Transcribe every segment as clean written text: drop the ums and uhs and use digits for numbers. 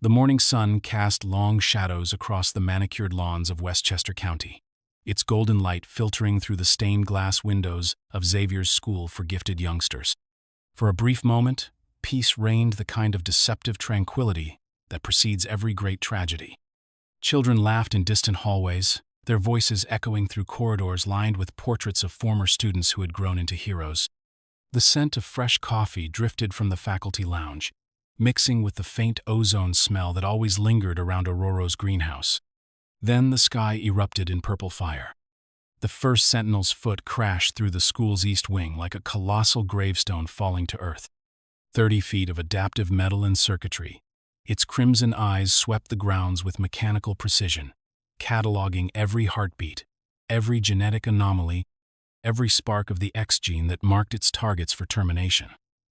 The morning sun cast long shadows across the manicured lawns of Westchester County, its golden light filtering through the stained glass windows of Xavier's School for Gifted Youngsters. For a brief moment, peace reigned, the kind of deceptive tranquility that precedes every great tragedy. Children laughed in distant hallways, their voices echoing through corridors lined with portraits of former students who had grown into heroes. The scent of fresh coffee drifted from the faculty lounge, mixing with the faint ozone smell that always lingered around Aurora's greenhouse. Then the sky erupted in purple fire. The first sentinel's foot crashed through the school's east wing like a colossal gravestone falling to earth. 30 feet of adaptive metal and circuitry. Its crimson eyes swept the grounds with mechanical precision, cataloging every heartbeat, every genetic anomaly, every spark of the X gene that marked its targets for termination.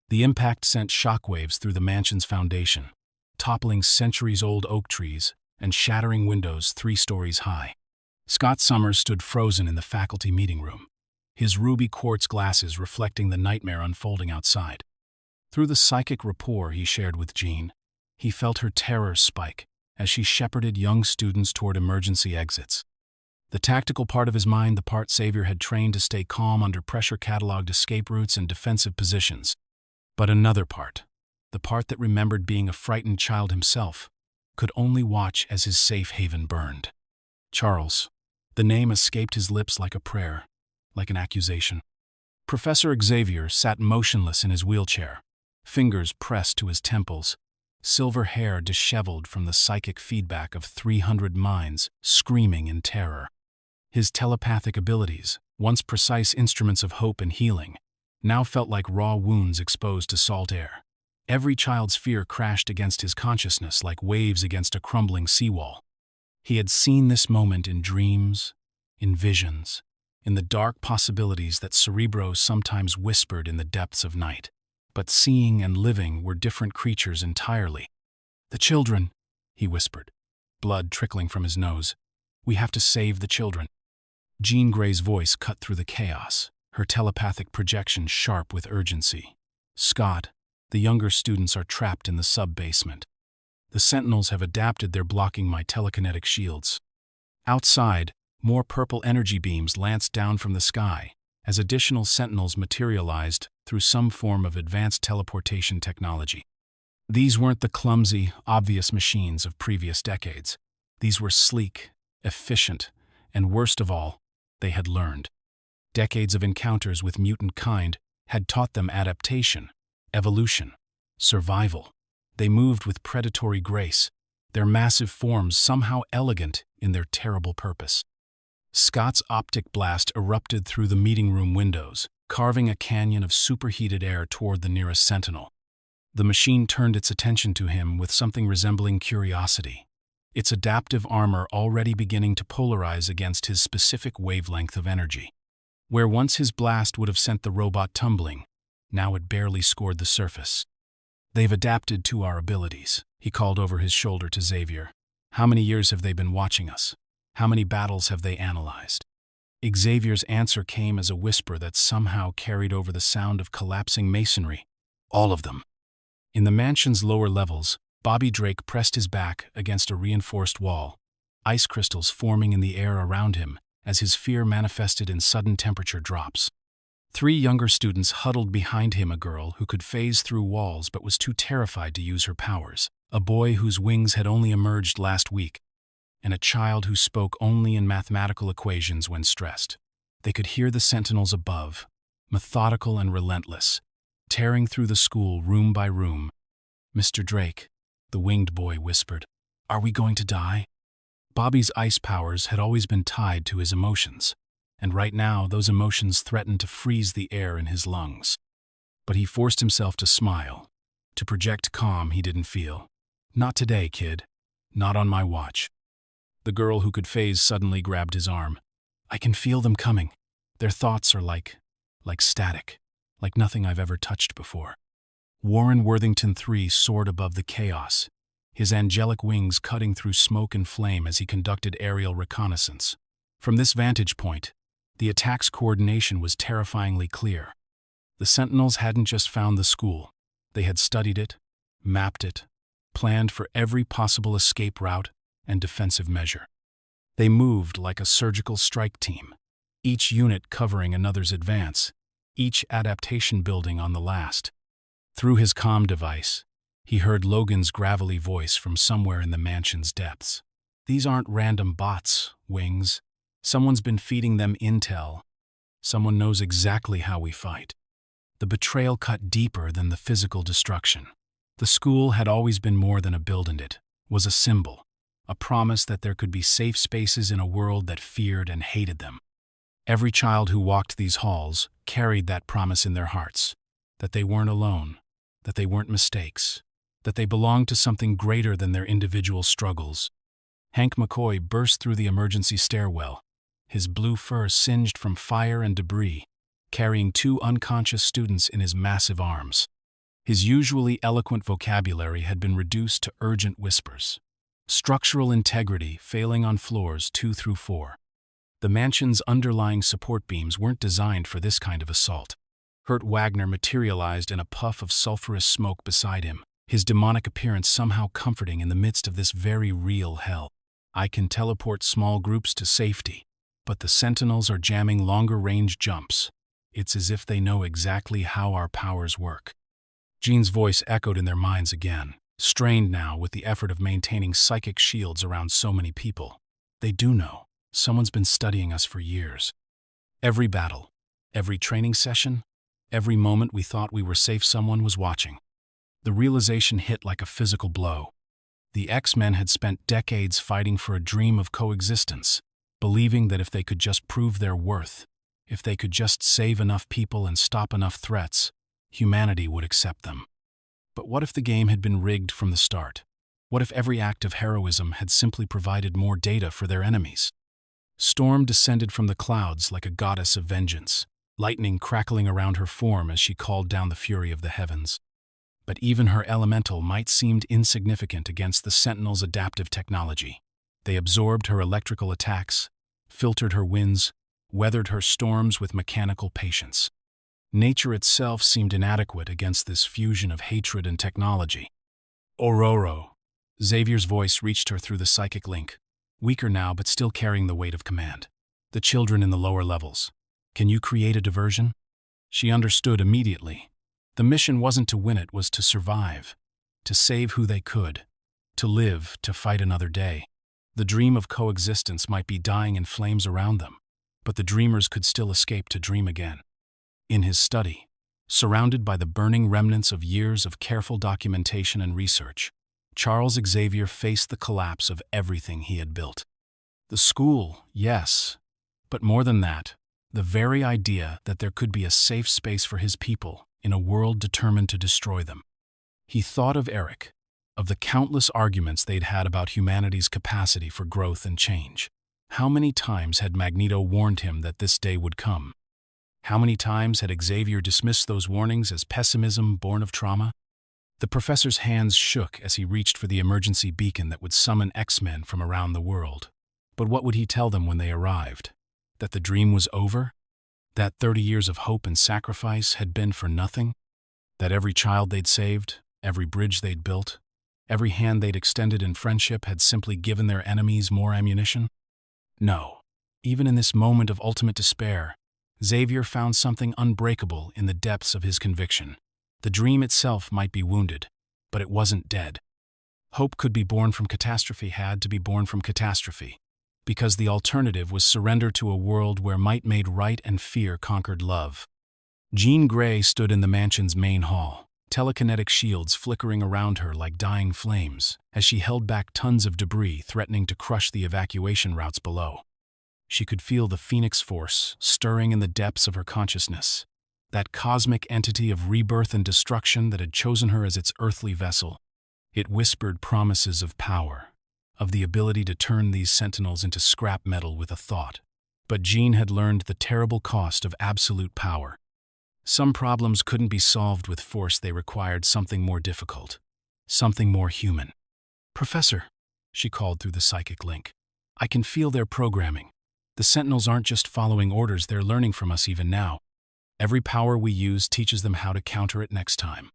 The impact sent shockwaves through the mansion's foundation, toppling centuries-old oak trees and shattering windows 3 stories high. Scott Summers stood frozen in the faculty meeting room, his ruby quartz glasses reflecting the nightmare unfolding outside. Through the psychic rapport he shared with Jean, he felt her terror spike as she shepherded young students toward emergency exits. The tactical part of his mind, the part Xavier had trained to stay calm under pressure, cataloged escape routes and defensive positions. But another part, the part that remembered being a frightened child himself, could only watch as his safe haven burned. Charles. The name escaped his lips like a prayer, like an accusation. Professor Xavier sat motionless in his wheelchair, fingers pressed to his temples, silver hair disheveled from the psychic feedback of 300 minds screaming in terror. His telepathic abilities, once precise instruments of hope and healing, now felt like raw wounds exposed to salt air. Every child's fear crashed against his consciousness like waves against a crumbling seawall. He had seen this moment in dreams, in visions, in the dark possibilities that Cerebro sometimes whispered in the depths of night. But seeing and living were different creatures entirely. "The children," he whispered, blood trickling from his nose. "We have to save the children." Jean Grey's voice cut through the chaos, her telepathic projection sharp with urgency. "Scott, the younger students are trapped in the sub-basement. The Sentinels have adapted their blocking my telekinetic shields." Outside, more purple energy beams lanced down from the sky as additional Sentinels materialized through some form of advanced teleportation technology. These weren't the clumsy, obvious machines of previous decades. These were sleek, efficient, and worst of all, they had learned. Decades of encounters with mutant kind had taught them adaptation, evolution, survival. They moved with predatory grace, their massive forms somehow elegant in their terrible purpose. Scott's optic blast erupted through the meeting room windows, carving a canyon of superheated air toward the nearest sentinel. The machine turned its attention to him with something resembling curiosity, its adaptive armor already beginning to polarize against his specific wavelength of energy. Where once his blast would have sent the robot tumbling, now it barely scored the surface. "They've adapted to our abilities," he called over his shoulder to Xavier. "How many years have they been watching us? How many battles have they analyzed?" Xavier's answer came as a whisper that somehow carried over the sound of collapsing masonry. "All of them." In the mansion's lower levels, Bobby Drake pressed his back against a reinforced wall, ice crystals forming in the air around him as his fear manifested in sudden temperature drops. 3 younger students huddled behind him, a girl who could phase through walls but was too terrified to use her powers, a boy whose wings had only emerged last week, and a child who spoke only in mathematical equations when stressed. They could hear the sentinels above, methodical and relentless, tearing through the school room by room. "Mr. Drake," the winged boy whispered, "are we going to die?" Bobby's ice powers had always been tied to his emotions, and right now those emotions threatened to freeze the air in his lungs. But he forced himself to smile, to project calm he didn't feel. "Not today, kid. Not on my watch." The girl who could phase suddenly grabbed his arm. "I can feel them coming. Their thoughts are like static, like nothing I've ever touched before." Warren Worthington III soared above the chaos, his angelic wings cutting through smoke and flame as he conducted aerial reconnaissance. From this vantage point, the attack's coordination was terrifyingly clear. The Sentinels hadn't just found the school. They had studied it, mapped it, planned for every possible escape route and defensive measure. They moved like a surgical strike team, each unit covering another's advance, each adaptation building on the last. Through his comm device, he heard Logan's gravelly voice from somewhere in the mansion's depths. "These aren't random bots, Wings. Someone's been feeding them intel. Someone knows exactly how we fight." The betrayal cut deeper than the physical destruction. The school had always been more than a building. It was a symbol, a promise that there could be safe spaces in a world that feared and hated them. Every child who walked these halls carried that promise in their hearts, that they weren't alone, that they weren't mistakes, that they belonged to something greater than their individual struggles. Hank McCoy burst through the emergency stairwell, his blue fur singed from fire and debris, carrying 2 unconscious students in his massive arms. His usually eloquent vocabulary had been reduced to urgent whispers. Structural integrity failing on floors 2 through 4. The mansion's underlying support beams weren't designed for this kind of assault. Kurt Wagner materialized in a puff of sulfurous smoke beside him, his demonic appearance somehow comforting in the midst of this very real hell. "I can teleport small groups to safety, but the Sentinels are jamming longer-range jumps. It's as if they know exactly how our powers work." Jean's voice echoed in their minds again, strained now with the effort of maintaining psychic shields around so many people. "They do know. Someone's been studying us for years. Every battle, every training session, every moment we thought we were safe, someone was watching." The realization hit like a physical blow. The X-Men had spent decades fighting for a dream of coexistence, believing that if they could just prove their worth, if they could just save enough people and stop enough threats, humanity would accept them. But what if the game had been rigged from the start? What if every act of heroism had simply provided more data for their enemies? Storm descended from the clouds like a goddess of vengeance, lightning crackling around her form as she called down the fury of the heavens. But even her elemental might seemed insignificant against the Sentinel's adaptive technology. They absorbed her electrical attacks, filtered her winds, weathered her storms with mechanical patience. Nature itself seemed inadequate against this fusion of hatred and technology. "Ororo." Xavier's voice reached her through the psychic link, weaker now but still carrying the weight of command. "The children in the lower levels. Can you create a diversion?" She understood immediately. The mission wasn't to win, it was to survive, to save who they could, to live, to fight another day. The dream of coexistence might be dying in flames around them, but the dreamers could still escape to dream again. In his study, surrounded by the burning remnants of years of careful documentation and research, Charles Xavier faced the collapse of everything he had built. The school, yes, but more than that, the very idea that there could be a safe space for his people in a world determined to destroy them. He thought of Eric, of the countless arguments they'd had about humanity's capacity for growth and change. How many times had Magneto warned him that this day would come? How many times had Xavier dismissed those warnings as pessimism born of trauma? The professor's hands shook as he reached for the emergency beacon that would summon X-Men from around the world. But what would he tell them when they arrived? That the dream was over? That 30 years of hope and sacrifice had been for nothing? That every child they'd saved, every bridge they'd built, every hand they'd extended in friendship had simply given their enemies more ammunition? No. Even in this moment of ultimate despair, Xavier found something unbreakable in the depths of his conviction. The dream itself might be wounded, but it wasn't dead. Hope could be born from catastrophe, had to be born from catastrophe, because the alternative was surrender to a world where might made right and fear conquered love. Jean Grey stood in the mansion's main hall, telekinetic shields flickering around her like dying flames, as she held back tons of debris threatening to crush the evacuation routes below. She could feel the Phoenix Force stirring in the depths of her consciousness, that cosmic entity of rebirth and destruction that had chosen her as its earthly vessel. It whispered promises of power, of the ability to turn these Sentinels into scrap metal with a thought. But Jean had learned the terrible cost of absolute power. Some problems couldn't be solved with force, they required something more difficult, something more human. "Professor," she called through the psychic link, "I can feel their programming. The Sentinels aren't just following orders, they're learning from us even now. Every power we use teaches them how to counter it next time."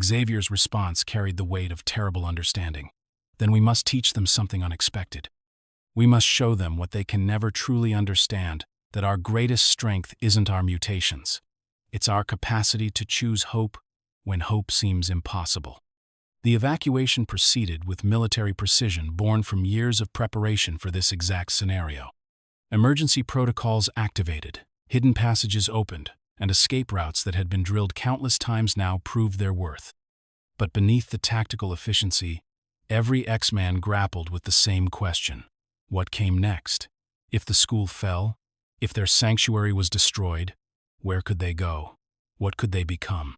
Xavier's response carried the weight of terrible understanding. Then we must teach them something unexpected. We must show them what they can never truly understand, that our greatest strength isn't our mutations. It's our capacity to choose hope when hope seems impossible. The evacuation proceeded with military precision born from years of preparation for this exact scenario. Emergency protocols activated, hidden passages opened, and escape routes that had been drilled countless times now proved their worth. But beneath the tactical efficiency, every X-Man grappled with the same question. What came next? If the school fell, if their sanctuary was destroyed, where could they go? What could they become?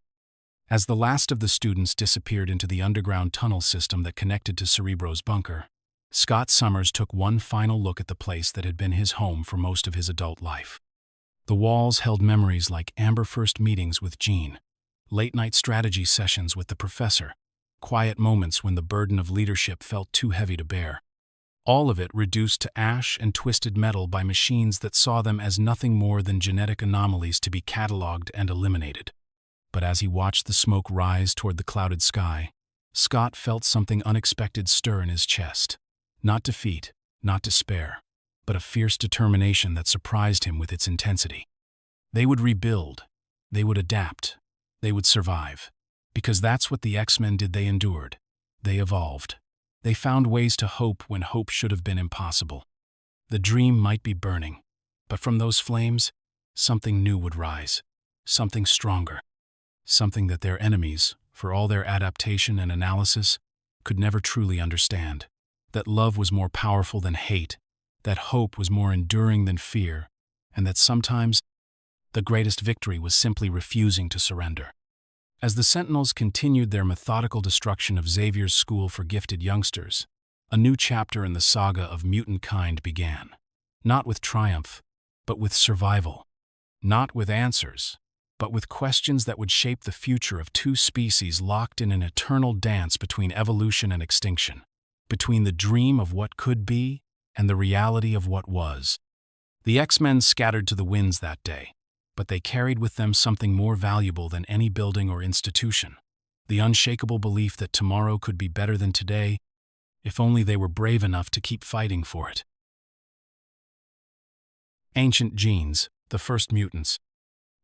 As the last of the students disappeared into the underground tunnel system that connected to Cerebro's bunker, Scott Summers took one final look at the place that had been his home for most of his adult life. The walls held memories like amber first meetings with Jean, late-night strategy sessions with the professor, quiet moments when the burden of leadership felt too heavy to bear. All of it reduced to ash and twisted metal by machines that saw them as nothing more than genetic anomalies to be catalogued and eliminated. But as he watched the smoke rise toward the clouded sky, Scott felt something unexpected stir in his chest. Not defeat, not despair, but a fierce determination that surprised him with its intensity. They would rebuild, they would adapt, they would survive. Because that's what the X-Men did. They endured. They evolved. They found ways to hope when hope should have been impossible. The dream might be burning, but from those flames, something new would rise, something stronger, something that their enemies, for all their adaptation and analysis, could never truly understand. That love was more powerful than hate, that hope was more enduring than fear, and that sometimes the greatest victory was simply refusing to surrender. As the Sentinels continued their methodical destruction of Xavier's school for gifted youngsters, a new chapter in the saga of mutant kind began. Not with triumph, but with survival. Not with answers, but with questions that would shape the future of two species locked in an eternal dance between evolution and extinction, between the dream of what could be and the reality of what was. The X-Men scattered to the winds that day, but they carried with them something more valuable than any building or institution, the unshakable belief that tomorrow could be better than today, if only they were brave enough to keep fighting for it. Ancient genes, the first mutants.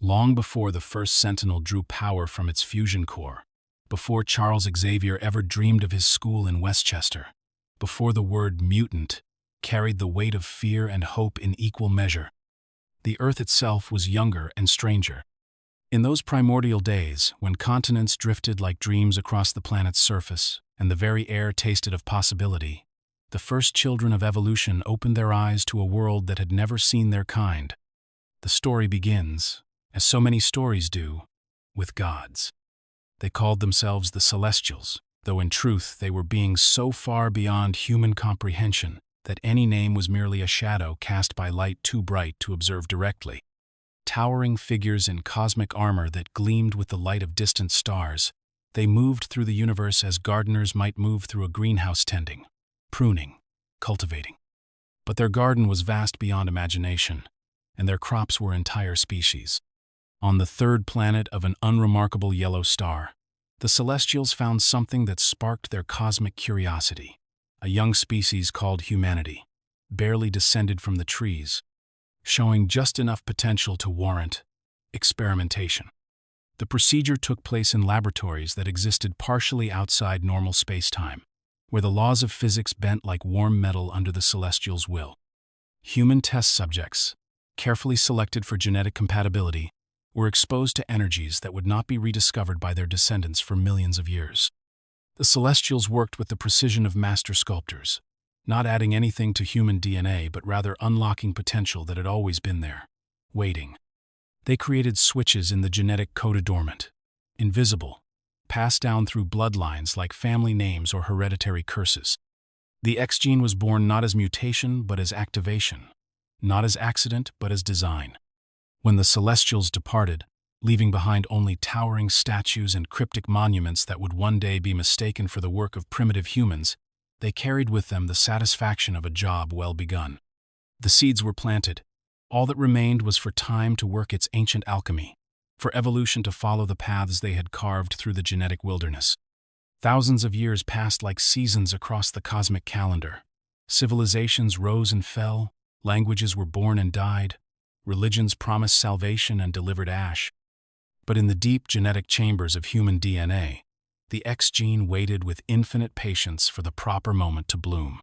Long before the first Sentinel drew power from its fusion core, before Charles Xavier ever dreamed of his school in Westchester, before the word mutant carried the weight of fear and hope in equal measure, the Earth itself was younger and stranger. In those primordial days, when continents drifted like dreams across the planet's surface and the very air tasted of possibility, the first children of evolution opened their eyes to a world that had never seen their kind. The story begins, as so many stories do, with gods. They called themselves the Celestials, though in truth they were beings so far beyond human comprehension that any name was merely a shadow cast by light too bright to observe directly. Towering figures in cosmic armor that gleamed with the light of distant stars, they moved through the universe as gardeners might move through a greenhouse, tending, pruning, cultivating. But their garden was vast beyond imagination, and their crops were entire species. On the third planet of an unremarkable yellow star, the Celestials found something that sparked their cosmic curiosity. A young species called humanity, barely descended from the trees, showing just enough potential to warrant experimentation. The procedure took place in laboratories that existed partially outside normal space-time, where the laws of physics bent like warm metal under the Celestials' will. Human test subjects, carefully selected for genetic compatibility, were exposed to energies that would not be rediscovered by their descendants for millions of years. The Celestials worked with the precision of master sculptors, not adding anything to human DNA but rather unlocking potential that had always been there, waiting. They created switches in the genetic code dormant, invisible, passed down through bloodlines like family names or hereditary curses. The X gene was born not as mutation but as activation, not as accident but as design. When the Celestials departed, leaving behind only towering statues and cryptic monuments that would one day be mistaken for the work of primitive humans, they carried with them the satisfaction of a job well begun. The seeds were planted. All that remained was for time to work its ancient alchemy, for evolution to follow the paths they had carved through the genetic wilderness. Thousands of years passed like seasons across the cosmic calendar. Civilizations rose and fell, languages were born and died, religions promised salvation and delivered ash. But in the deep genetic chambers of human DNA, the X gene waited with infinite patience for the proper moment to bloom.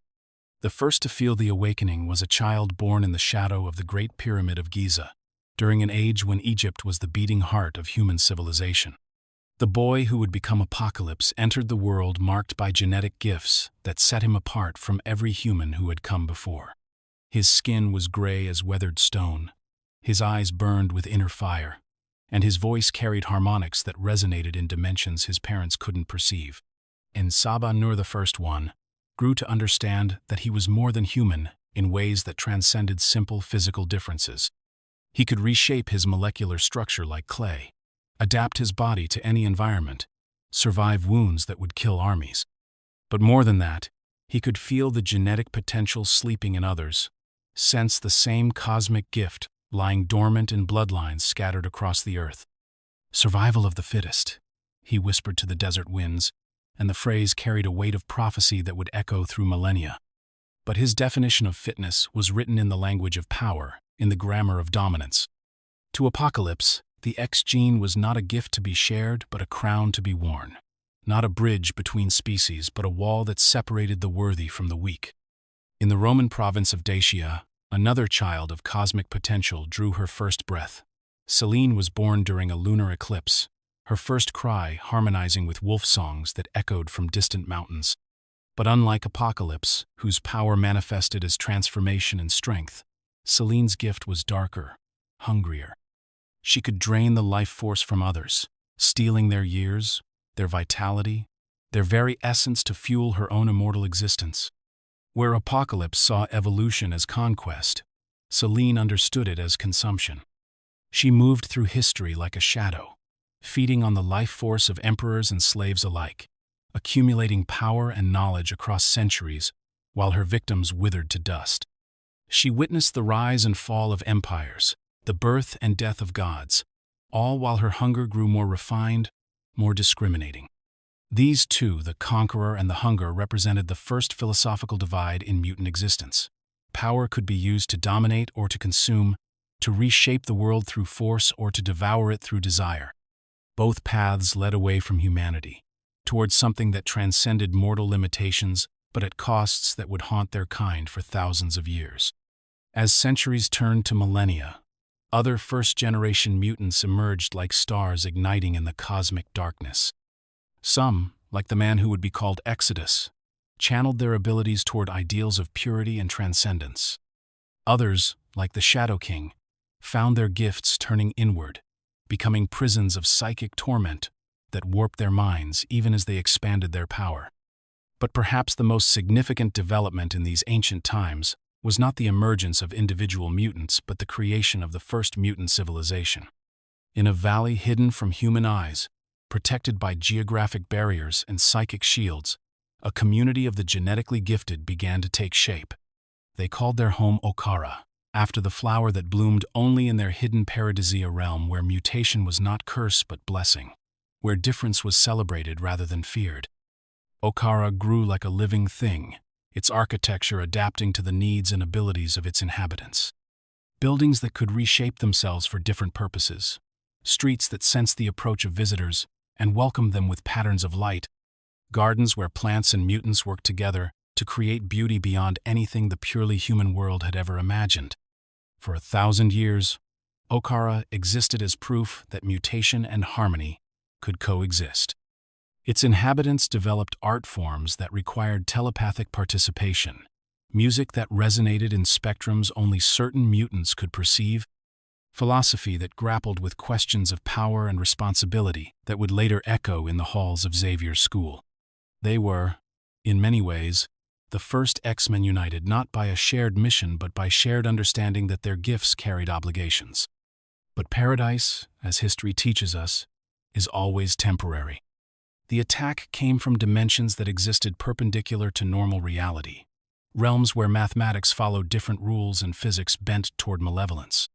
The first to feel the awakening was a child born in the shadow of the Great Pyramid of Giza, during an age when Egypt was the beating heart of human civilization. The boy who would become Apocalypse entered the world marked by genetic gifts that set him apart from every human who had come before. His skin was gray as weathered stone, his eyes burned with inner fire, and his voice carried harmonics that resonated in dimensions his parents couldn't perceive. And Saba Nur, the first one, grew to understand that he was more than human in ways that transcended simple physical differences. He could reshape his molecular structure like clay, adapt his body to any environment, survive wounds that would kill armies. But more than that, he could feel the genetic potential sleeping in others, sense the same cosmic gift lying dormant in bloodlines scattered across the earth. Survival of the fittest, he whispered to the desert winds, and the phrase carried a weight of prophecy that would echo through millennia. But his definition of fitness was written in the language of power, in the grammar of dominance. To Apocalypse, the X gene was not a gift to be shared, but a crown to be worn. Not a bridge between species, but a wall that separated the worthy from the weak. In the Roman province of Dacia, another child of cosmic potential drew her first breath. Selene was born during a lunar eclipse, her first cry harmonizing with wolf songs that echoed from distant mountains. But unlike Apocalypse, whose power manifested as transformation and strength, Selene's gift was darker, hungrier. She could drain the life force from others, stealing their years, their vitality, their very essence to fuel her own immortal existence. Where Apocalypse saw evolution as conquest, Selene understood it as consumption. She moved through history like a shadow, feeding on the life force of emperors and slaves alike, accumulating power and knowledge across centuries while her victims withered to dust. She witnessed the rise and fall of empires, the birth and death of gods, all while her hunger grew more refined, more discriminating. These two, the conqueror and the hunger, represented the first philosophical divide in mutant existence. Power could be used to dominate or to consume, to reshape the world through force or to devour it through desire. Both paths led away from humanity, towards something that transcended mortal limitations, but at costs that would haunt their kind for thousands of years. As centuries turned to millennia, other first-generation mutants emerged like stars igniting in the cosmic darkness. Some, like the man who would be called Exodus, channeled their abilities toward ideals of purity and transcendence. Others, like the Shadow King, found their gifts turning inward, becoming prisons of psychic torment that warped their minds even as they expanded their power. But perhaps the most significant development in these ancient times was not the emergence of individual mutants, but the creation of the first mutant civilization. In a valley hidden from human eyes, protected by geographic barriers and psychic shields, a community of the genetically gifted began to take shape. They called their home Okara, after the flower that bloomed only in their hidden paradisia realm, where mutation was not curse but blessing, where difference was celebrated rather than feared. Okara grew like a living thing, its architecture adapting to the needs and abilities of its inhabitants. Buildings that could reshape themselves for different purposes, streets that sensed the approach of visitors and welcomed them with patterns of light, gardens where plants and mutants worked together to create beauty beyond anything the purely human world had ever imagined. For 1,000 years, Okara existed as proof that mutation and harmony could coexist. Its inhabitants developed art forms that required telepathic participation, music that resonated in spectrums only certain mutants could perceive, philosophy that grappled with questions of power and responsibility that would later echo in the halls of Xavier's school. They were, in many ways, the first X-Men united not by a shared mission but by shared understanding that their gifts carried obligations. But paradise, as history teaches us, is always temporary. The attack came from dimensions that existed perpendicular to normal reality, realms where mathematics followed different rules and physics bent toward malevolence.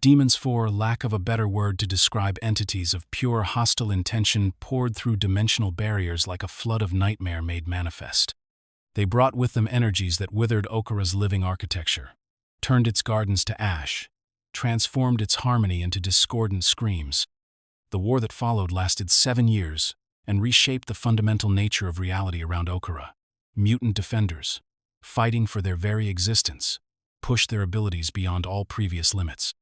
Demons, for lack of a better word to describe entities of pure hostile intention, poured through dimensional barriers like a flood of nightmare made manifest. They brought with them energies that withered Okara's living architecture, turned its gardens to ash, transformed its harmony into discordant screams. The war that followed lasted 7 years and reshaped the fundamental nature of reality around Okara. Mutant defenders, fighting for their very existence, pushed their abilities beyond all previous limits.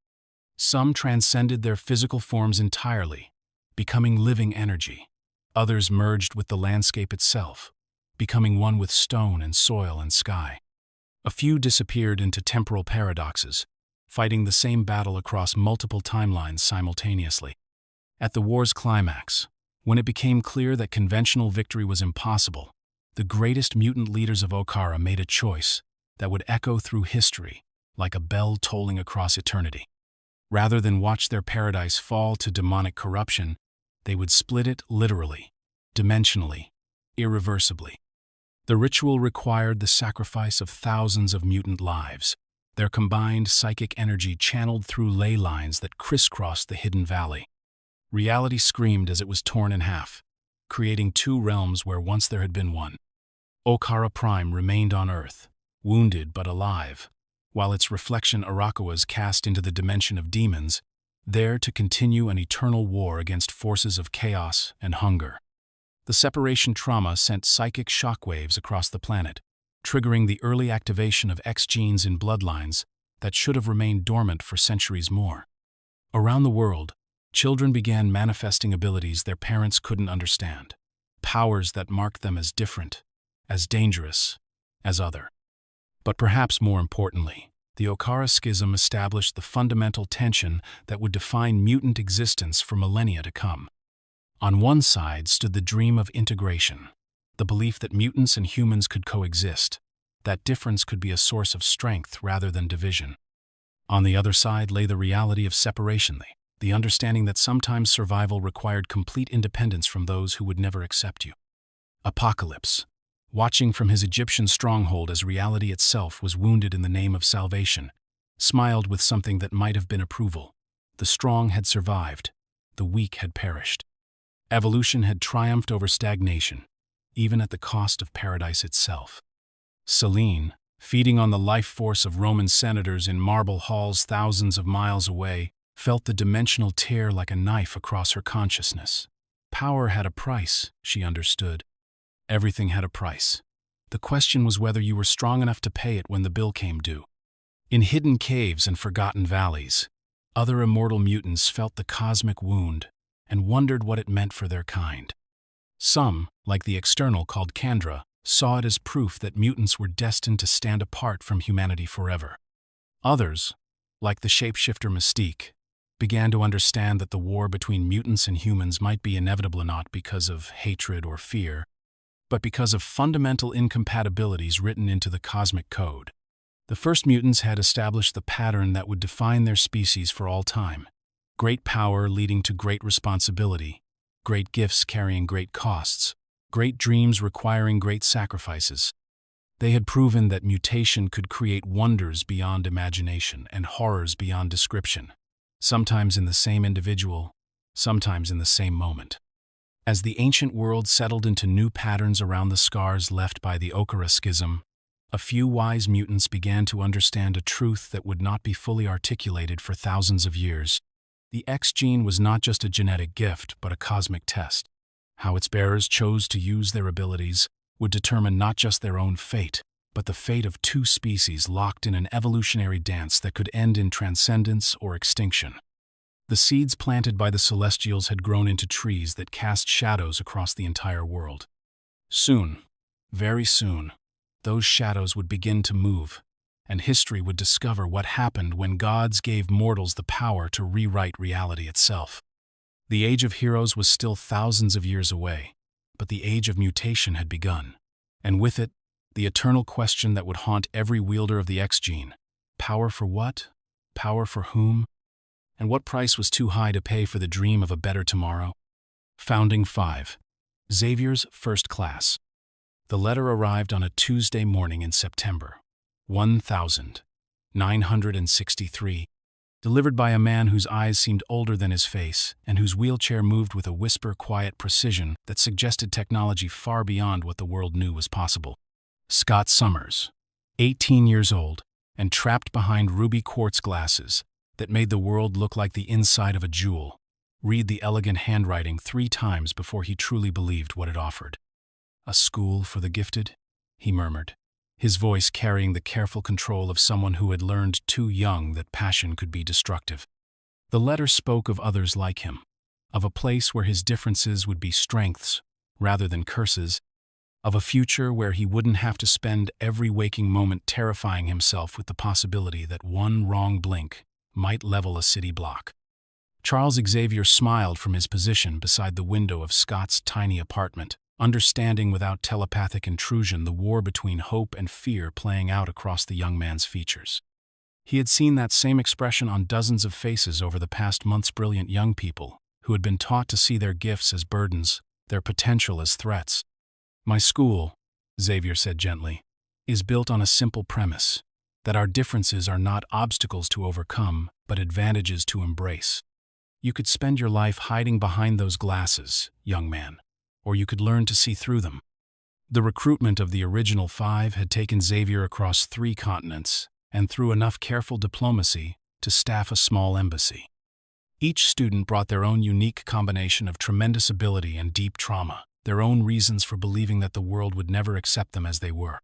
Some transcended their physical forms entirely, becoming living energy. Others merged with the landscape itself, becoming one with stone and soil and sky. A few disappeared into temporal paradoxes, fighting the same battle across multiple timelines simultaneously. At the war's climax, when it became clear that conventional victory was impossible, the greatest mutant leaders of Okara made a choice that would echo through history like a bell tolling across eternity. Rather than watch their paradise fall to demonic corruption, they would split it literally, dimensionally, irreversibly. The ritual required the sacrifice of thousands of mutant lives, their combined psychic energy channeled through ley lines that crisscrossed the hidden valley. Reality screamed as it was torn in half, creating 2 realms where once there had been one. Okara Prime remained on Earth, wounded but alive, while its reflection Arakawa's cast into the dimension of demons, there to continue an eternal war against forces of chaos and hunger. The separation trauma sent psychic shockwaves across the planet, triggering the early activation of X genes in bloodlines that should have remained dormant for centuries more. Around the world, children began manifesting abilities their parents couldn't understand, powers that marked them as different, as dangerous, as other. But perhaps more importantly, the Okara Schism established the fundamental tension that would define mutant existence for millennia to come. On one side stood the dream of integration, the belief that mutants and humans could coexist, that difference could be a source of strength rather than division. On the other side lay the reality of separation, the understanding that sometimes survival required complete independence from those who would never accept you. Apocalypse, watching from his Egyptian stronghold as reality itself was wounded in the name of salvation, smiled with something that might have been approval. The strong had survived, the weak had perished. Evolution had triumphed over stagnation, even at the cost of paradise itself. Selene, feeding on the life force of Roman senators in marble halls thousands of miles away, felt the dimensional tear like a knife across her consciousness. Power had a price, she understood. Everything had a price. The question was whether you were strong enough to pay it when the bill came due. In hidden caves and forgotten valleys, other immortal mutants felt the cosmic wound and wondered what it meant for their kind. Some, like the external called Kandra, saw it as proof that mutants were destined to stand apart from humanity forever. Others, like the shapeshifter Mystique, began to understand that the war between mutants and humans might be inevitable not because of hatred or fear, but because of fundamental incompatibilities written into the cosmic code. The first mutants had established the pattern that would define their species for all time. Great power leading to great responsibility, great gifts carrying great costs, great dreams requiring great sacrifices. They had proven that mutation could create wonders beyond imagination and horrors beyond description, sometimes in the same individual, sometimes in the same moment. As the ancient world settled into new patterns around the scars left by the Okara Schism, a few wise mutants began to understand a truth that would not be fully articulated for thousands of years. The X gene was not just a genetic gift, but a cosmic test. How its bearers chose to use their abilities would determine not just their own fate, but the fate of 2 species locked in an evolutionary dance that could end in transcendence or extinction. The seeds planted by the Celestials had grown into trees that cast shadows across the entire world. Soon, very soon, those shadows would begin to move, and history would discover what happened when gods gave mortals the power to rewrite reality itself. The Age of Heroes was still thousands of years away, but the Age of Mutation had begun, and with it, the eternal question that would haunt every wielder of the X gene. Power for what? Power for whom? And what price was too high to pay for the dream of a better tomorrow? Founding 5. Xavier's First Class. The letter arrived on a Tuesday morning in September, 1963. delivered by a man whose eyes seemed older than his face and whose wheelchair moved with a whisper-quiet precision that suggested technology far beyond what the world knew was possible. Scott Summers, 18 years old, and trapped behind ruby quartz glasses that made the world look like the inside of a jewel, read the elegant handwriting 3 times before he truly believed what it offered. "A school for the gifted?" he murmured, his voice carrying the careful control of someone who had learned too young that passion could be destructive. The letter spoke of others like him, of a place where his differences would be strengths rather than curses, of a future where he wouldn't have to spend every waking moment terrifying himself with the possibility that one wrong blink might level a city block. Charles Xavier smiled from his position beside the window of Scott's tiny apartment, understanding without telepathic intrusion the war between hope and fear playing out across the young man's features. He had seen that same expression on dozens of faces over the past months. Brilliant young people who had been taught to see their gifts as burdens, their potential as threats. "My school," Xavier said gently, "is built on a simple premise, that our differences are not obstacles to overcome, but advantages to embrace. You could spend your life hiding behind those glasses, young man, or you could learn to see through them." The recruitment of the original 5 had taken Xavier across 3 continents and through enough careful diplomacy to staff a small embassy. Each student brought their own unique combination of tremendous ability and deep trauma, their own reasons for believing that the world would never accept them as they were.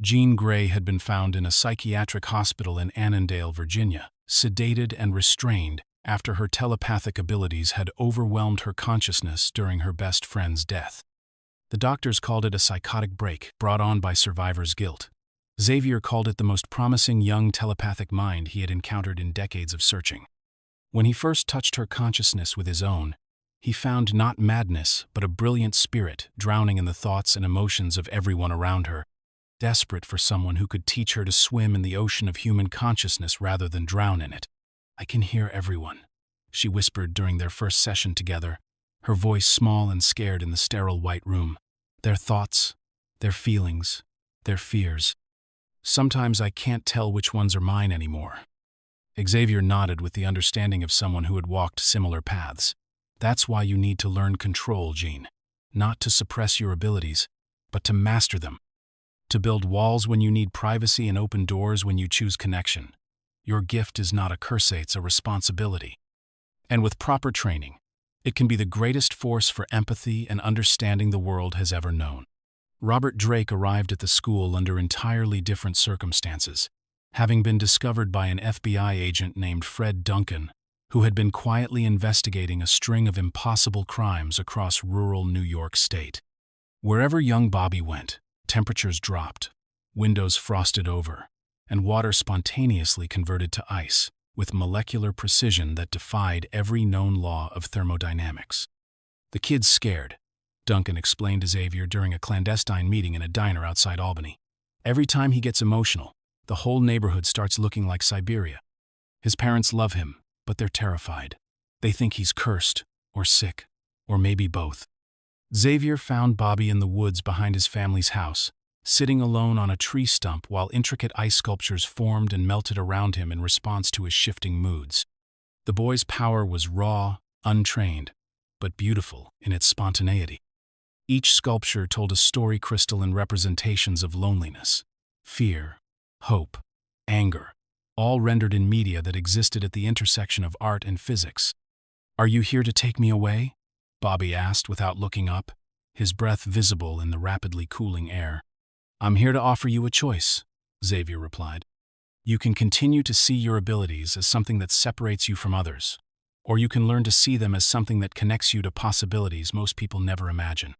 Jean Grey had been found in a psychiatric hospital in Annandale, Virginia, sedated and restrained after her telepathic abilities had overwhelmed her consciousness during her best friend's death. The doctors called it a psychotic break brought on by survivor's guilt. Xavier called it the most promising young telepathic mind he had encountered in decades of searching. When he first touched her consciousness with his own, he found not madness, but a brilliant spirit drowning in the thoughts and emotions of everyone around her, desperate for someone who could teach her to swim in the ocean of human consciousness rather than drown in it. "I can hear everyone," she whispered during their first session together, her voice small and scared in the sterile white room. "Their thoughts, their feelings, their fears. Sometimes I can't tell which ones are mine anymore." Xavier nodded with the understanding of someone who had walked similar paths. "That's why you need to learn control, Jean. Not to suppress your abilities, but to master them. To build walls when you need privacy and open doors when you choose connection. Your gift is not a curse, it's a responsibility. And with proper training, it can be the greatest force for empathy and understanding the world has ever known." Robert Drake arrived at the school under entirely different circumstances, having been discovered by an FBI agent named Fred Duncan, who had been quietly investigating a string of impossible crimes across rural New York State. Wherever young Bobby went, temperatures dropped, windows frosted over, and water spontaneously converted to ice, with molecular precision that defied every known law of thermodynamics. "The kid's scared," Duncan explained to Xavier during a clandestine meeting in a diner outside Albany. "Every time he gets emotional, the whole neighborhood starts looking like Siberia. His parents love him, but they're terrified. They think he's cursed, or sick, or maybe both." Xavier found Bobby in the woods behind his family's house, sitting alone on a tree stump while intricate ice sculptures formed and melted around him in response to his shifting moods. The boy's power was raw, untrained, but beautiful in its spontaneity. Each sculpture told a story crystal in representations of loneliness, fear, hope, anger, all rendered in media that existed at the intersection of art and physics. "Are you here to take me away?" Bobby asked without looking up, his breath visible in the rapidly cooling air. "I'm here to offer you a choice," Xavier replied. "You can continue to see your abilities as something that separates you from others, or you can learn to see them as something that connects you to possibilities most people never imagine.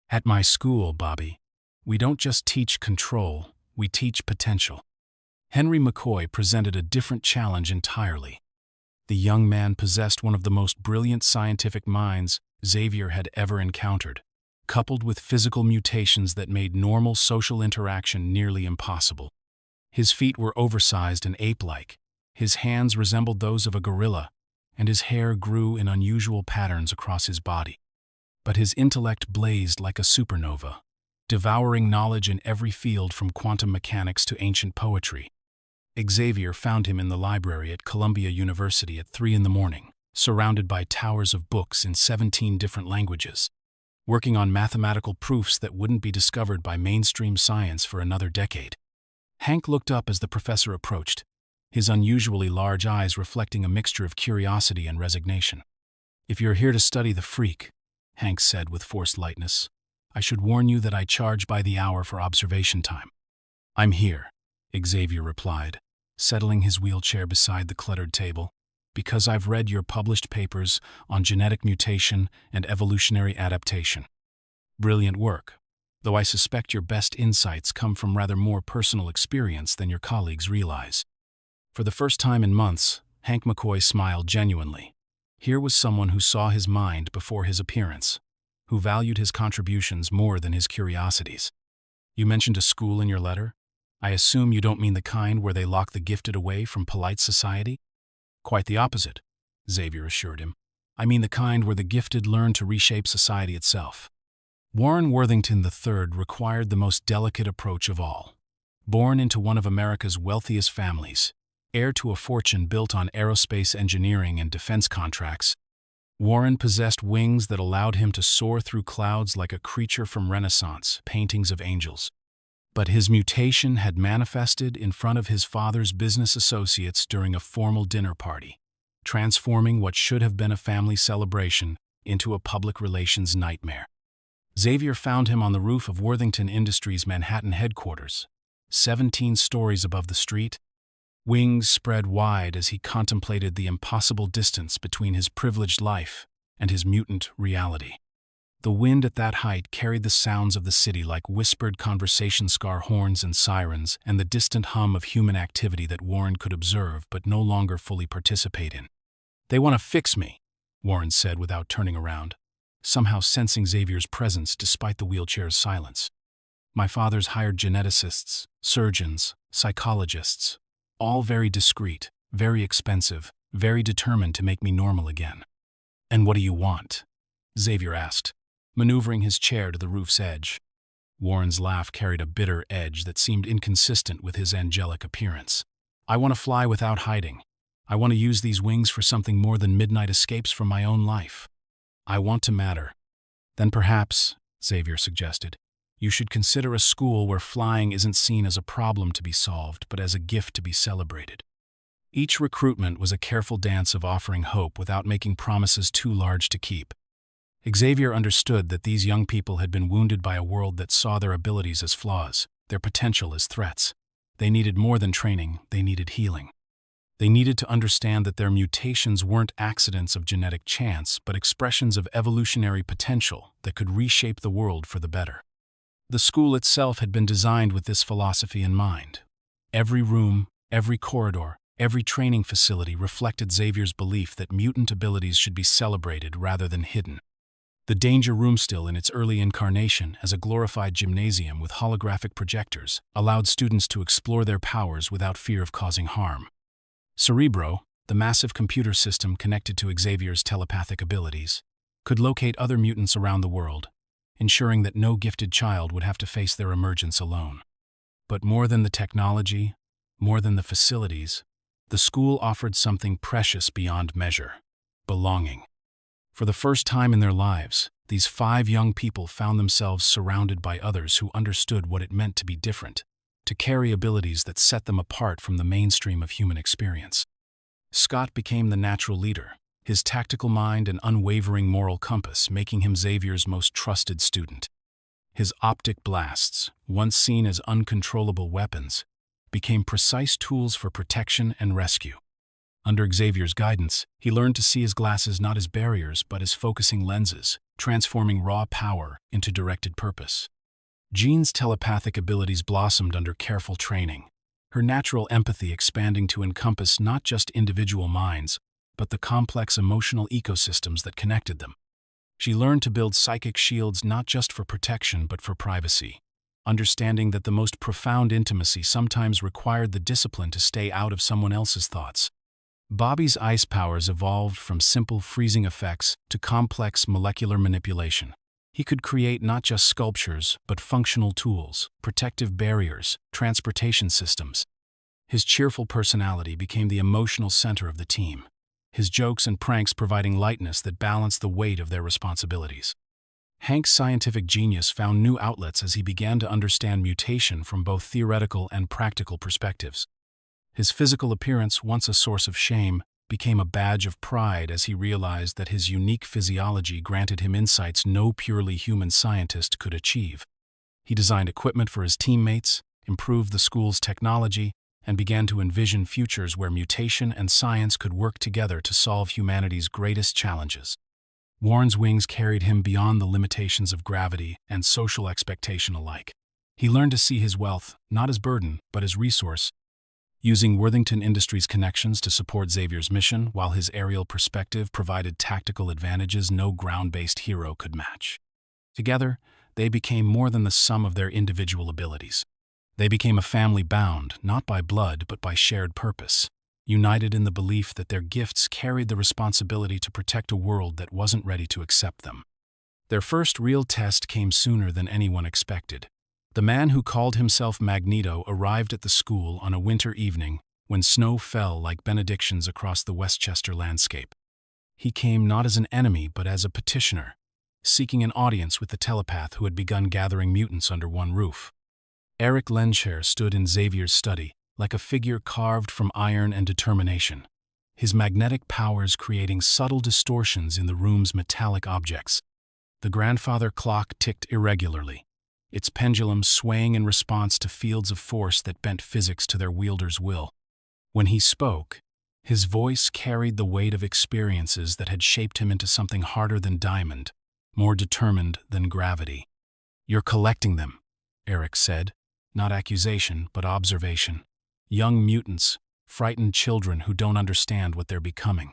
At my school, Bobby, we don't just teach control, we teach potential." Henry McCoy presented a different challenge entirely. The young man possessed one of the most brilliant scientific minds Xavier had ever encountered, coupled with physical mutations that made normal social interaction nearly impossible. His feet were oversized and ape-like, his hands resembled those of a gorilla, and his hair grew in unusual patterns across his body. But his intellect blazed like a supernova, devouring knowledge in every field from quantum mechanics to ancient poetry. Xavier found him in the library at Columbia University at 3 in the morning, surrounded by towers of books in 17 different languages, working on mathematical proofs that wouldn't be discovered by mainstream science for another decade. Hank looked up as the professor approached, his unusually large eyes reflecting a mixture of curiosity and resignation. "If you're here to study the freak," Hank said with forced lightness, "I should warn you that I charge by the hour for observation time." "I'm here," Xavier replied, settling his wheelchair beside the cluttered table, "because I've read your published papers on genetic mutation and evolutionary adaptation. Brilliant work, though I suspect your best insights come from rather more personal experience than your colleagues realize." For the first time in months, Hank McCoy smiled genuinely. Here was someone who saw his mind before his appearance, who valued his contributions more than his curiosities. "You mentioned a school in your letter. I assume you don't mean the kind where they lock the gifted away from polite society?" "Quite the opposite," Xavier assured him. "I mean the kind where the gifted learn to reshape society itself." Warren Worthington III required the most delicate approach of all. Born into one of America's wealthiest families, heir to a fortune built on aerospace engineering and defense contracts, Warren possessed wings that allowed him to soar through clouds like a creature from Renaissance paintings of angels. But his mutation had manifested in front of his father's business associates during a formal dinner party, transforming what should have been a family celebration into a public relations nightmare. Xavier found him on the roof of Worthington Industries' Manhattan headquarters, 17 stories above the street, wings spread wide as he contemplated the impossible distance between his privileged life and his mutant reality. The wind at that height carried the sounds of the city like whispered conversation scar horns and sirens and the distant hum of human activity that Warren could observe but no longer fully participate in. "They want to fix me," Warren said without turning around, somehow sensing Xavier's presence despite the wheelchair's silence. "My father's hired geneticists, surgeons, psychologists, all very discreet, very expensive, very determined to make me normal again." "And what do you want?" Xavier asked, maneuvering his chair to the roof's edge. Warren's laugh carried a bitter edge that seemed inconsistent with his angelic appearance. "I want to fly without hiding. I want to use these wings for something more than midnight escapes from my own life. I want to matter." "Then perhaps," Xavier suggested, "you should consider a school where flying isn't seen as a problem to be solved, but as a gift to be celebrated." Each recruitment was a careful dance of offering hope without making promises too large to keep. Xavier understood that these young people had been wounded by a world that saw their abilities as flaws, their potential as threats. They needed more than training, they needed healing. They needed to understand that their mutations weren't accidents of genetic chance, but expressions of evolutionary potential that could reshape the world for the better. The school itself had been designed with this philosophy in mind. Every room, every corridor, every training facility reflected Xavier's belief that mutant abilities should be celebrated rather than hidden. The Danger Room, still in its early incarnation as a glorified gymnasium with holographic projectors, allowed students to explore their powers without fear of causing harm. Cerebro, the massive computer system connected to Xavier's telepathic abilities, could locate other mutants around the world, ensuring that no gifted child would have to face their emergence alone. But more than the technology, more than the facilities, the school offered something precious beyond measure: belonging. For the first time in their lives, these 5 young people found themselves surrounded by others who understood what it meant to be different, to carry abilities that set them apart from the mainstream of human experience. Scott became the natural leader, his tactical mind and unwavering moral compass making him Xavier's most trusted student. His optic blasts, once seen as uncontrollable weapons, became precise tools for protection and rescue. Under Xavier's guidance, he learned to see his glasses not as barriers but as focusing lenses, transforming raw power into directed purpose. Jean's telepathic abilities blossomed under careful training, her natural empathy expanding to encompass not just individual minds, but the complex emotional ecosystems that connected them. She learned to build psychic shields not just for protection but for privacy, understanding that the most profound intimacy sometimes required the discipline to stay out of someone else's thoughts. Bobby's ice powers evolved from simple freezing effects to complex molecular manipulation. He could create not just sculptures, but functional tools, protective barriers, transportation systems. His cheerful personality became the emotional center of the team, his jokes and pranks providing lightness that balanced the weight of their responsibilities. Hank's scientific genius found new outlets as he began to understand mutation from both theoretical and practical perspectives. His physical appearance, once a source of shame, became a badge of pride as he realized that his unique physiology granted him insights no purely human scientist could achieve. He designed equipment for his teammates, improved the school's technology, and began to envision futures where mutation and science could work together to solve humanity's greatest challenges. Warren's wings carried him beyond the limitations of gravity and social expectation alike. He learned to see his wealth not as burden, but as resource, using Worthington Industries' connections to support Xavier's mission, while his aerial perspective provided tactical advantages no ground-based hero could match. Together, they became more than the sum of their individual abilities. They became a family bound, not by blood, but by shared purpose, united in the belief that their gifts carried the responsibility to protect a world that wasn't ready to accept them. Their first real test came sooner than anyone expected. The man who called himself Magneto arrived at the school on a winter evening when snow fell like benedictions across the Westchester landscape. He came not as an enemy but as a petitioner, seeking an audience with the telepath who had begun gathering mutants under one roof. Eric Lenscher stood in Xavier's study, like a figure carved from iron and determination, his magnetic powers creating subtle distortions in the room's metallic objects. The grandfather clock ticked irregularly, its pendulum swaying in response to fields of force that bent physics to their wielder's will. When he spoke, his voice carried the weight of experiences that had shaped him into something harder than diamond, more determined than gravity. "You're collecting them," Eric said, not accusation, but observation. Young mutants, frightened children who don't understand what they're becoming.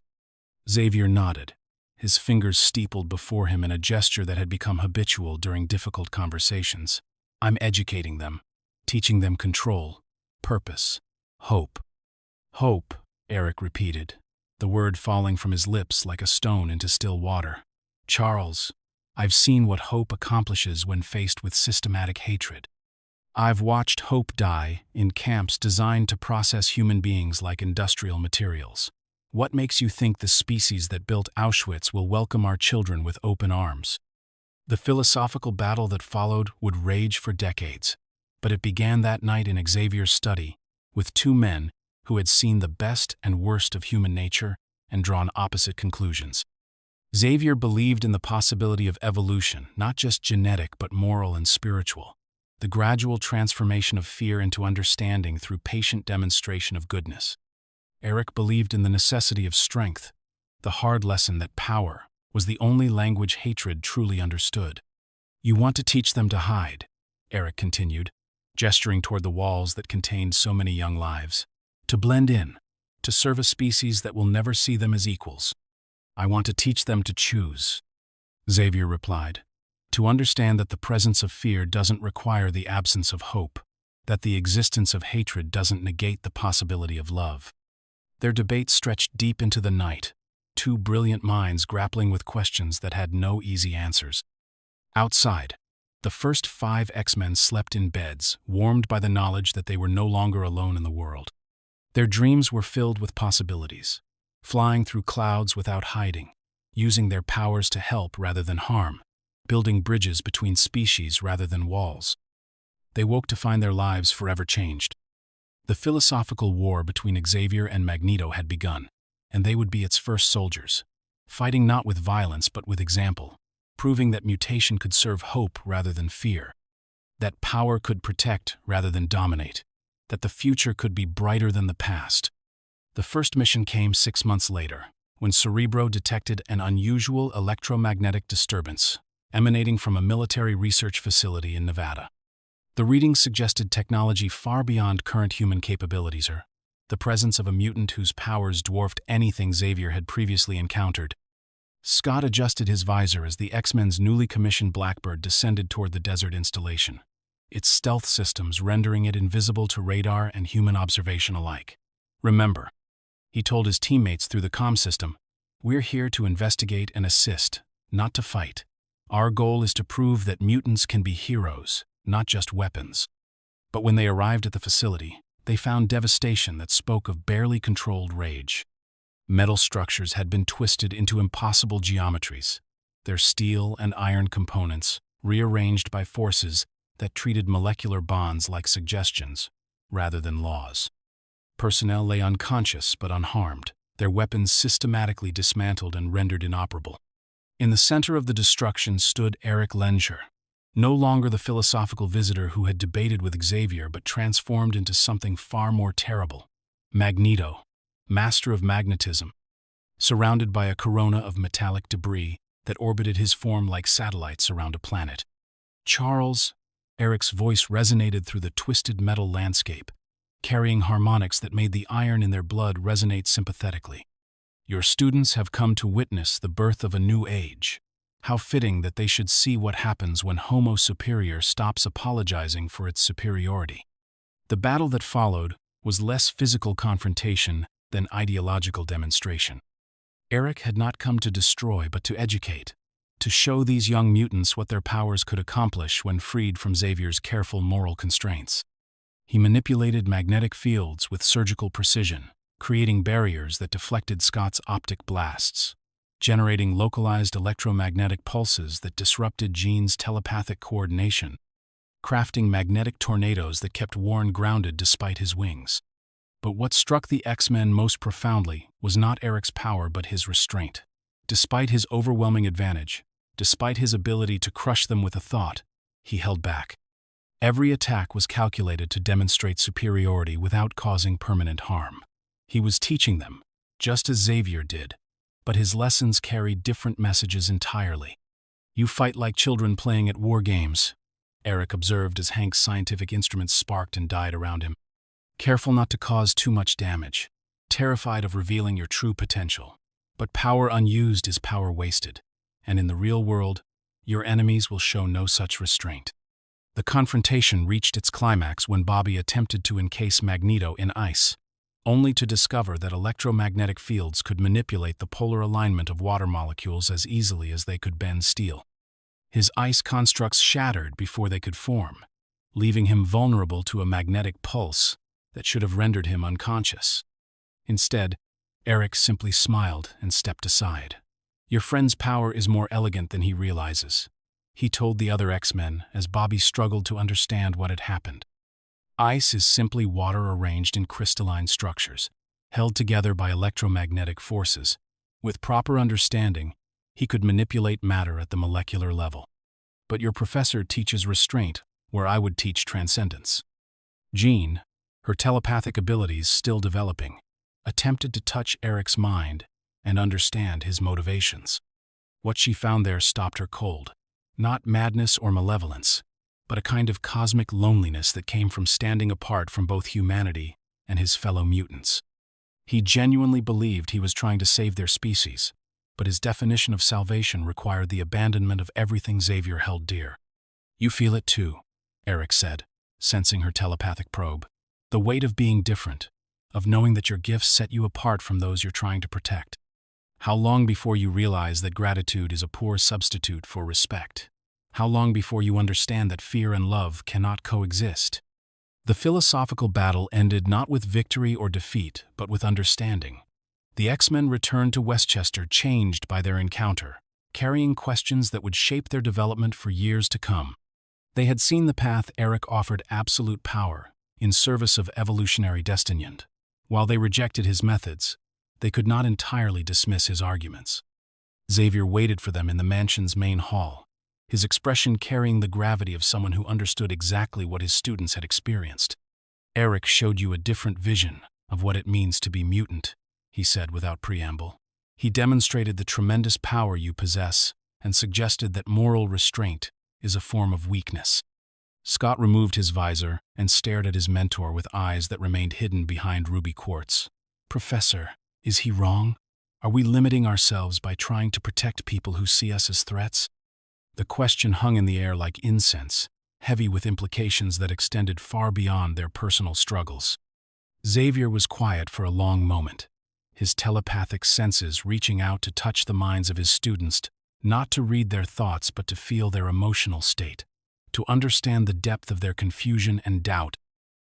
Xavier nodded, his fingers steepled before him in a gesture that had become habitual during difficult conversations. "I'm educating them, teaching them control, purpose, hope." "Hope," Eric repeated, the word falling from his lips like a stone into still water. "Charles, I've seen what hope accomplishes when faced with systematic hatred. I've watched hope die in camps designed to process human beings like industrial materials. What makes you think the species that built Auschwitz will welcome our children with open arms?" The philosophical battle that followed would rage for decades, but it began that night in Xavier's study, with two men who had seen the best and worst of human nature and drawn opposite conclusions. Xavier believed in the possibility of evolution, not just genetic but moral and spiritual, the gradual transformation of fear into understanding through patient demonstration of goodness. Eric believed in the necessity of strength, the hard lesson that power was the only language hatred truly understood. "You want to teach them to hide," Eric continued, gesturing toward the walls that contained so many young lives. "To blend in, to serve a species that will never see them as equals. I want to teach them to choose," Xavier replied. "To understand that the presence of fear doesn't require the absence of hope, that the existence of hatred doesn't negate the possibility of love." Their debate stretched deep into the night, two brilliant minds grappling with questions that had no easy answers. Outside, the first 5 X-Men slept in beds, warmed by the knowledge that they were no longer alone in the world. Their dreams were filled with possibilities, flying through clouds without hiding, using their powers to help rather than harm, building bridges between species rather than walls. They woke to find their lives forever changed. The philosophical war between Xavier and Magneto had begun, and they would be its first soldiers, fighting not with violence but with example, proving that mutation could serve hope rather than fear, that power could protect rather than dominate, that the future could be brighter than the past. The first mission came 6 months later, when Cerebro detected an unusual electromagnetic disturbance emanating from a military research facility in Nevada. The readings suggested technology far beyond current human capabilities, or the presence of a mutant whose powers dwarfed anything Xavier had previously encountered. Scott adjusted his visor as the X-Men's newly commissioned Blackbird descended toward the desert installation, its stealth systems rendering it invisible to radar and human observation alike. "Remember," he told his teammates through the comm system, "we're here to investigate and assist, not to fight. Our goal is to prove that mutants can be heroes, not just weapons." But when they arrived at the facility, they found devastation that spoke of barely controlled rage. Metal structures had been twisted into impossible geometries, their steel and iron components rearranged by forces that treated molecular bonds like suggestions rather than laws. Personnel lay unconscious but unharmed, their weapons systematically dismantled and rendered inoperable. In the center of the destruction stood Eric Lensher, no longer the philosophical visitor who had debated with Xavier but transformed into something far more terrible. Magneto, master of magnetism, surrounded by a corona of metallic debris that orbited his form like satellites around a planet. Charles, Eric's voice resonated through the twisted metal landscape, carrying harmonics that made the iron in their blood resonate sympathetically. Your students have come to witness the birth of a new age. How fitting that they should see what happens when Homo Superior stops apologizing for its superiority. The battle that followed was less physical confrontation than ideological demonstration. Eric had not come to destroy but to educate, to show these young mutants what their powers could accomplish when freed from Xavier's careful moral constraints. He manipulated magnetic fields with surgical precision, creating barriers that deflected Scott's optic blasts, generating localized electromagnetic pulses that disrupted Jean's telepathic coordination, crafting magnetic tornadoes that kept Warren grounded despite his wings. But what struck the X-Men most profoundly was not Eric's power but his restraint. Despite his overwhelming advantage, despite his ability to crush them with a thought, he held back. Every attack was calculated to demonstrate superiority without causing permanent harm. He was teaching them, just as Xavier did, but his lessons carried different messages entirely. "You fight like children playing at war games," Eric observed as Hank's scientific instruments sparked and died around him. "Careful not to cause too much damage, terrified of revealing your true potential. But power unused is power wasted, and in the real world, your enemies will show no such restraint." The confrontation reached its climax when Bobby attempted to encase Magneto in ice, only to discover that electromagnetic fields could manipulate the polar alignment of water molecules as easily as they could bend steel. His ice constructs shattered before they could form, leaving him vulnerable to a magnetic pulse that should have rendered him unconscious. Instead, Eric simply smiled and stepped aside. "Your friend's power is more elegant than he realizes," he told the other X-Men as Bobby struggled to understand what had happened. Ice is simply water arranged in crystalline structures, held together by electromagnetic forces. With proper understanding, he could manipulate matter at the molecular level. But your professor teaches restraint, where I would teach transcendence. Jean, her telepathic abilities still developing, attempted to touch Eric's mind and understand his motivations. What she found there stopped her cold. Not madness or malevolence, but a kind of cosmic loneliness that came from standing apart from both humanity and his fellow mutants. He genuinely believed he was trying to save their species, but his definition of salvation required the abandonment of everything Xavier held dear. "You feel it too," Eric said, sensing her telepathic probe. "The weight of being different, of knowing that your gifts set you apart from those you're trying to protect. How long before you realize that gratitude is a poor substitute for respect? How long before you understand that fear and love cannot coexist?" The philosophical battle ended not with victory or defeat, but with understanding. The X-Men returned to Westchester changed by their encounter, carrying questions that would shape their development for years to come. They had seen the path Eric offered absolute power, in service of evolutionary destiny. While they rejected his methods, they could not entirely dismiss his arguments. Xavier waited for them in the mansion's main hall, his expression carrying the gravity of someone who understood exactly what his students had experienced. "Eric showed you a different vision of what it means to be mutant," he said without preamble. "He demonstrated the tremendous power you possess and suggested that moral restraint is a form of weakness." Scott removed his visor and stared at his mentor with eyes that remained hidden behind ruby quartz. "Professor, is he wrong? Are we limiting ourselves by trying to protect people who see us as threats?" The question hung in the air like incense, heavy with implications that extended far beyond their personal struggles. Xavier was quiet for a long moment, his telepathic senses reaching out to touch the minds of his students, not to read their thoughts but to feel their emotional state, to understand the depth of their confusion and doubt.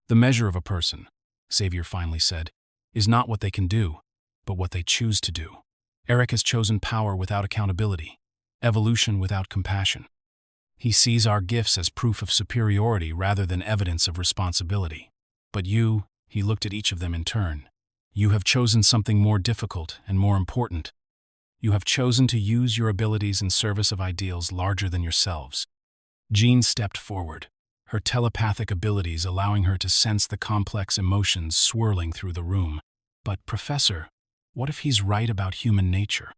The measure of a person, Xavier finally said, is not what they can do, but what they choose to do. Eric has chosen power without accountability, evolution without compassion. He sees our gifts as proof of superiority rather than evidence of responsibility. But you, he looked at each of them in turn, you have chosen something more difficult and more important. You have chosen to use your abilities in service of ideals larger than yourselves. Jean stepped forward, her telepathic abilities allowing her to sense the complex emotions swirling through the room. But, Professor, what if he's right about human nature?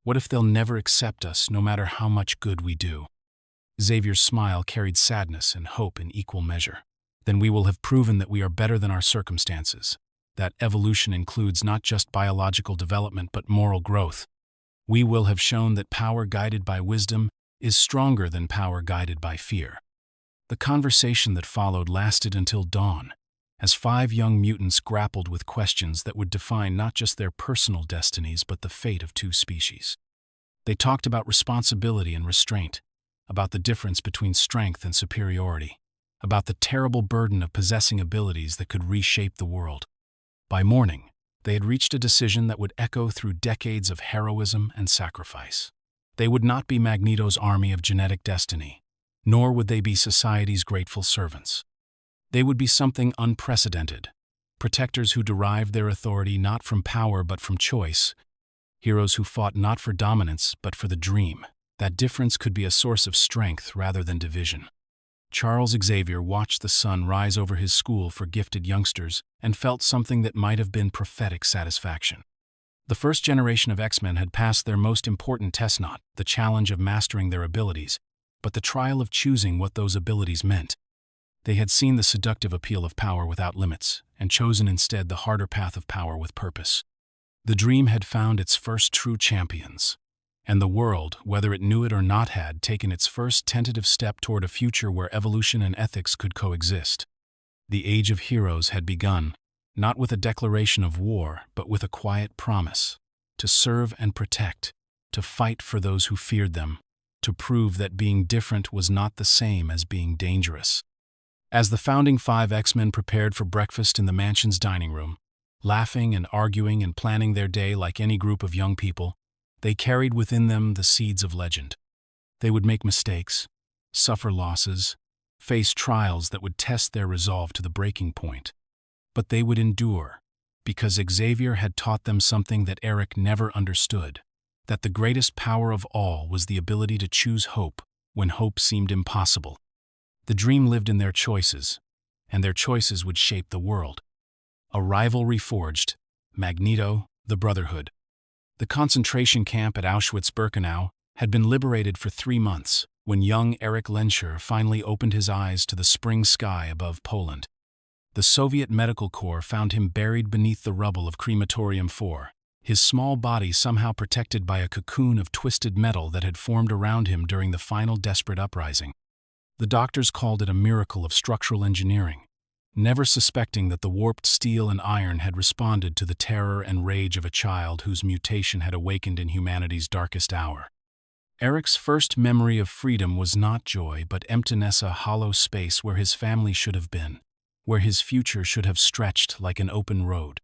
What if they'll never accept us no matter how much good we do? Xavier's smile carried sadness and hope in equal measure. Then we will have proven that we are better than our circumstances, that evolution includes not just biological development but moral growth. We will have shown that power guided by wisdom is stronger than power guided by fear. The conversation that followed lasted until dawn, as 5 young mutants grappled with questions that would define not just their personal destinies but the fate of 2 species. They talked about responsibility and restraint, about the difference between strength and superiority, about the terrible burden of possessing abilities that could reshape the world. By morning, they had reached a decision that would echo through decades of heroism and sacrifice. They would not be Magneto's army of genetic destiny, nor would they be society's grateful servants. They would be something unprecedented, protectors who derived their authority not from power but from choice, heroes who fought not for dominance but for the dream. That difference could be a source of strength rather than division. Charles Xavier watched the sun rise over his school for gifted youngsters and felt something that might have been prophetic satisfaction. The first generation of X-Men had passed their most important test, not the challenge of mastering their abilities, but the trial of choosing what those abilities meant. They had seen the seductive appeal of power without limits and chosen instead the harder path of power with purpose. The dream had found its first true champions, and the world, whether it knew it or not, had taken its first tentative step toward a future where evolution and ethics could coexist. The Age of Heroes had begun, not with a declaration of war, but with a quiet promise to serve and protect, to fight for those who feared them, to prove that being different was not the same as being dangerous. As the founding 5 X-Men prepared for breakfast in the mansion's dining room, laughing and arguing and planning their day like any group of young people, they carried within them the seeds of legend. They would make mistakes, suffer losses, face trials that would test their resolve to the breaking point. But they would endure, because Xavier had taught them something that Eric never understood, that the greatest power of all was the ability to choose hope when hope seemed impossible. The dream lived in their choices, and their choices would shape the world. A rivalry forged, Magneto, the Brotherhood. The concentration camp at Auschwitz-Birkenau had been liberated for 3 months when young Erich Lenscher finally opened his eyes to the spring sky above Poland. The Soviet Medical Corps found him buried beneath the rubble of Crematorium 4, his small body somehow protected by a cocoon of twisted metal that had formed around him during the final desperate uprising. The doctors called it a miracle of structural engineering, never suspecting that the warped steel and iron had responded to the terror and rage of a child whose mutation had awakened in humanity's darkest hour. Eric's first memory of freedom was not joy but emptiness, a hollow space where his family should have been, where his future should have stretched like an open road.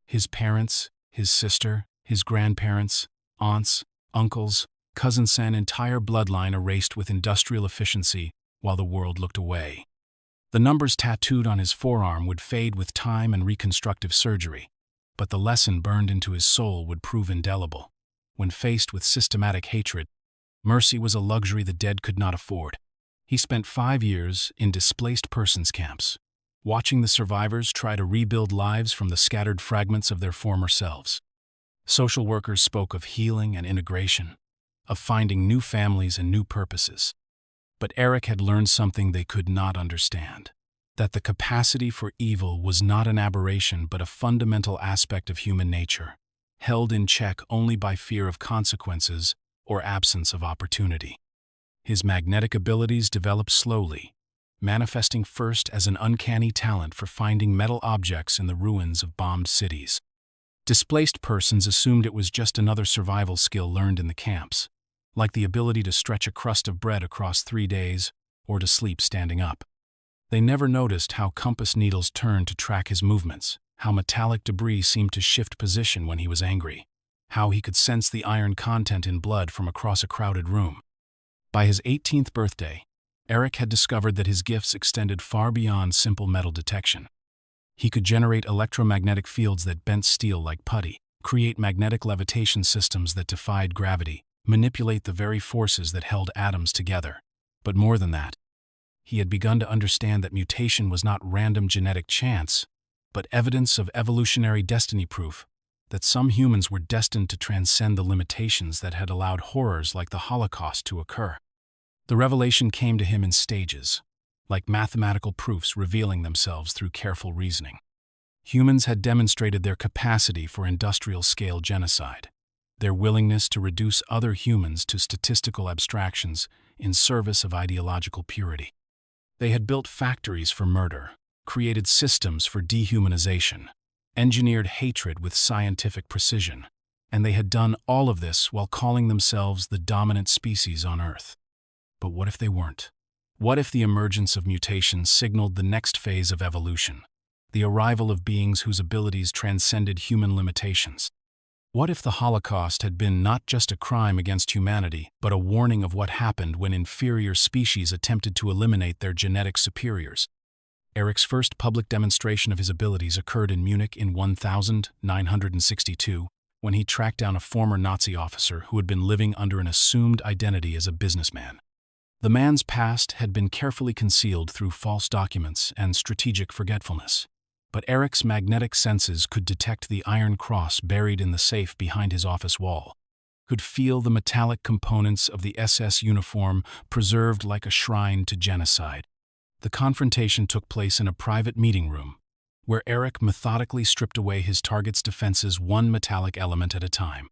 His parents, his sister, his grandparents, aunts, uncles, cousins, an entire bloodline erased with industrial efficiency while the world looked away. The numbers tattooed on his forearm would fade with time and reconstructive surgery, but the lesson burned into his soul would prove indelible. When faced with systematic hatred, mercy was a luxury the dead could not afford. He spent 5 years in displaced persons camps, watching the survivors try to rebuild lives from the scattered fragments of their former selves. Social workers spoke of healing and integration, of finding new families and new purposes. But Eric had learned something they could not understand, that the capacity for evil was not an aberration but a fundamental aspect of human nature, held in check only by fear of consequences or absence of opportunity. His magnetic abilities developed slowly, manifesting first as an uncanny talent for finding metal objects in the ruins of bombed cities. Displaced persons assumed it was just another survival skill learned in the camps, like the ability to stretch a crust of bread across 3 days or to sleep standing up. They never noticed how compass needles turned to track his movements, how metallic debris seemed to shift position when he was angry, how he could sense the iron content in blood from across a crowded room. By his 18th birthday, Eric had discovered that his gifts extended far beyond simple metal detection. He could generate electromagnetic fields that bent steel like putty, create magnetic levitation systems that defied gravity, manipulate the very forces that held atoms together. But more than that, he had begun to understand that mutation was not random genetic chance, but evidence of evolutionary destiny, proof that some humans were destined to transcend the limitations that had allowed horrors like the Holocaust to occur. The revelation came to him in stages, like mathematical proofs revealing themselves through careful reasoning. Humans had demonstrated their capacity for industrial-scale genocide, their willingness to reduce other humans to statistical abstractions in service of ideological purity. They had built factories for murder, created systems for dehumanization, engineered hatred with scientific precision, and they had done all of this while calling themselves the dominant species on Earth. But what if they weren't? What if the emergence of mutations signaled the next phase of evolution, the arrival of beings whose abilities transcended human limitations? What if the Holocaust had been not just a crime against humanity, but a warning of what happened when inferior species attempted to eliminate their genetic superiors? Eric's first public demonstration of his abilities occurred in Munich in 1962, when he tracked down a former Nazi officer who had been living under an assumed identity as a businessman. The man's past had been carefully concealed through false documents and strategic forgetfulness, but Eric's magnetic senses could detect the iron cross buried in the safe behind his office wall, could feel the metallic components of the SS uniform preserved like a shrine to genocide. The confrontation took place in a private meeting room, where Eric methodically stripped away his target's defenses one metallic element at a time.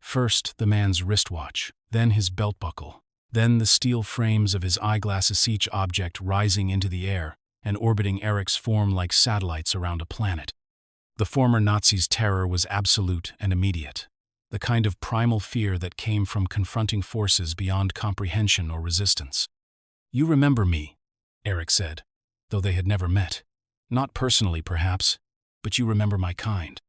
First, the man's wristwatch, then his belt buckle, then the steel frames of his eyeglasses, each object rising into the air and orbiting Eric's form like satellites around a planet. The former Nazi's terror was absolute and immediate, the kind of primal fear that came from confronting forces beyond comprehension or resistance. "You remember me," Eric said, though they had never met. "Not personally, perhaps, but you remember my kind.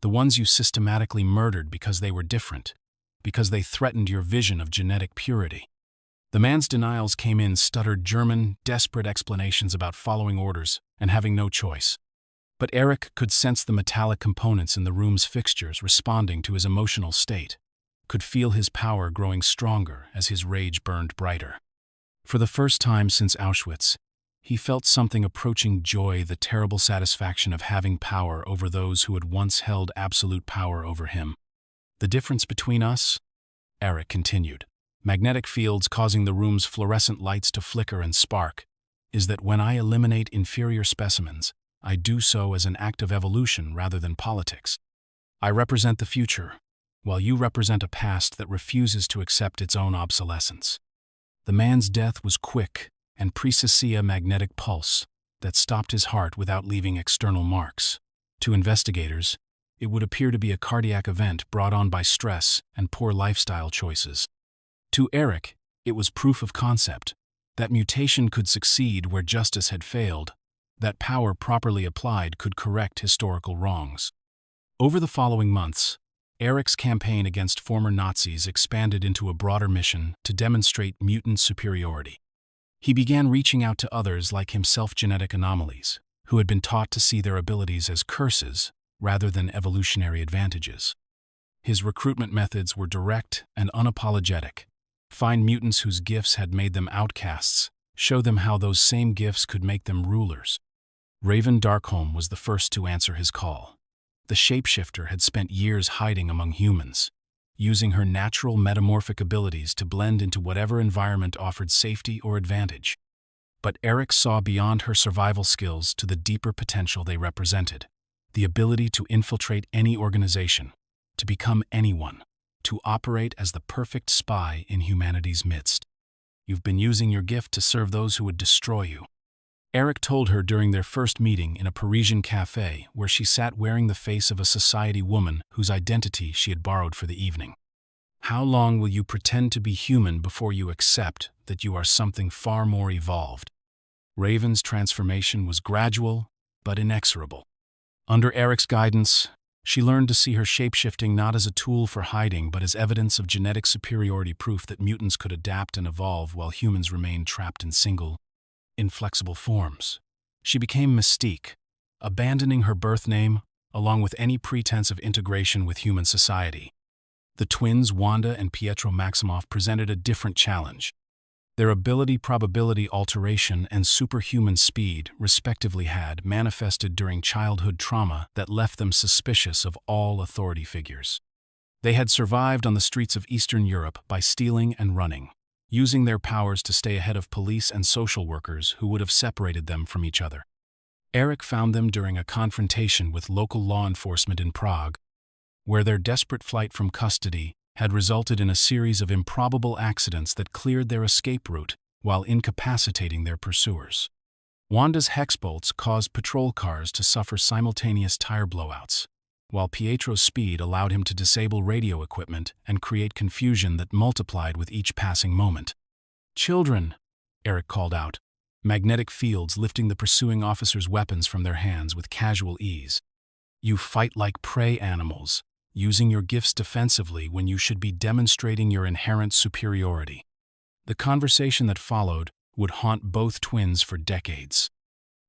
The ones you systematically murdered because they were different, because they threatened your vision of genetic purity." The man's denials came in stuttered German, desperate explanations about following orders and having no choice. But Eric could sense the metallic components in the room's fixtures responding to his emotional state, could feel his power growing stronger as his rage burned brighter. For the first time since Auschwitz, he felt something approaching joy, the terrible satisfaction of having power over those who had once held absolute power over him. "The difference between us," Eric continued, magnetic fields causing the room's fluorescent lights to flicker and spark, "is that when I eliminate inferior specimens, I do so as an act of evolution rather than politics. I represent the future, while you represent a past that refuses to accept its own obsolescence." The man's death was quick and precise, a magnetic pulse that stopped his heart without leaving external marks. To investigators, it would appear to be a cardiac event brought on by stress and poor lifestyle choices. To Eric, it was proof of concept, that mutation could succeed where justice had failed, that power properly applied could correct historical wrongs. Over the following months, Eric's campaign against former Nazis expanded into a broader mission to demonstrate mutant superiority. He began reaching out to others like himself, genetic anomalies, who had been taught to see their abilities as curses rather than evolutionary advantages. His recruitment methods were direct and unapologetic. Find mutants whose gifts had made them outcasts, show them how those same gifts could make them rulers. Raven Darkholm was the first to answer his call. The shapeshifter had spent years hiding among humans, using her natural metamorphic abilities to blend into whatever environment offered safety or advantage. But Eric saw beyond her survival skills to the deeper potential they represented, the ability to infiltrate any organization, to become anyone, to operate as the perfect spy in humanity's midst. "You've been using your gift to serve those who would destroy you," Eric told her during their first meeting in a Parisian cafe where she sat wearing the face of a society woman whose identity she had borrowed for the evening. "How long will you pretend to be human before you accept that you are something far more evolved?" Raven's transformation was gradual, but inexorable. Under Eric's guidance, she learned to see her shapeshifting not as a tool for hiding, but as evidence of genetic superiority, proof that mutants could adapt and evolve while humans remained trapped in single, inflexible forms. She became Mystique, abandoning her birth name, along with any pretense of integration with human society. The twins, Wanda and Pietro Maximoff, presented a different challenge. Their ability, probability, alteration, and superhuman speed, respectively, had manifested during childhood trauma that left them suspicious of all authority figures. They had survived on the streets of Eastern Europe by stealing and running, using their powers to stay ahead of police and social workers who would have separated them from each other. Eric found them during a confrontation with local law enforcement in Prague, where their desperate flight from custody had resulted in a series of improbable accidents that cleared their escape route while incapacitating their pursuers. Wanda's hex bolts caused patrol cars to suffer simultaneous tire blowouts, while Pietro's speed allowed him to disable radio equipment and create confusion that multiplied with each passing moment. "Children," Eric called out, magnetic fields lifting the pursuing officers' weapons from their hands with casual ease. "You fight like prey animals, using your gifts defensively when you should be demonstrating your inherent superiority." The conversation that followed would haunt both twins for decades.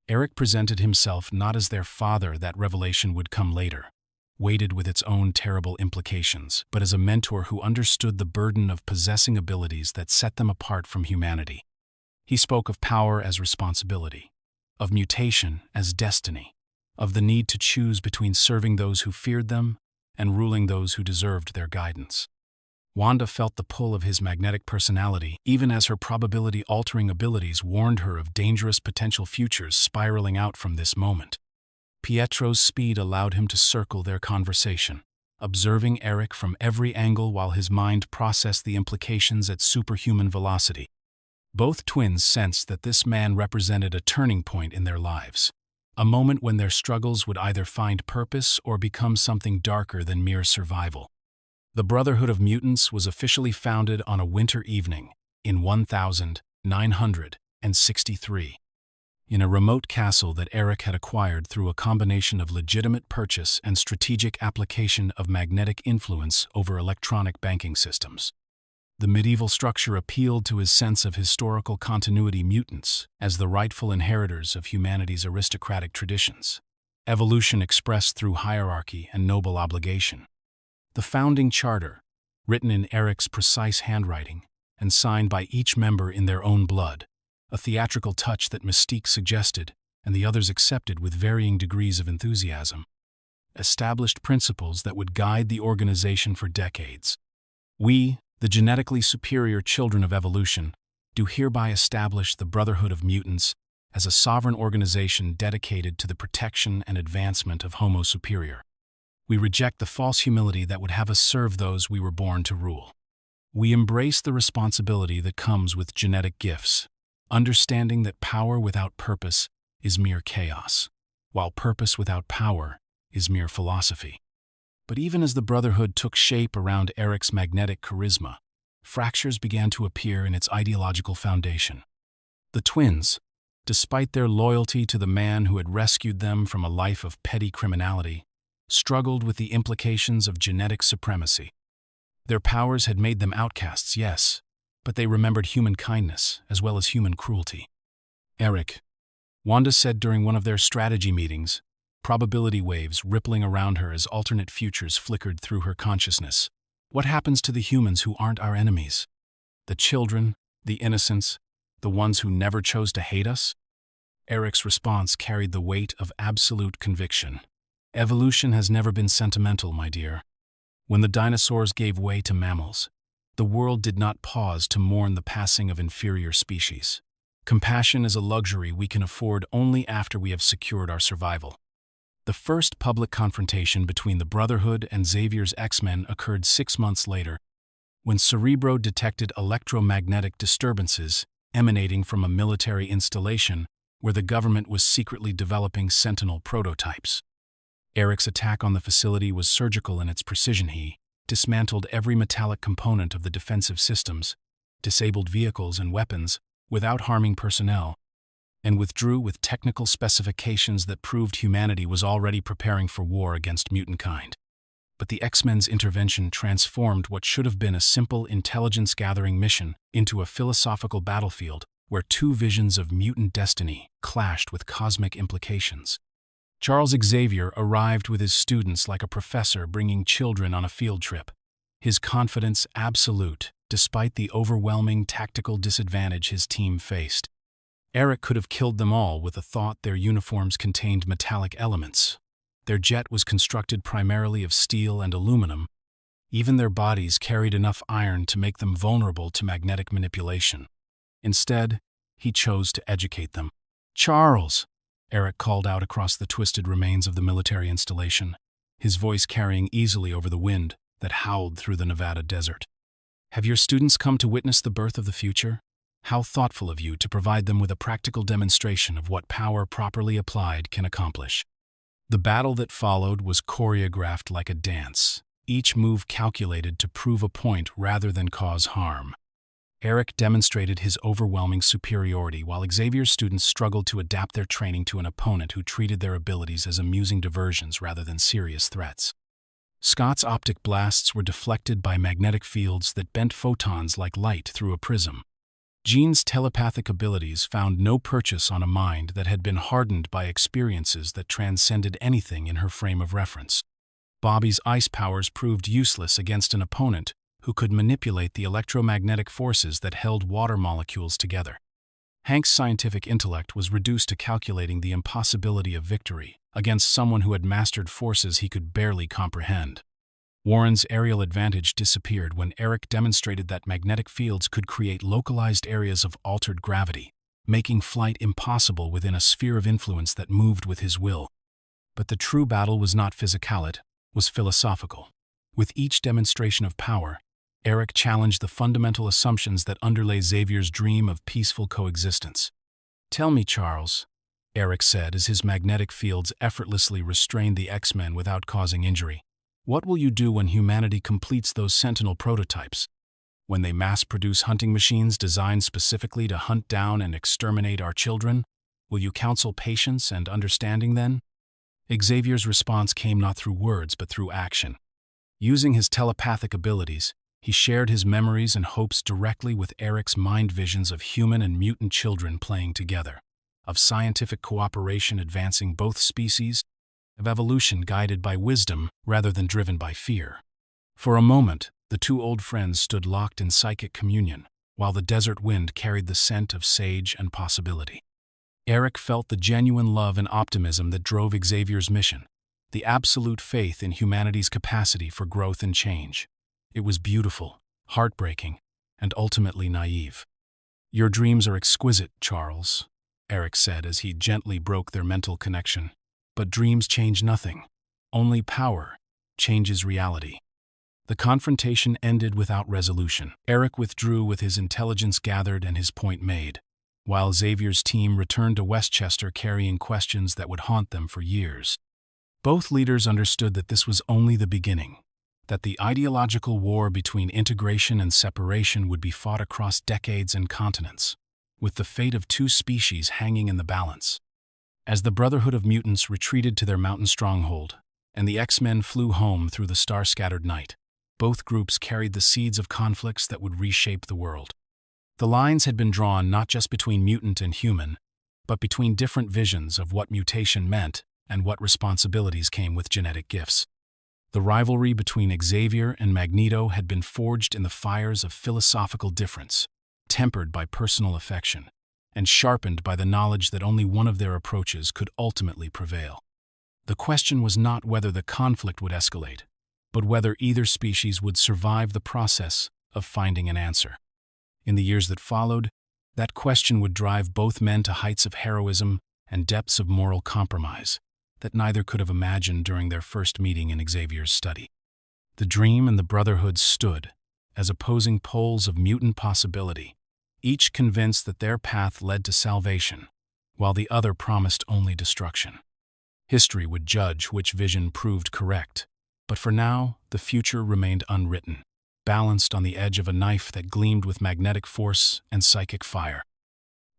Eric presented himself not as their father, that revelation would come later, weighted with its own terrible implications, but as a mentor who understood the burden of possessing abilities that set them apart from humanity. He spoke of power as responsibility, of mutation as destiny, of the need to choose between serving those who feared them and ruling those who deserved their guidance. Wanda felt the pull of his magnetic personality, even as her probability-altering abilities warned her of dangerous potential futures spiraling out from this moment. Pietro's speed allowed him to circle their conversation, observing Eric from every angle while his mind processed the implications at superhuman velocity. Both twins sensed that this man represented a turning point in their lives, a moment when their struggles would either find purpose or become something darker than mere survival. The Brotherhood of Mutants was officially founded on a winter evening in 1963, in a remote castle that Eric had acquired through a combination of legitimate purchase and strategic application of magnetic influence over electronic banking systems. The medieval structure appealed to his sense of historical continuity, mutants as the rightful inheritors of humanity's aristocratic traditions, evolution expressed through hierarchy and noble obligation. The founding charter, written in Eric's precise handwriting and signed by each member in their own blood, a theatrical touch that Mystique suggested and the others accepted with varying degrees of enthusiasm, established principles that would guide the organization for decades. "We, the genetically superior children of evolution, do hereby establish the Brotherhood of Mutants as a sovereign organization dedicated to the protection and advancement of Homo Superior. We reject the false humility that would have us serve those we were born to rule. We embrace the responsibility that comes with genetic gifts, understanding that power without purpose is mere chaos, while purpose without power is mere philosophy." But even as the Brotherhood took shape around Eric's magnetic charisma, fractures began to appear in its ideological foundation. The twins, despite their loyalty to the man who had rescued them from a life of petty criminality, struggled with the implications of genetic supremacy. Their powers had made them outcasts, yes, but they remembered human kindness as well as human cruelty. "Eric," Wanda said during one of their strategy meetings, probability waves rippling around her as alternate futures flickered through her consciousness. "What happens to the humans who aren't our enemies? The children, the innocents, the ones who never chose to hate us?" Eric's response carried the weight of absolute conviction. "Evolution has never been sentimental, my dear. When the dinosaurs gave way to mammals, the world did not pause to mourn the passing of inferior species. Compassion is a luxury we can afford only after we have secured our survival." The first public confrontation between the Brotherhood and Xavier's X-Men occurred 6 months later, when Cerebro detected electromagnetic disturbances emanating from a military installation where the government was secretly developing Sentinel prototypes. Eric's attack on the facility was surgical in its precision. He dismantled every metallic component of the defensive systems, disabled vehicles and weapons without harming personnel, and withdrew with technical specifications that proved humanity was already preparing for war against mutant kind. But the X-Men's intervention transformed what should have been a simple intelligence-gathering mission into a philosophical battlefield where two visions of mutant destiny clashed with cosmic implications. Charles Xavier arrived with his students like a professor bringing children on a field trip, his confidence absolute despite the overwhelming tactical disadvantage his team faced. Eric could have killed them all with the thought their uniforms contained metallic elements. Their jet was constructed primarily of steel and aluminum. Even their bodies carried enough iron to make them vulnerable to magnetic manipulation. Instead, he chose to educate them. "Charles!" Eric called out across the twisted remains of the military installation, his voice carrying easily over the wind that howled through the Nevada desert. "Have your students come to witness the birth of the future? How thoughtful of you to provide them with a practical demonstration of what power properly applied can accomplish." The battle that followed was choreographed like a dance, each move calculated to prove a point rather than cause harm. Eric demonstrated his overwhelming superiority while Xavier's students struggled to adapt their training to an opponent who treated their abilities as amusing diversions rather than serious threats. Scott's optic blasts were deflected by magnetic fields that bent photons like light through a prism. Jean's telepathic abilities found no purchase on a mind that had been hardened by experiences that transcended anything in her frame of reference. Bobby's ice powers proved useless against an opponent who could manipulate the electromagnetic forces that held water molecules together. Hank's scientific intellect was reduced to calculating the impossibility of victory against someone who had mastered forces he could barely comprehend. Warren's aerial advantage disappeared when Eric demonstrated that magnetic fields could create localized areas of altered gravity, making flight impossible within a sphere of influence that moved with his will. But the true battle was not physical, it was philosophical. With each demonstration of power, Eric challenged the fundamental assumptions that underlay Xavier's dream of peaceful coexistence. "Tell me, Charles," Eric said as his magnetic fields effortlessly restrained the X-Men without causing injury. "What will you do when humanity completes those Sentinel prototypes? When they mass-produce hunting machines designed specifically to hunt down and exterminate our children? Will you counsel patience and understanding then?" Xavier's response came not through words but through action. Using his telepathic abilities, he shared his memories and hopes directly with Eric's mind visions of human and mutant children playing together, of scientific cooperation advancing both species, of evolution guided by wisdom rather than driven by fear. For a moment, the two old friends stood locked in psychic communion, while the desert wind carried the scent of sage and possibility. Eric felt the genuine love and optimism that drove Xavier's mission, the absolute faith in humanity's capacity for growth and change. It was beautiful, heartbreaking, and ultimately naive. "Your dreams are exquisite, Charles," Eric said as he gently broke their mental connection. "But dreams change nothing. Only power changes reality." The confrontation ended without resolution. Eric withdrew with his intelligence gathered and his point made, while Xavier's team returned to Westchester carrying questions that would haunt them for years. Both leaders understood that this was only the beginning, that the ideological war between integration and separation would be fought across decades and continents, with the fate of two species hanging in the balance. As the Brotherhood of Mutants retreated to their mountain stronghold, and the X-Men flew home through the star-scattered night, both groups carried the seeds of conflicts that would reshape the world. The lines had been drawn not just between mutant and human, but between different visions of what mutation meant and what responsibilities came with genetic gifts. The rivalry between Xavier and Magneto had been forged in the fires of philosophical difference, tempered by personal affection, and sharpened by the knowledge that only one of their approaches could ultimately prevail. The question was not whether the conflict would escalate, but whether either species would survive the process of finding an answer. In the years that followed, that question would drive both men to heights of heroism and depths of moral compromise that neither could have imagined during their first meeting in Xavier's study. The Dream and the Brotherhood stood as opposing poles of mutant possibility, each convinced that their path led to salvation, while the other promised only destruction. History would judge which vision proved correct, but for now, the future remained unwritten, balanced on the edge of a knife that gleamed with magnetic force and psychic fire.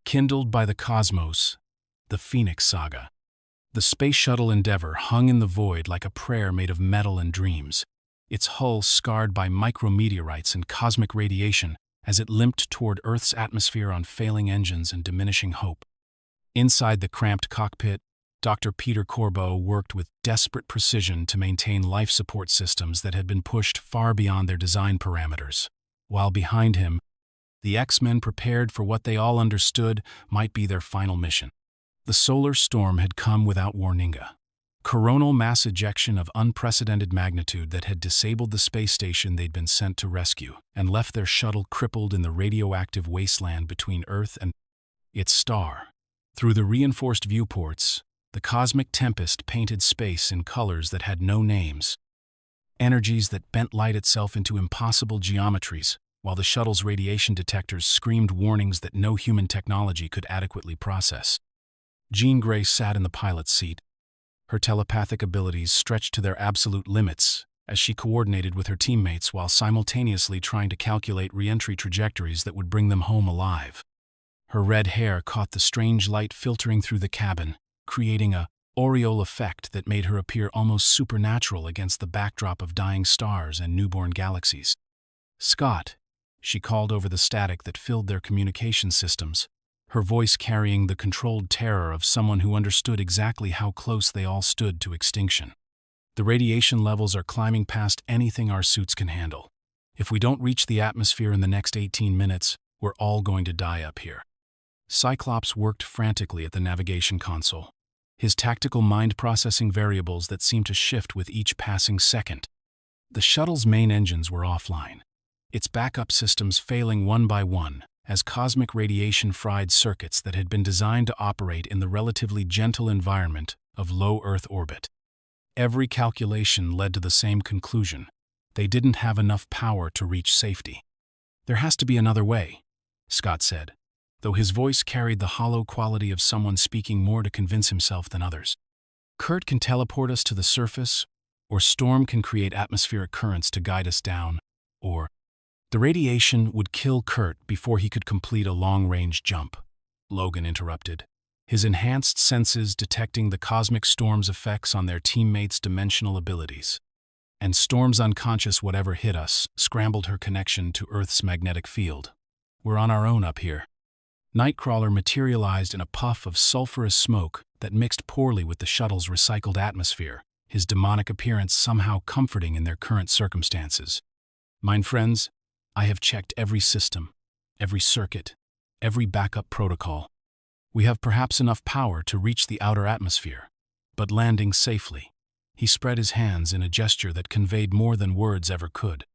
Kindled by the cosmos, the Phoenix Saga. The space shuttle Endeavour hung in the void like a prayer made of metal and dreams, its hull scarred by micrometeorites and cosmic radiation as it limped toward Earth's atmosphere on failing engines and diminishing hope. Inside the cramped cockpit, Dr. Peter Corbeau worked with desperate precision to maintain life support systems that had been pushed far beyond their design parameters, while behind him, the X-Men prepared for what they all understood might be their final mission. The solar storm had come without warning. A coronal mass ejection of unprecedented magnitude that had disabled the space station they'd been sent to rescue and left their shuttle crippled in the radioactive wasteland between Earth and its star. Through the reinforced viewports, the cosmic tempest painted space in colors that had no names, energies that bent light itself into impossible geometries, while the shuttle's radiation detectors screamed warnings that no human technology could adequately process. Jean Grey sat in the pilot's seat, her telepathic abilities stretched to their absolute limits as she coordinated with her teammates while simultaneously trying to calculate re-entry trajectories that would bring them home alive. Her red hair caught the strange light filtering through the cabin, creating a aureole effect that made her appear almost supernatural against the backdrop of dying stars and newborn galaxies. "Scott," she called over the static that filled their communication systems, her voice carrying the controlled terror of someone who understood exactly how close they all stood to extinction. "The radiation levels are climbing past anything our suits can handle. If we don't reach the atmosphere in the next 18 minutes, we're all going to die up here." Cyclops worked frantically at the navigation console, his tactical mind processing variables that seemed to shift with each passing second. The shuttle's main engines were offline, its backup systems failing one by one as cosmic radiation fried circuits that had been designed to operate in the relatively gentle environment of low Earth orbit. Every calculation led to the same conclusion: they didn't have enough power to reach safety. "There has to be another way," Scott said, though his voice carried the hollow quality of someone speaking more to convince himself than others. "Kurt can teleport us to the surface, or Storm can create atmospheric currents to guide us down, or the radiation would kill Kurt before he could complete a long-range jump," Logan interrupted, his enhanced senses detecting the cosmic storm's effects on their teammates' dimensional abilities. "And Storm's unconscious whatever hit us scrambled her connection to Earth's magnetic field. We're on our own up here." Nightcrawler materialized in a puff of sulfurous smoke that mixed poorly with the shuttle's recycled atmosphere, his demonic appearance somehow comforting in their current circumstances. "Mine friends, I have checked every system, every circuit, every backup protocol. We have perhaps enough power to reach the outer atmosphere, but landing safely." He spread his hands in a gesture that conveyed more than words ever could.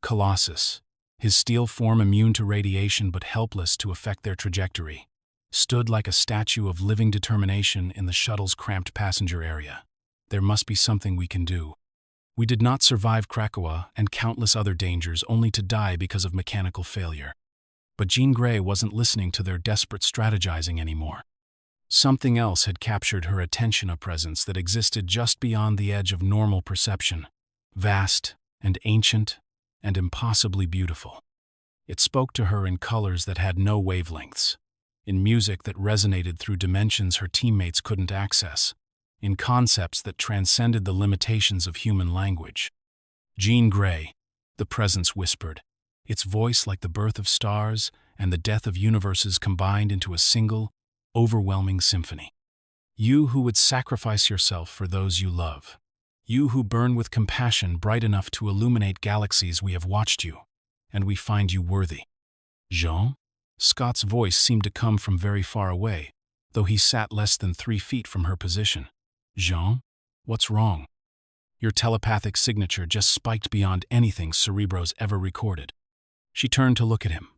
Colossus, his steel form immune to radiation but helpless to affect their trajectory, stood like a statue of living determination in the shuttle's cramped passenger area. "There must be something we can do. We did not survive Krakoa and countless other dangers only to die because of mechanical failure." But Jean Grey wasn't listening to their desperate strategizing anymore. Something else had captured her attention, a presence that existed just beyond the edge of normal perception, vast and ancient and impossibly beautiful. It spoke to her in colors that had no wavelengths, in music that resonated through dimensions her teammates couldn't access, in concepts that transcended the limitations of human language. "Jean Grey," the presence whispered, its voice like the birth of stars and the death of universes combined into a single, overwhelming symphony. "You who would sacrifice yourself for those you love. You who burn with compassion bright enough to illuminate galaxies, we have watched you, and we find you worthy." "Jean?" Scott's voice seemed to come from very far away, though he sat less than 3 feet from her position. "Jean? What's wrong?" "Your telepathic signature just spiked beyond anything Cerebro's ever recorded." She turned to look at him,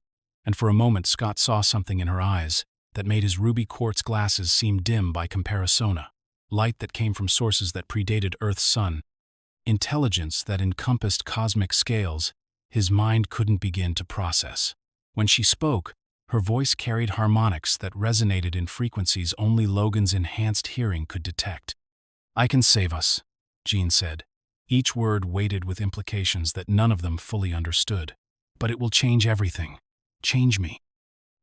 and for a moment Scott saw something in her eyes that made his ruby quartz glasses seem dim by comparison, light that came from sources that predated Earth's sun, intelligence that encompassed cosmic scales his mind couldn't begin to process. When she spoke, her voice carried harmonics that resonated in frequencies only Logan's enhanced hearing could detect. "I can save us," Jean said, each word weighted with implications that none of them fully understood. "But it will change everything. Change me.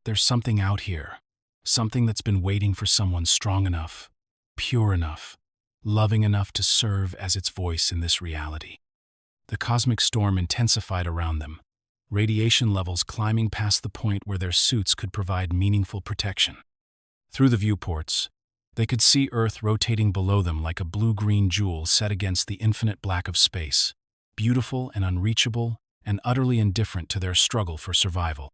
There's something out here, something that's been waiting for someone strong enough, pure enough, loving enough to serve as its voice in this reality. The cosmic storm intensified around them, radiation levels climbing past the point where their suits could provide meaningful protection. Through the viewports, they could see Earth rotating below them like a blue-green jewel set against the infinite black of space, beautiful and unreachable and utterly indifferent to their struggle for survival.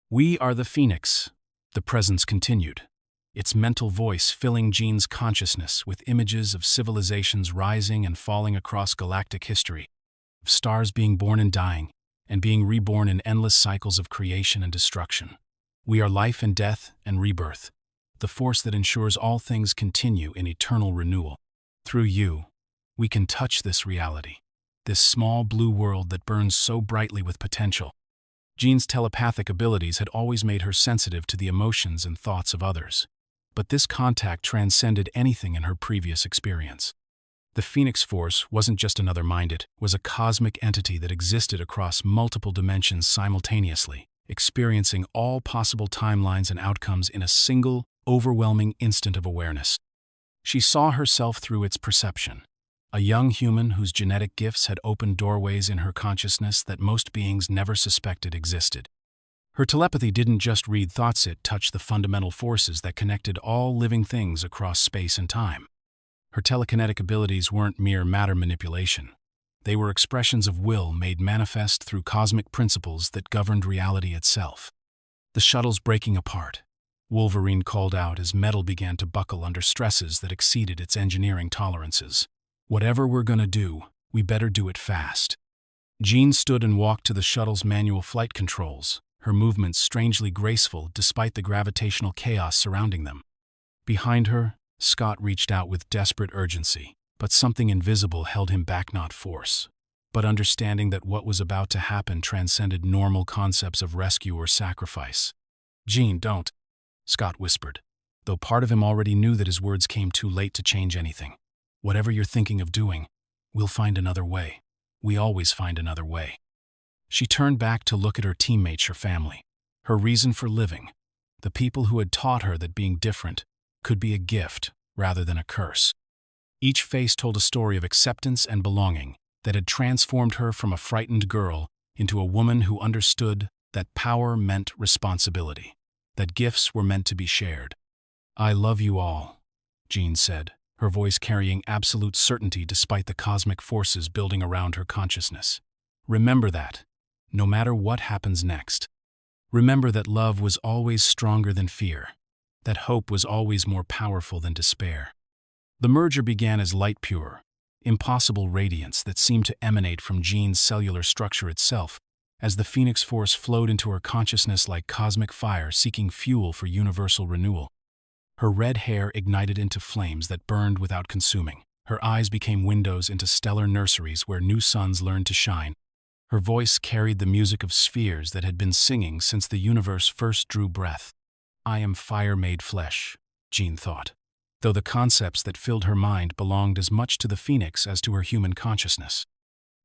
"We are the Phoenix," the presence continued, its mental voice filling Jean's consciousness with images of civilizations rising and falling across galactic history, of stars being born and dying, and being reborn in endless cycles of creation and destruction. "We are life and death and rebirth, the force that ensures all things continue in eternal renewal. Through you, we can touch this reality, this small blue world that burns so brightly with potential." Jean's telepathic abilities had always made her sensitive to the emotions and thoughts of others, but this contact transcended anything in her previous experience. The Phoenix Force wasn't just another mind, it was a cosmic entity that existed across multiple dimensions simultaneously, experiencing all possible timelines and outcomes in a single, overwhelming instant of awareness. She saw herself through its perception, a young human whose genetic gifts had opened doorways in her consciousness that most beings never suspected existed. Her telepathy didn't just read thoughts, it touched the fundamental forces that connected all living things across space and time. Her telekinetic abilities weren't mere matter manipulation. They were expressions of will made manifest through cosmic principles that governed reality itself. "The shuttle's breaking apart," Wolverine called out as metal began to buckle under stresses that exceeded its engineering tolerances. "Whatever we're gonna do, we better do it fast." Jean stood and walked to the shuttle's manual flight controls, her movements strangely graceful despite the gravitational chaos surrounding them. Behind her, Scott reached out with desperate urgency, but something invisible held him back, not force, but understanding that what was about to happen transcended normal concepts of rescue or sacrifice. "Jean, don't," Scott whispered, though part of him already knew that his words came too late to change anything. "Whatever you're thinking of doing, we'll find another way. We always find another way." She turned back to look at her teammates, her family, her reason for living, the people who had taught her that being different could be a gift rather than a curse. Each face told a story of acceptance and belonging that had transformed her from a frightened girl into a woman who understood that power meant responsibility, that gifts were meant to be shared. "I love you all," Jean said, her voice carrying absolute certainty despite the cosmic forces building around her consciousness. "Remember that, no matter what happens next. Remember that love was always stronger than fear, that hope was always more powerful than despair." The merger began as light, pure, impossible radiance that seemed to emanate from Jean's cellular structure itself, as the Phoenix Force flowed into her consciousness like cosmic fire seeking fuel for universal renewal. Her red hair ignited into flames that burned without consuming. Her eyes became windows into stellar nurseries where new suns learned to shine. Her voice carried the music of spheres that had been singing since the universe first drew breath. "I am fire made flesh," Jean thought, though the concepts that filled her mind belonged as much to the Phoenix as to her human consciousness.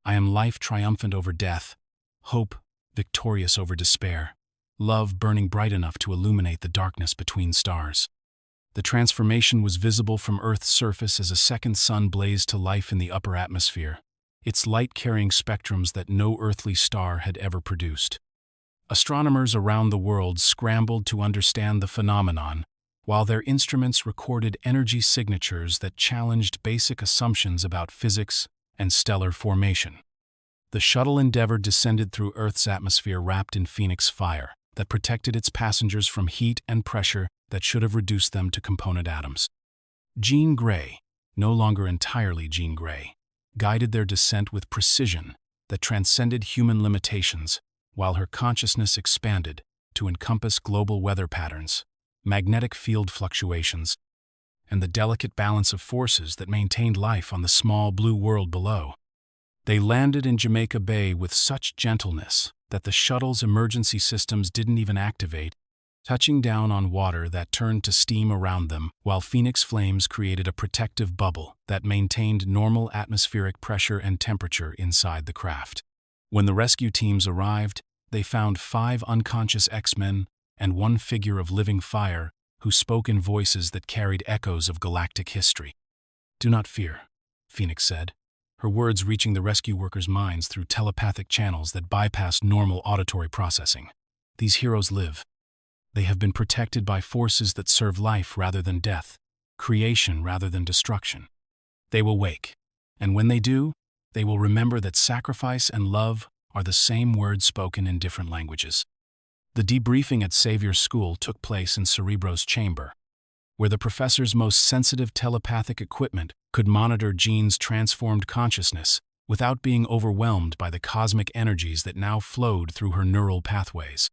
"I am life triumphant over death, hope victorious over despair, love burning bright enough to illuminate the darkness between stars." The transformation was visible from Earth's surface as a second sun blazed to life in the upper atmosphere, its light carrying spectrums that no earthly star had ever produced. Astronomers around the world scrambled to understand the phenomenon, while their instruments recorded energy signatures that challenged basic assumptions about physics and stellar formation. The shuttle Endeavour descended through Earth's atmosphere wrapped in Phoenix fire that protected its passengers from heat and pressure that should have reduced them to component atoms. Jean Grey, no longer entirely Jean Grey, guided their descent with precision that transcended human limitations, while her consciousness expanded to encompass global weather patterns, magnetic field fluctuations, and the delicate balance of forces that maintained life on the small blue world below. They landed in Jamaica Bay with such gentleness that the shuttle's emergency systems didn't even activate, touching down on water that turned to steam around them, while Phoenix flames created a protective bubble that maintained normal atmospheric pressure and temperature inside the craft. When the rescue teams arrived, they found 5 unconscious X-Men and 1 figure of living fire who spoke in voices that carried echoes of galactic history. "Do not fear," Phoenix said, her words reaching the rescue workers' minds through telepathic channels that bypassed normal auditory processing. "These heroes live. They have been protected by forces that serve life rather than death, creation rather than destruction. They will wake, and when they do, they will remember that sacrifice and love are the same words spoken in different languages." The debriefing at Xavier's school took place in Cerebro's chamber, where the professor's most sensitive telepathic equipment could monitor Jean's transformed consciousness without being overwhelmed by the cosmic energies that now flowed through her neural pathways.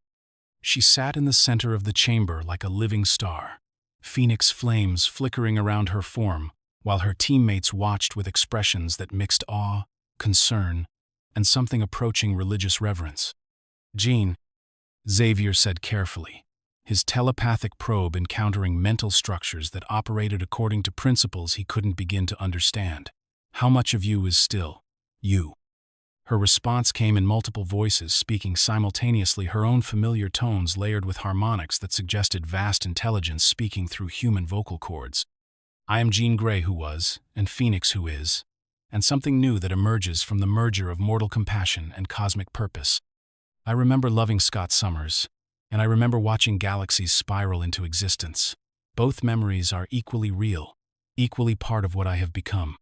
She sat in the center of the chamber like a living star, phoenix flames flickering around her form, while her teammates watched with expressions that mixed awe, concern, and something approaching religious reverence. "Jean," Xavier said carefully, his telepathic probe encountering mental structures that operated according to principles he couldn't begin to understand. "How much of you is still you?" Her response came in multiple voices, speaking simultaneously, her own familiar tones layered with harmonics that suggested vast intelligence speaking through human vocal cords. "I am Jean Grey who was, and Phoenix who is, and something new that emerges from the merger of mortal compassion and cosmic purpose. I remember loving Scott Summers, and I remember watching galaxies spiral into existence. Both memories are equally real, equally part of what I have become."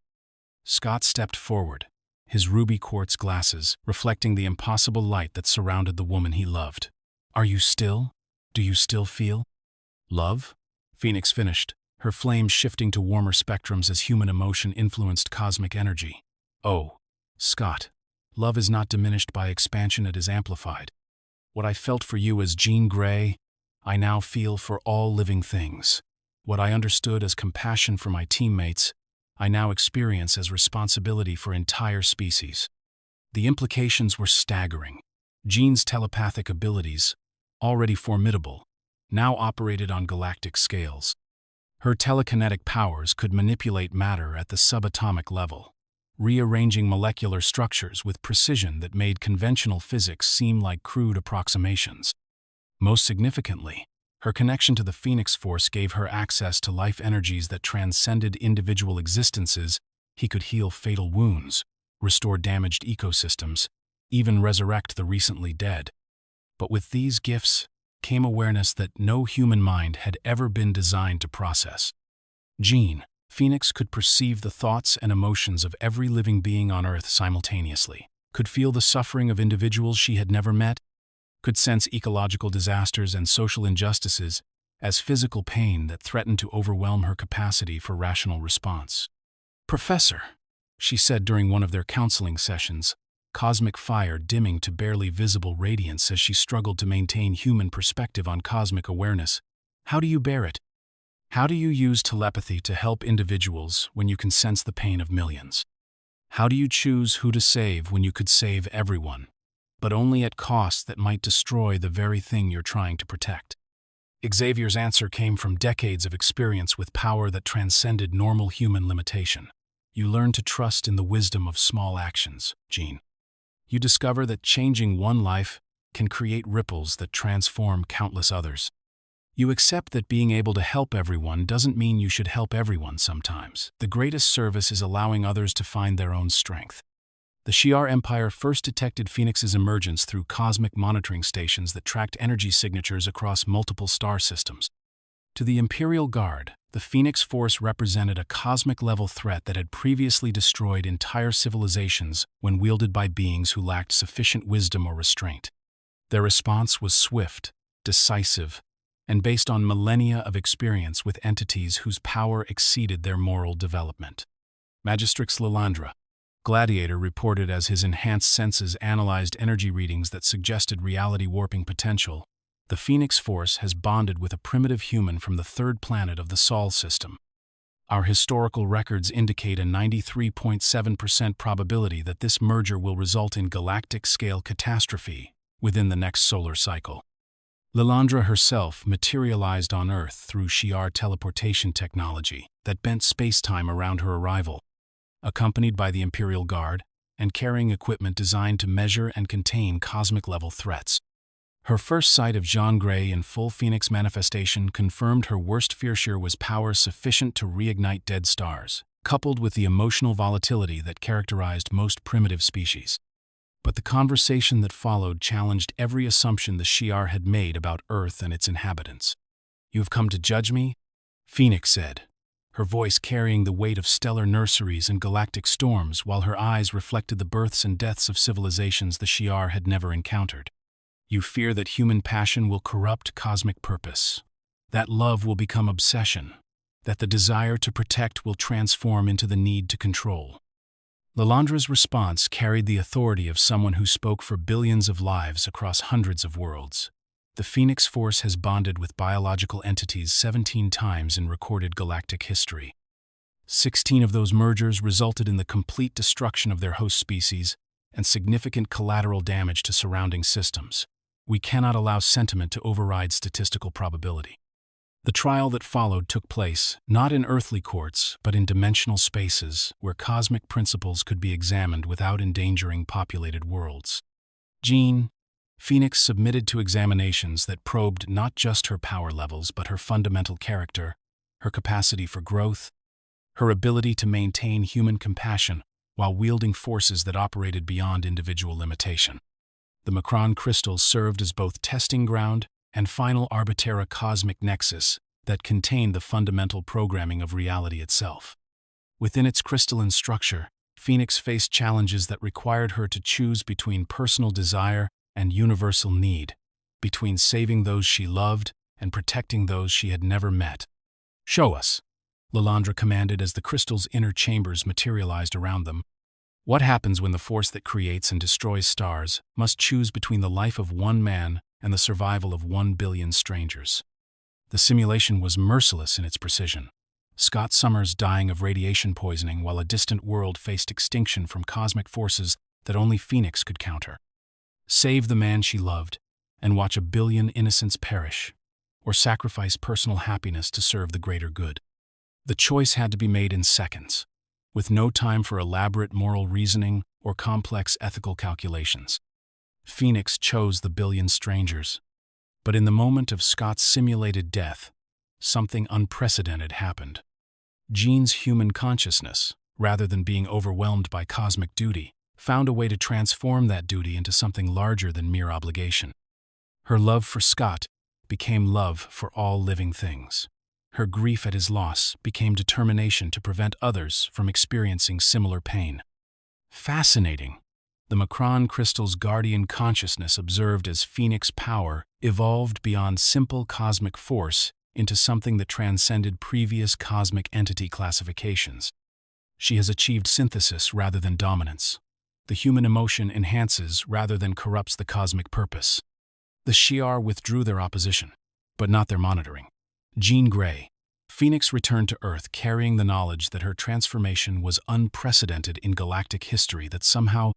Scott stepped forward, his ruby quartz glasses reflecting the impossible light that surrounded the woman he loved. "Are you still? Do you still feel love?" Phoenix finished, her flames shifting to warmer spectrums as human emotion influenced cosmic energy. "Oh, Scott, love is not diminished by expansion, it is amplified. What I felt for you as Jean Grey, I now feel for all living things. What I understood as compassion for my teammates, I now experience as responsibility for entire species." The implications were staggering. Jean's telepathic abilities, already formidable, now operated on galactic scales. Her telekinetic powers could manipulate matter at the subatomic level, rearranging molecular structures with precision that made conventional physics seem like crude approximations. Most significantly, her connection to the Phoenix Force gave her access to life energies that transcended individual existences. He could heal fatal wounds, restore damaged ecosystems, even resurrect the recently dead. But with these gifts came awareness that no human mind had ever been designed to process. Jean, Phoenix could perceive the thoughts and emotions of every living being on Earth simultaneously, could feel the suffering of individuals she had never met, could sense ecological disasters and social injustices as physical pain that threatened to overwhelm her capacity for rational response. "Professor," she said during one of their counseling sessions, cosmic fire dimming to barely visible radiance as she struggled to maintain human perspective on cosmic awareness, "how do you bear it? How do you use telepathy to help individuals when you can sense the pain of millions? How do you choose who to save when you could save everyone, but only at costs that might destroy the very thing you're trying to protect?" Xavier's answer came from decades of experience with power that transcended normal human limitation. "You learn to trust in the wisdom of small actions, Jean. You discover that changing one life can create ripples that transform countless others. You accept that being able to help everyone doesn't mean you should help everyone sometimes. The greatest service is allowing others to find their own strength." The Shi'ar Empire first detected Phoenix's emergence through cosmic monitoring stations that tracked energy signatures across multiple star systems. To the Imperial Guard, the Phoenix Force represented a cosmic-level threat that had previously destroyed entire civilizations when wielded by beings who lacked sufficient wisdom or restraint. Their response was swift, decisive, and based on millennia of experience with entities whose power exceeded their moral development. Magistrix Lilandra, Gladiator, reported as his enhanced senses analyzed energy readings that suggested reality warping potential. The Phoenix Force has bonded with a primitive human from the third planet of the Sol system. Our historical records indicate a 93.7% probability that this merger will result in galactic-scale catastrophe within the next solar cycle. Lilandra herself materialized on Earth through Shi'ar teleportation technology that bent space-time around her arrival, accompanied by the Imperial Guard and carrying equipment designed to measure and contain cosmic-level threats. Her first sight of Jean Grey in full Phoenix manifestation confirmed her worst fear was power sufficient to reignite dead stars, coupled with the emotional volatility that characterized most primitive species. But the conversation that followed challenged every assumption the Shi'ar had made about Earth and its inhabitants. "You have come to judge me?" Phoenix said, her voice carrying the weight of stellar nurseries and galactic storms while her eyes reflected the births and deaths of civilizations the Shi'ar had never encountered. "You fear that human passion will corrupt cosmic purpose, that love will become obsession, that the desire to protect will transform into the need to control." Lilandra's response carried the authority of someone who spoke for billions of lives across hundreds of worlds. The Phoenix Force has bonded with biological entities 17 times in recorded galactic history. 16 of those mergers resulted in the complete destruction of their host species and significant collateral damage to surrounding systems. We cannot allow sentiment to override statistical probability. The trial that followed took place not in earthly courts, but in dimensional spaces where cosmic principles could be examined without endangering populated worlds. Jean, Phoenix submitted to examinations that probed not just her power levels, but her fundamental character, her capacity for growth, her ability to maintain human compassion while wielding forces that operated beyond individual limitation. The Macron crystals served as both testing ground and final arbitera cosmic nexus that contained the fundamental programming of reality itself. Within its crystalline structure, Phoenix faced challenges that required her to choose between personal desire and universal need, between saving those she loved and protecting those she had never met. "Show us," Lilandra commanded as the crystal's inner chambers materialized around them. "What happens when the force that creates and destroys stars must choose between the life of one man and the survival of 1 billion strangers?" The simulation was merciless in its precision. Scott Summers dying of radiation poisoning while a distant world faced extinction from cosmic forces that only Phoenix could counter. Save the man she loved and watch 1 billion innocents perish, or sacrifice personal happiness to serve the greater good. The choice had to be made in seconds, with no time for elaborate moral reasoning or complex ethical calculations. Phoenix chose the 1 billion strangers. But in the moment of Scott's simulated death, something unprecedented happened. Jean's human consciousness, rather than being overwhelmed by cosmic duty, found a way to transform that duty into something larger than mere obligation. Her love for Scott became love for all living things. Her grief at his loss became determination to prevent others from experiencing similar pain. Fascinating. The Macron crystal's guardian consciousness observed as Phoenix power evolved beyond simple cosmic force into something that transcended previous cosmic entity classifications. She has achieved synthesis rather than dominance. The human emotion enhances rather than corrupts the cosmic purpose. The Shi'ar withdrew their opposition, but not their monitoring. Jean Grey, Phoenix returned to Earth carrying the knowledge that her transformation was unprecedented in galactic history, that somehow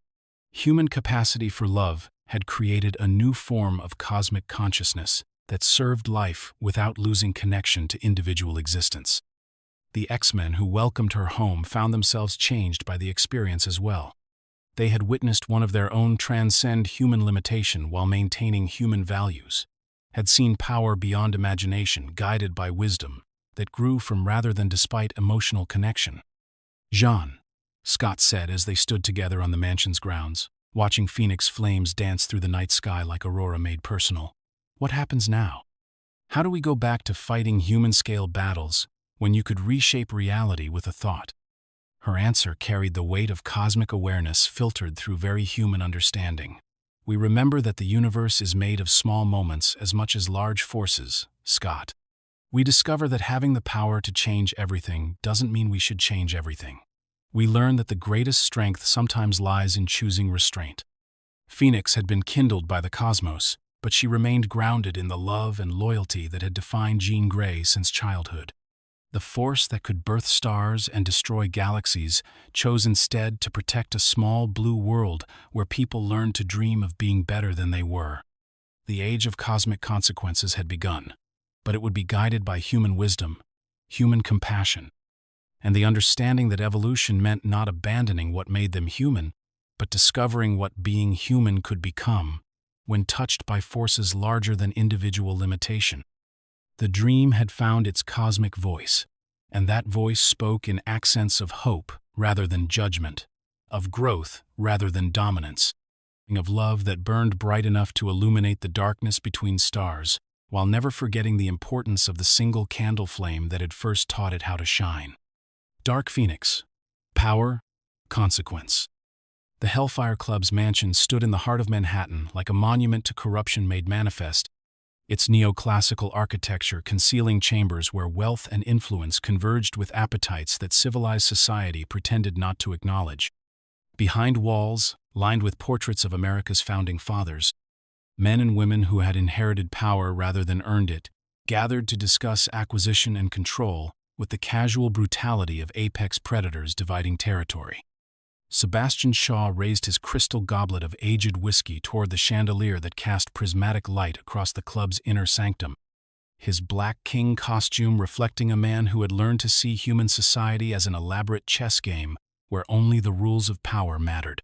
human capacity for love had created a new form of cosmic consciousness that served life without losing connection to individual existence. The X-Men who welcomed her home found themselves changed by the experience as well. They had witnessed one of their own transcend human limitation while maintaining human values, had seen power beyond imagination guided by wisdom that grew from rather than despite emotional connection. "Jean," Scott said as they stood together on the mansion's grounds, watching Phoenix flames dance through the night sky like aurora made personal. "What happens now? How do we go back to fighting human-scale battles when you could reshape reality with a thought?" Her answer carried the weight of cosmic awareness filtered through very human understanding. "We remember that the universe is made of small moments as much as large forces, Scott. We discover that having the power to change everything doesn't mean we should change everything. We learn that the greatest strength sometimes lies in choosing restraint." Phoenix had been kindled by the cosmos, but she remained grounded in the love and loyalty that had defined Jean Grey since childhood. The force that could birth stars and destroy galaxies chose instead to protect a small blue world where people learned to dream of being better than they were. The age of cosmic consequences had begun, but it would be guided by human wisdom, human compassion, and the understanding that evolution meant not abandoning what made them human, but discovering what being human could become, when touched by forces larger than individual limitation. The dream had found its cosmic voice, and that voice spoke in accents of hope rather than judgment, of growth rather than dominance, of love that burned bright enough to illuminate the darkness between stars, while never forgetting the importance of the single candle flame that had first taught it how to shine. Dark Phoenix. Power, consequence. The Hellfire Club's mansion stood in the heart of Manhattan like a monument to corruption made manifest, its neoclassical architecture concealing chambers where wealth and influence converged with appetites that civilized society pretended not to acknowledge. Behind walls, lined with portraits of America's founding fathers, men and women who had inherited power rather than earned it, gathered to discuss acquisition and control with the casual brutality of apex predators dividing territory. Sebastian Shaw raised his crystal goblet of aged whiskey toward the chandelier that cast prismatic light across the club's inner sanctum, his black king costume reflecting a man who had learned to see human society as an elaborate chess game where only the rules of power mattered.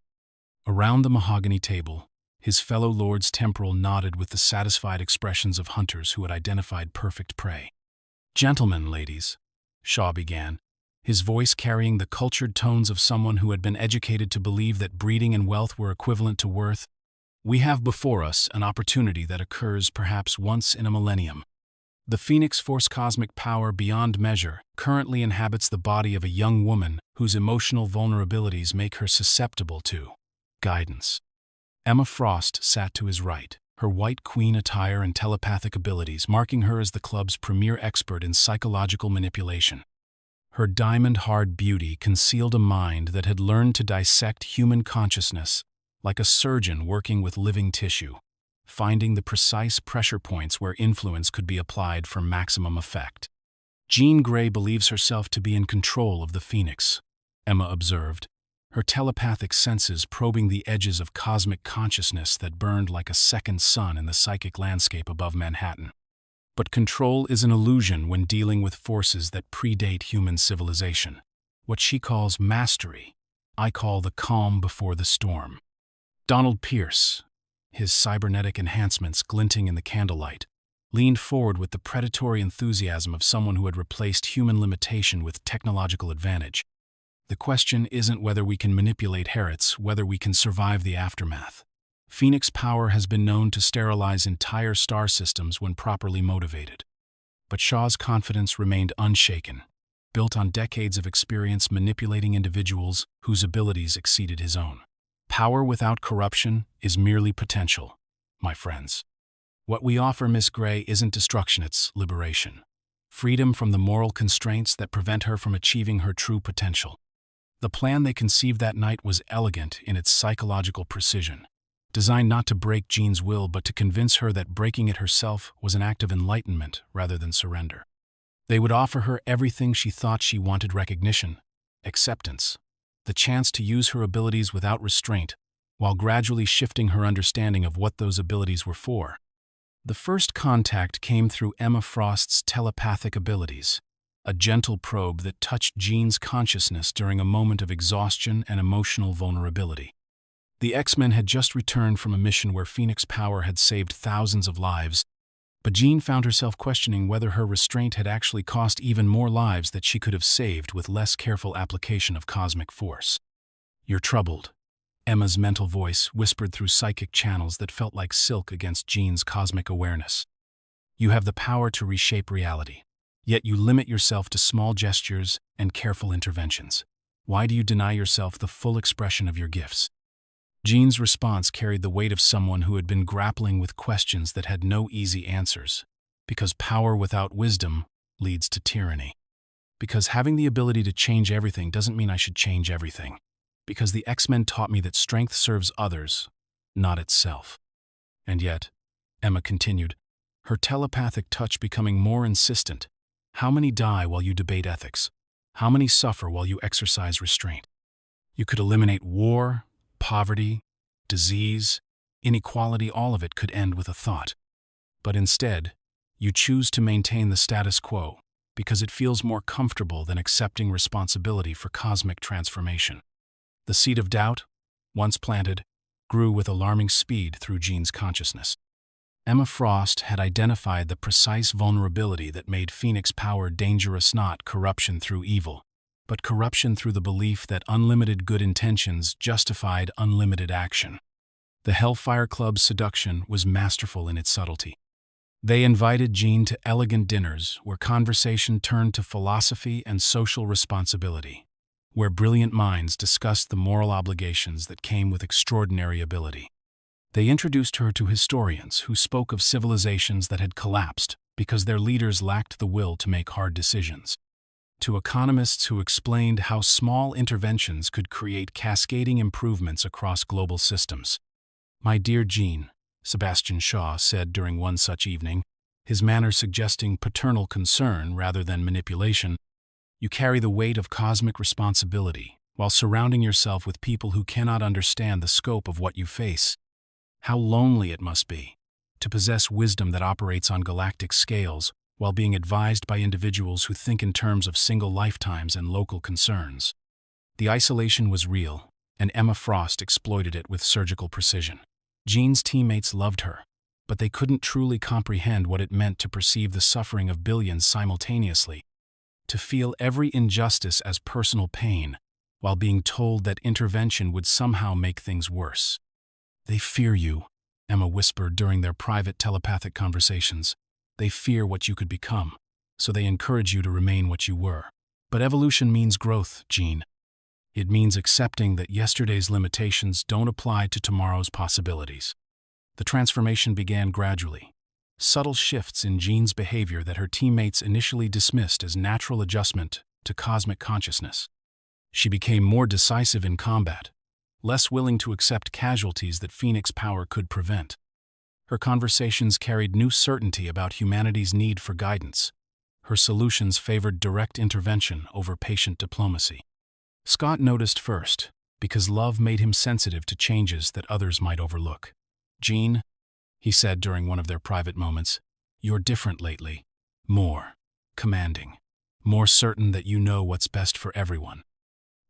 Around the mahogany table, his fellow lords temporal nodded with the satisfied expressions of hunters who had identified perfect prey. "Gentlemen, ladies," Shaw began, his voice carrying the cultured tones of someone who had been educated to believe that breeding and wealth were equivalent to worth, "we have before us an opportunity that occurs perhaps once in a millennium. The Phoenix Force cosmic power beyond measure currently inhabits the body of a young woman whose emotional vulnerabilities make her susceptible to guidance." Emma Frost sat to his right, her white queen attire and telepathic abilities marking her as the club's premier expert in psychological manipulation. Her diamond-hard beauty concealed a mind that had learned to dissect human consciousness like a surgeon working with living tissue, finding the precise pressure points where influence could be applied for maximum effect. "Jean Grey believes herself to be in control of the Phoenix," Emma observed, her telepathic senses probing the edges of cosmic consciousness that burned like a second sun in the psychic landscape above Manhattan. "But control is an illusion when dealing with forces that predate human civilization. What she calls mastery, I call the calm before the storm." Donald Pierce, his cybernetic enhancements glinting in the candlelight, leaned forward with the predatory enthusiasm of someone who had replaced human limitation with technological advantage. "The question isn't whether we can manipulate Herets, whether we can survive the aftermath. Phoenix power has been known to sterilize entire star systems when properly motivated." But Shaw's confidence remained unshaken, built on decades of experience manipulating individuals whose abilities exceeded his own. "Power without corruption is merely potential, my friends. What we offer Miss Grey isn't destruction, it's liberation. Freedom from the moral constraints that prevent her from achieving her true potential." The plan they conceived that night was elegant in its psychological precision, designed not to break Jean's will but to convince her that breaking it herself was an act of enlightenment rather than surrender. They would offer her everything she thought she wanted: recognition, acceptance, the chance to use her abilities without restraint, while gradually shifting her understanding of what those abilities were for. The first contact came through Emma Frost's telepathic abilities, a gentle probe that touched Jean's consciousness during a moment of exhaustion and emotional vulnerability. The X-Men had just returned from a mission where Phoenix power had saved thousands of lives, but Jean found herself questioning whether her restraint had actually cost even more lives that she could have saved with less careful application of cosmic force. "You're troubled," Emma's mental voice whispered through psychic channels that felt like silk against Jean's cosmic awareness. "You have the power to reshape reality, yet you limit yourself to small gestures and careful interventions. Why do you deny yourself the full expression of your gifts?" Jean's response carried the weight of someone who had been grappling with questions that had no easy answers. "Because power without wisdom leads to tyranny. Because having the ability to change everything doesn't mean I should change everything. Because the X-Men taught me that strength serves others, not itself." And yet, Emma continued, her telepathic touch becoming more insistent, "How many die while you debate ethics? How many suffer while you exercise restraint? You could eliminate war, poverty, disease, inequality, all of it could end with a thought. But instead, you choose to maintain the status quo because it feels more comfortable than accepting responsibility for cosmic transformation. The seed of doubt, once planted, grew with alarming speed through Jean's consciousness. Emma Frost had identified the precise vulnerability that made Phoenix power dangerous, not corruption through evil, but corruption through the belief that unlimited good intentions justified unlimited action. The Hellfire Club's seduction was masterful in its subtlety. They invited Jean to elegant dinners where conversation turned to philosophy and social responsibility, where brilliant minds discussed the moral obligations that came with extraordinary ability. They introduced her to historians who spoke of civilizations that had collapsed because their leaders lacked the will to make hard decisions, to economists who explained how small interventions could create cascading improvements across global systems. "My dear Jean," Sebastian Shaw said during one such evening, his manner suggesting paternal concern rather than manipulation, "you carry the weight of cosmic responsibility while surrounding yourself with people who cannot understand the scope of what you face. How lonely it must be to possess wisdom that operates on galactic scales while being advised by individuals who think in terms of single lifetimes and local concerns." The isolation was real, and Emma Frost exploited it with surgical precision. Jean's teammates loved her, but they couldn't truly comprehend what it meant to perceive the suffering of billions simultaneously, to feel every injustice as personal pain, while being told that intervention would somehow make things worse. "They fear you," Emma whispered during their private telepathic conversations. "They fear what you could become, so they encourage you to remain what you were. But evolution means growth, Jean. It means accepting that yesterday's limitations don't apply to tomorrow's possibilities." The transformation began gradually. Subtle shifts in Jean's behavior that her teammates initially dismissed as natural adjustment to cosmic consciousness. She became more decisive in combat, less willing to accept casualties that Phoenix power could prevent. Her conversations carried new certainty about humanity's need for guidance. Her solutions favored direct intervention over patient diplomacy. Scott noticed first, because love made him sensitive to changes that others might overlook. "Jean," he said during one of their private moments, "you're different lately. More commanding. More certain that you know what's best for everyone."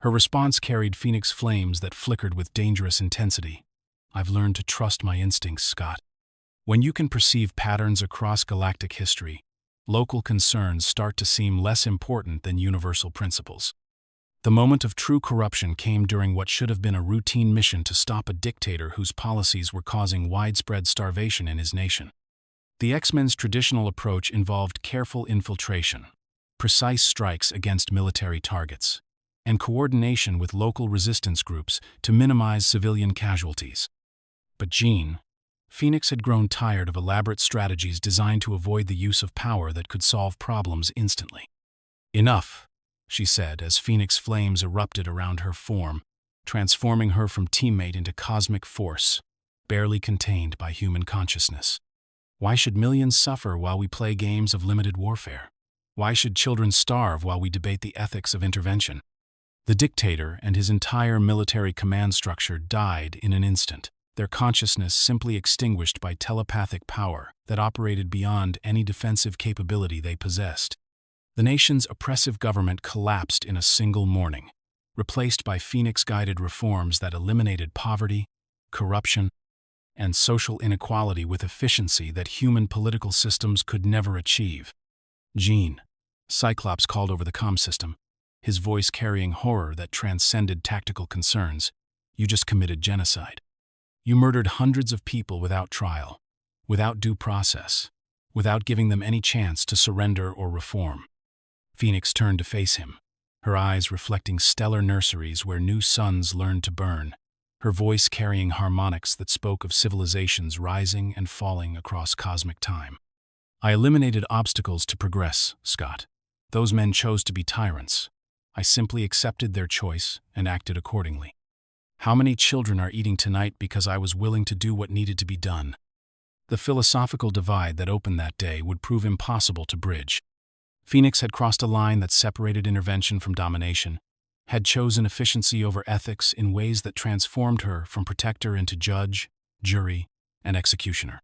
Her response carried Phoenix flames that flickered with dangerous intensity. "I've learned to trust my instincts, Scott." When you can perceive patterns across galactic history, local concerns start to seem less important than universal principles. The moment of true corruption came during what should have been a routine mission to stop a dictator whose policies were causing widespread starvation in his nation. The X-Men's traditional approach involved careful infiltration, precise strikes against military targets, and coordination with local resistance groups to minimize civilian casualties. But Jean, Phoenix had grown tired of elaborate strategies designed to avoid the use of power that could solve problems instantly. "Enough," she said as Phoenix flames erupted around her form, transforming her from teammate into cosmic force, barely contained by human consciousness. "Why should millions suffer while we play games of limited warfare? Why should children starve while we debate the ethics of intervention?" The dictator and his entire military command structure died in an instant, their consciousness simply extinguished by telepathic power that operated beyond any defensive capability they possessed. The nation's oppressive government collapsed in a single morning, replaced by Phoenix-guided reforms that eliminated poverty, corruption, and social inequality with efficiency that human political systems could never achieve. "Jean," Cyclops called over the comm system, his voice carrying horror that transcended tactical concerns, "you just committed genocide. You murdered hundreds of people without trial, without due process, without giving them any chance to surrender or reform." Phoenix turned to face him, her eyes reflecting stellar nurseries where new suns learned to burn, her voice carrying harmonics that spoke of civilizations rising and falling across cosmic time. "I eliminated obstacles to progress, Scott. Those men chose to be tyrants. I simply accepted their choice and acted accordingly. How many children are eating tonight because I was willing to do what needed to be done?" The philosophical divide that opened that day would prove impossible to bridge. Phoenix had crossed a line that separated intervention from domination, had chosen efficiency over ethics in ways that transformed her from protector into judge, jury, and executioner.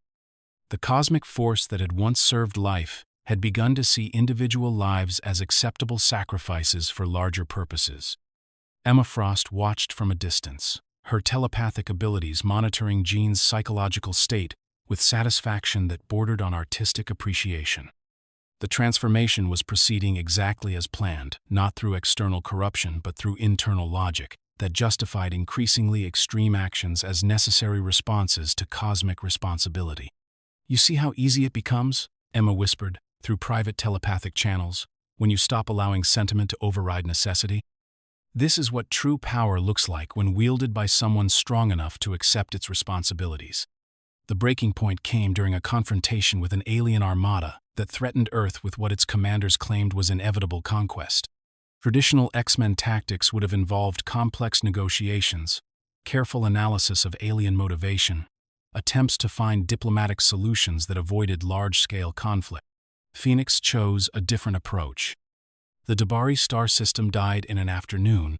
The cosmic force that had once served life had begun to see individual lives as acceptable sacrifices for larger purposes. Emma Frost watched from a distance, her telepathic abilities monitoring Jean's psychological state with satisfaction that bordered on artistic appreciation. The transformation was proceeding exactly as planned, not through external corruption but through internal logic that justified increasingly extreme actions as necessary responses to cosmic responsibility. "You see how easy it becomes," Emma whispered, through private telepathic channels, "when you stop allowing sentiment to override necessity? This is what true power looks like when wielded by someone strong enough to accept its responsibilities." The breaking point came during a confrontation with an alien armada that threatened Earth with what its commanders claimed was inevitable conquest. Traditional X-Men tactics would have involved complex negotiations, careful analysis of alien motivation, attempts to find diplomatic solutions that avoided large-scale conflict. Phoenix chose a different approach. The Debari star system died in an afternoon,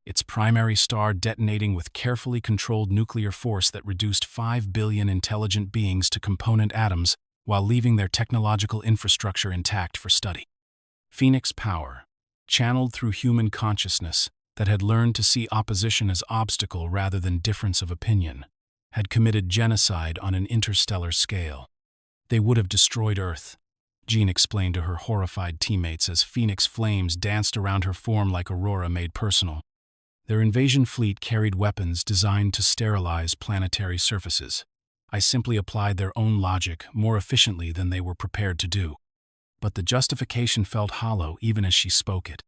its primary star detonating with carefully controlled nuclear force that reduced 5 billion intelligent beings to component atoms while leaving their technological infrastructure intact for study. Phoenix power, channeled through human consciousness that had learned to see opposition as obstacle rather than difference of opinion, had committed genocide on an interstellar scale. "They would have destroyed Earth," Jean explained to her horrified teammates as Phoenix flames danced around her form like Aurora made personal. "Their invasion fleet carried weapons designed to sterilize planetary surfaces. I simply applied their own logic more efficiently than they were prepared to do." But the justification felt hollow even as she spoke it.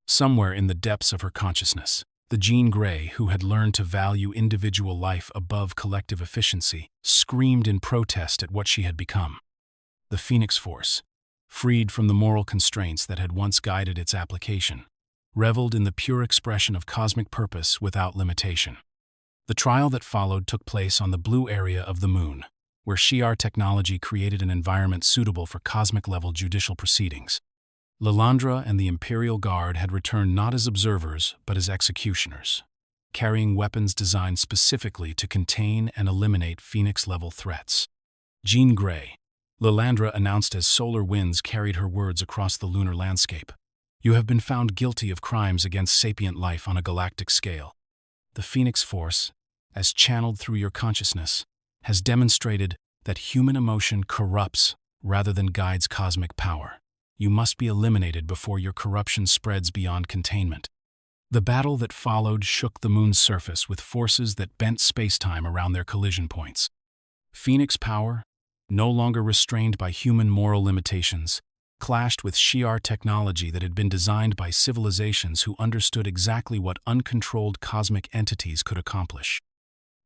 Somewhere in the depths of her consciousness, the Jean Grey, who had learned to value individual life above collective efficiency, screamed in protest at what she had become. The Phoenix Force, freed from the moral constraints that had once guided its application, reveled in the pure expression of cosmic purpose without limitation. The trial that followed took place on the blue area of the Moon, where Shi'ar technology created an environment suitable for cosmic-level judicial proceedings. Lilandra and the Imperial Guard had returned not as observers but as executioners, carrying weapons designed specifically to contain and eliminate Phoenix-level threats. Jean Grey, Lilandra announced as solar winds carried her words across the lunar landscape. "You have been found guilty of crimes against sapient life on a galactic scale. The Phoenix Force, as channeled through your consciousness, has demonstrated that human emotion corrupts rather than guides cosmic power. You must be eliminated before your corruption spreads beyond containment." The battle that followed shook the Moon's surface with forces that bent space-time around their collision points. Phoenix power, no longer restrained by human moral limitations, clashed with Shi'ar technology that had been designed by civilizations who understood exactly what uncontrolled cosmic entities could accomplish.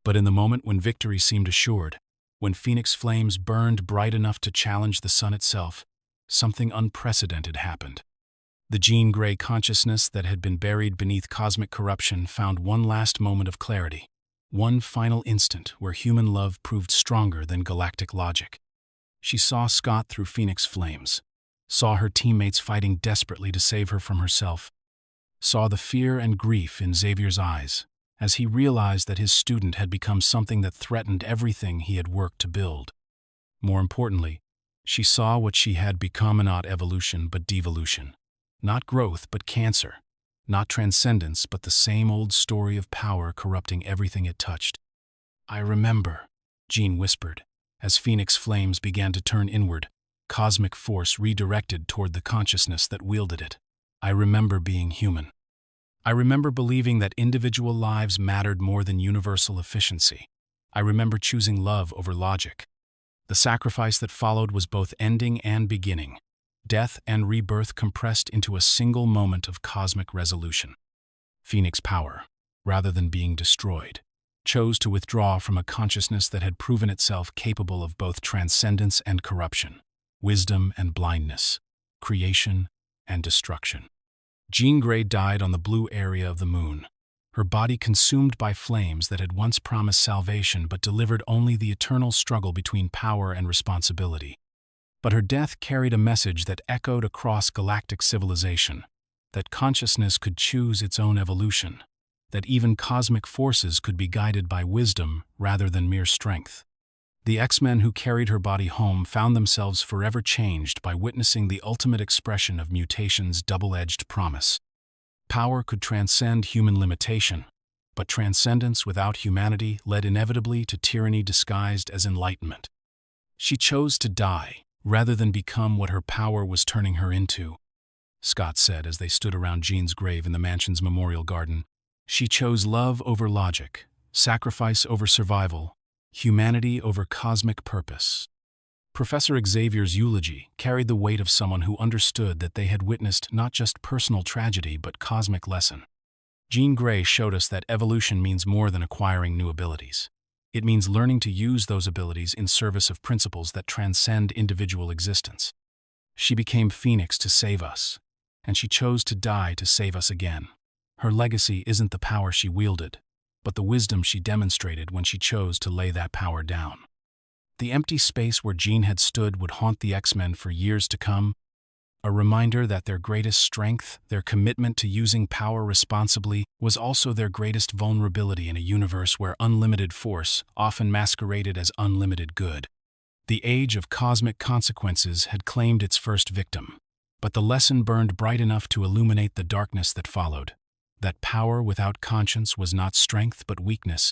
But in the moment when victory seemed assured, when Phoenix flames burned bright enough to challenge the sun itself, something unprecedented happened. The Jean Grey consciousness that had been buried beneath cosmic corruption found one last moment of clarity, one final instant where human love proved stronger than galactic logic. She saw Scott through Phoenix flames, saw her teammates fighting desperately to save her from herself, saw the fear and grief in Xavier's eyes as he realized that his student had become something that threatened everything he had worked to build. More importantly, she saw what she had become: not evolution but devolution, not growth but cancer, not transcendence but the same old story of power corrupting everything it touched. "I remember," Jean whispered, as Phoenix flames began to turn inward, cosmic force redirected toward the consciousness that wielded it. "I remember being human. I remember believing that individual lives mattered more than universal efficiency. I remember choosing love over logic. The sacrifice that followed was both ending and beginning, death and rebirth compressed into a single moment of cosmic resolution." Phoenix power, rather than being destroyed, chose to withdraw from a consciousness that had proven itself capable of both transcendence and corruption, wisdom and blindness, creation and destruction. Jean Grey died on the blue area of the Moon, her body consumed by flames that had once promised salvation but delivered only the eternal struggle between power and responsibility. But her death carried a message that echoed across galactic civilization, that consciousness could choose its own evolution, that even cosmic forces could be guided by wisdom rather than mere strength. The X-Men who carried her body home found themselves forever changed by witnessing the ultimate expression of mutation's double-edged promise. Power could transcend human limitation, But transcendence without humanity led inevitably to tyranny disguised as enlightenment. She chose to die, rather than become what her power was turning her into, Scott said as they stood around Jean's grave in the mansion's memorial garden. She chose love over logic, sacrifice over survival, humanity over cosmic purpose. Professor Xavier's eulogy carried the weight of someone who understood that they had witnessed not just personal tragedy but cosmic lesson. Jean Grey showed us that evolution means more than acquiring new abilities. It means learning to use those abilities in service of principles that transcend individual existence. She became Phoenix to save us, and she chose to die to save us again. Her legacy isn't the power she wielded, but the wisdom she demonstrated when she chose to lay that power down. The empty space where Jean had stood would haunt the X-Men for years to come, a reminder that their greatest strength, their commitment to using power responsibly, was also their greatest vulnerability in a universe where unlimited force often masqueraded as unlimited good. The age of cosmic consequences had claimed its first victim, but the lesson burned bright enough to illuminate the darkness that followed. That power without conscience was not strength but weakness,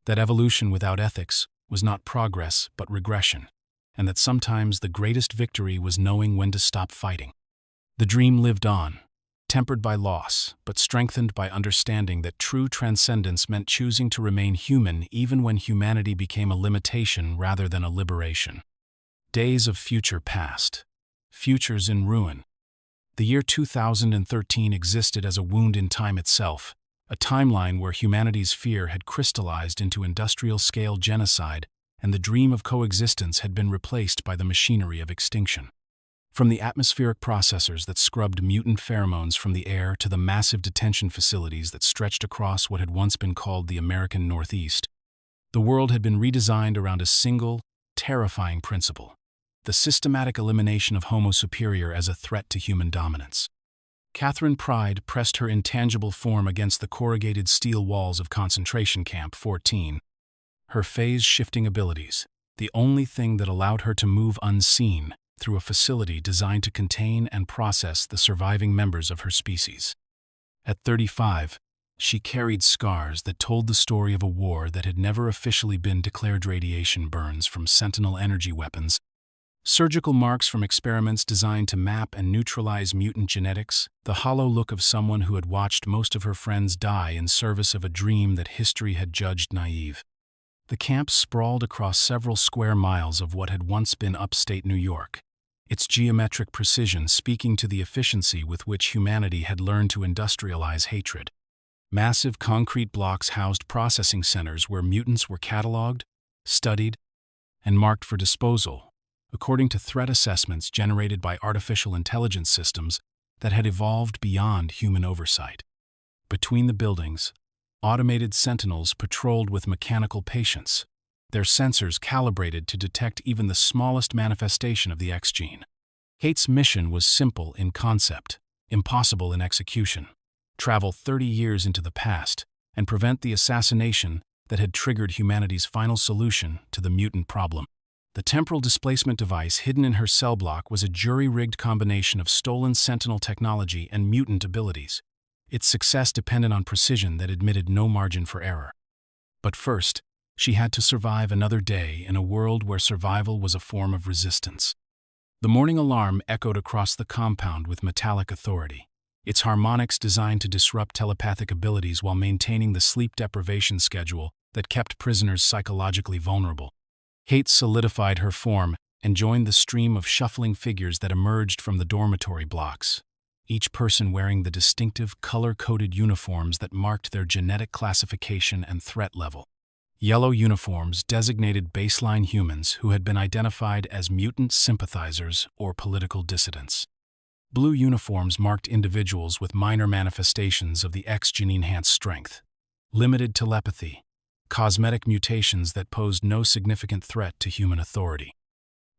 that evolution without ethics was not progress but regression, and that sometimes the greatest victory was knowing when to stop fighting. The dream lived on, tempered by loss, but strengthened by understanding that true transcendence meant choosing to remain human even when humanity became a limitation rather than a liberation. Days of future passed, futures in ruin. The year 2013 existed as a wound in time itself, a timeline where humanity's fear had crystallized into industrial-scale genocide and the dream of coexistence had been replaced by the machinery of extinction. From the atmospheric processors that scrubbed mutant pheromones from the air to the massive detention facilities that stretched across what had once been called the American Northeast, the world had been redesigned around a single, terrifying principle: the systematic elimination of Homo superior as a threat to human dominance. Catherine Pride pressed her intangible form against the corrugated steel walls of Concentration Camp 14. Her phase-shifting abilities, the only thing that allowed her to move unseen through a facility designed to contain and process the surviving members of her species. At 35, she carried scars that told the story of a war that had never officially been declared: radiation burns from Sentinel energy weapons, surgical marks from experiments designed to map and neutralize mutant genetics, the hollow look of someone who had watched most of her friends die in service of a dream that history had judged naive. The camp sprawled across several square miles of what had once been upstate New York, its geometric precision speaking to the efficiency with which humanity had learned to industrialize hatred. Massive concrete blocks housed processing centers where mutants were cataloged, studied, and marked for disposal, according to threat assessments generated by artificial intelligence systems that had evolved beyond human oversight. Between the buildings, automated sentinels patrolled with mechanical patience, their sensors calibrated to detect even the smallest manifestation of the X gene. Kate's mission was simple in concept, impossible in execution: travel 30 years into the past and prevent the assassination that had triggered humanity's final solution to the mutant problem. The temporal displacement device hidden in her cell block was a jury-rigged combination of stolen Sentinel technology and mutant abilities. Its success depended on precision that admitted no margin for error. But first, she had to survive another day in a world where survival was a form of resistance. The morning alarm echoed across the compound with metallic authority, its harmonics designed to disrupt telepathic abilities while maintaining the sleep deprivation schedule that kept prisoners psychologically vulnerable. Kate solidified her form and joined the stream of shuffling figures that emerged from the dormitory blocks, each person wearing the distinctive color-coded uniforms that marked their genetic classification and threat level. Yellow uniforms designated baseline humans who had been identified as mutant sympathizers or political dissidents. Blue uniforms marked individuals with minor manifestations of the X gene-enhanced strength, limited telepathy, cosmetic mutations that posed no significant threat to human authority.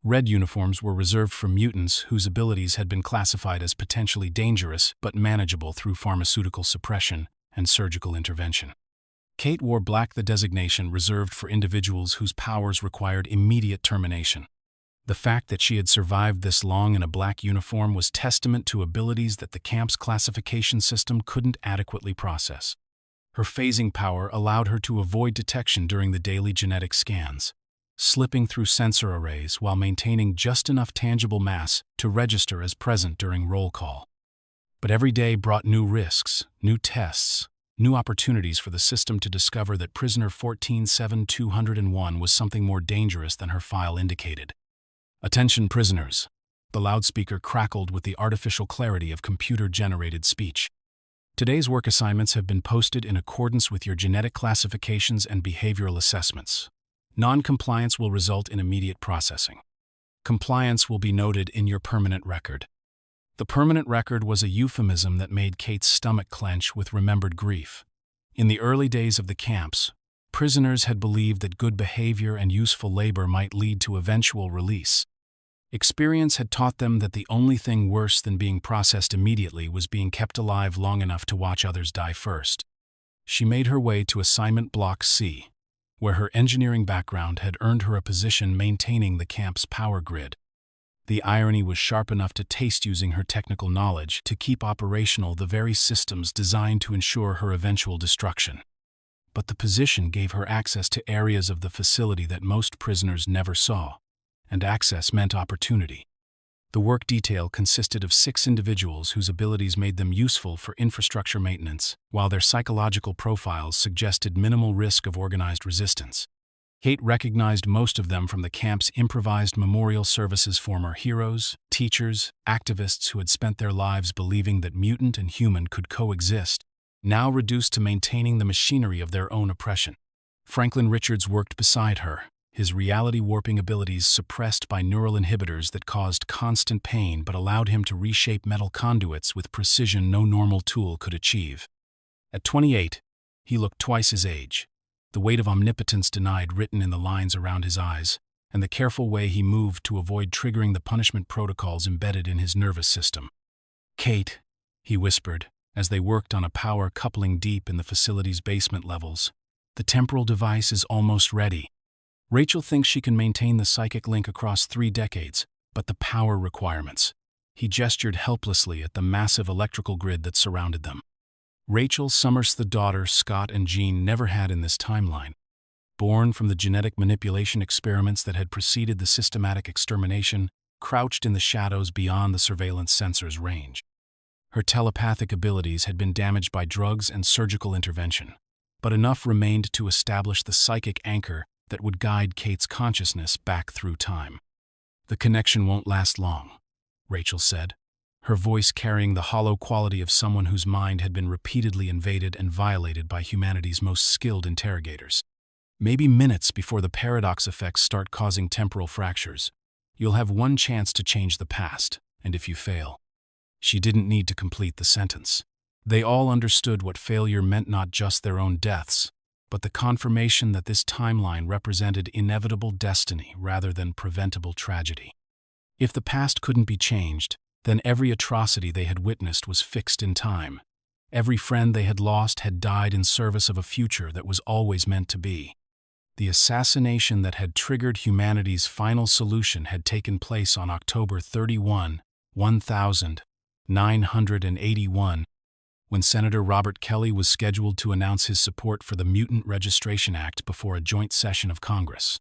Red uniforms were reserved for mutants whose abilities had been classified as potentially dangerous but manageable through pharmaceutical suppression and surgical intervention. Kate wore black, the designation reserved for individuals whose powers required immediate termination. The fact that she had survived this long in a black uniform was testament to abilities that the camp's classification system couldn't adequately process. Her phasing power allowed her to avoid detection during the daily genetic scans, slipping through sensor arrays while maintaining just enough tangible mass to register as present during roll call. But every day brought new risks, new tests, new opportunities for the system to discover that prisoner 147201 was something more dangerous than her file indicated. "Attention prisoners," the loudspeaker crackled with the artificial clarity of computer-generated speech. "Today's work assignments have been posted in accordance with your genetic classifications and behavioral assessments. Non-compliance will result in immediate processing. Compliance will be noted in your permanent record." The permanent record was a euphemism that made Kate's stomach clench with remembered grief. In the early days of the camps, prisoners had believed that good behavior and useful labor might lead to eventual release. Experience had taught them that the only thing worse than being processed immediately was being kept alive long enough to watch others die first. She made her way to Assignment Block C, where her engineering background had earned her a position maintaining the camp's power grid. The irony was sharp enough to taste using her technical knowledge to keep operational the very systems designed to ensure her eventual destruction. But the position gave her access to areas of the facility that most prisoners never saw, and access meant opportunity. The work detail consisted of 6 individuals whose abilities made them useful for infrastructure maintenance, while their psychological profiles suggested minimal risk of organized resistance. Kate recognized most of them from the camp's improvised memorial services, former heroes, teachers, activists who had spent their lives believing that mutant and human could coexist, now reduced to maintaining the machinery of their own oppression. Franklin Richards worked beside her, his reality-warping abilities suppressed by neural inhibitors that caused constant pain but allowed him to reshape metal conduits with precision no normal tool could achieve. At 28, he looked twice his age. The weight of omnipotence denied written in the lines around his eyes, and the careful way he moved to avoid triggering the punishment protocols embedded in his nervous system. "Kate," he whispered, as they worked on a power coupling deep in the facility's basement levels, "the temporal device is almost ready. Rachel thinks she can maintain the psychic link across 3 decades, but the power requirements." He gestured helplessly at the massive electrical grid that surrounded them. Rachel Summers, the daughter Scott and Jean never had in this timeline. Born from the genetic manipulation experiments that had preceded the systematic extermination, crouched in the shadows beyond the surveillance sensor's range. Her telepathic abilities had been damaged by drugs and surgical intervention, but enough remained to establish the psychic anchor that would guide Kate's consciousness back through time. "The connection won't last long," Rachel said, her voice carrying the hollow quality of someone whose mind had been repeatedly invaded and violated by humanity's most skilled interrogators. "Maybe minutes before the paradox effects start causing temporal fractures. You'll have one chance to change the past, and if you fail..." She didn't need to complete the sentence. They all understood what failure meant, not just their own deaths, but the confirmation that this timeline represented inevitable destiny rather than preventable tragedy. If the past couldn't be changed, then every atrocity they had witnessed was fixed in time. Every friend they had lost had died in service of a future that was always meant to be. The assassination that had triggered humanity's final solution had taken place on October 31, 1981, when Senator Robert Kelly was scheduled to announce his support for the Mutant Registration Act before a joint session of Congress.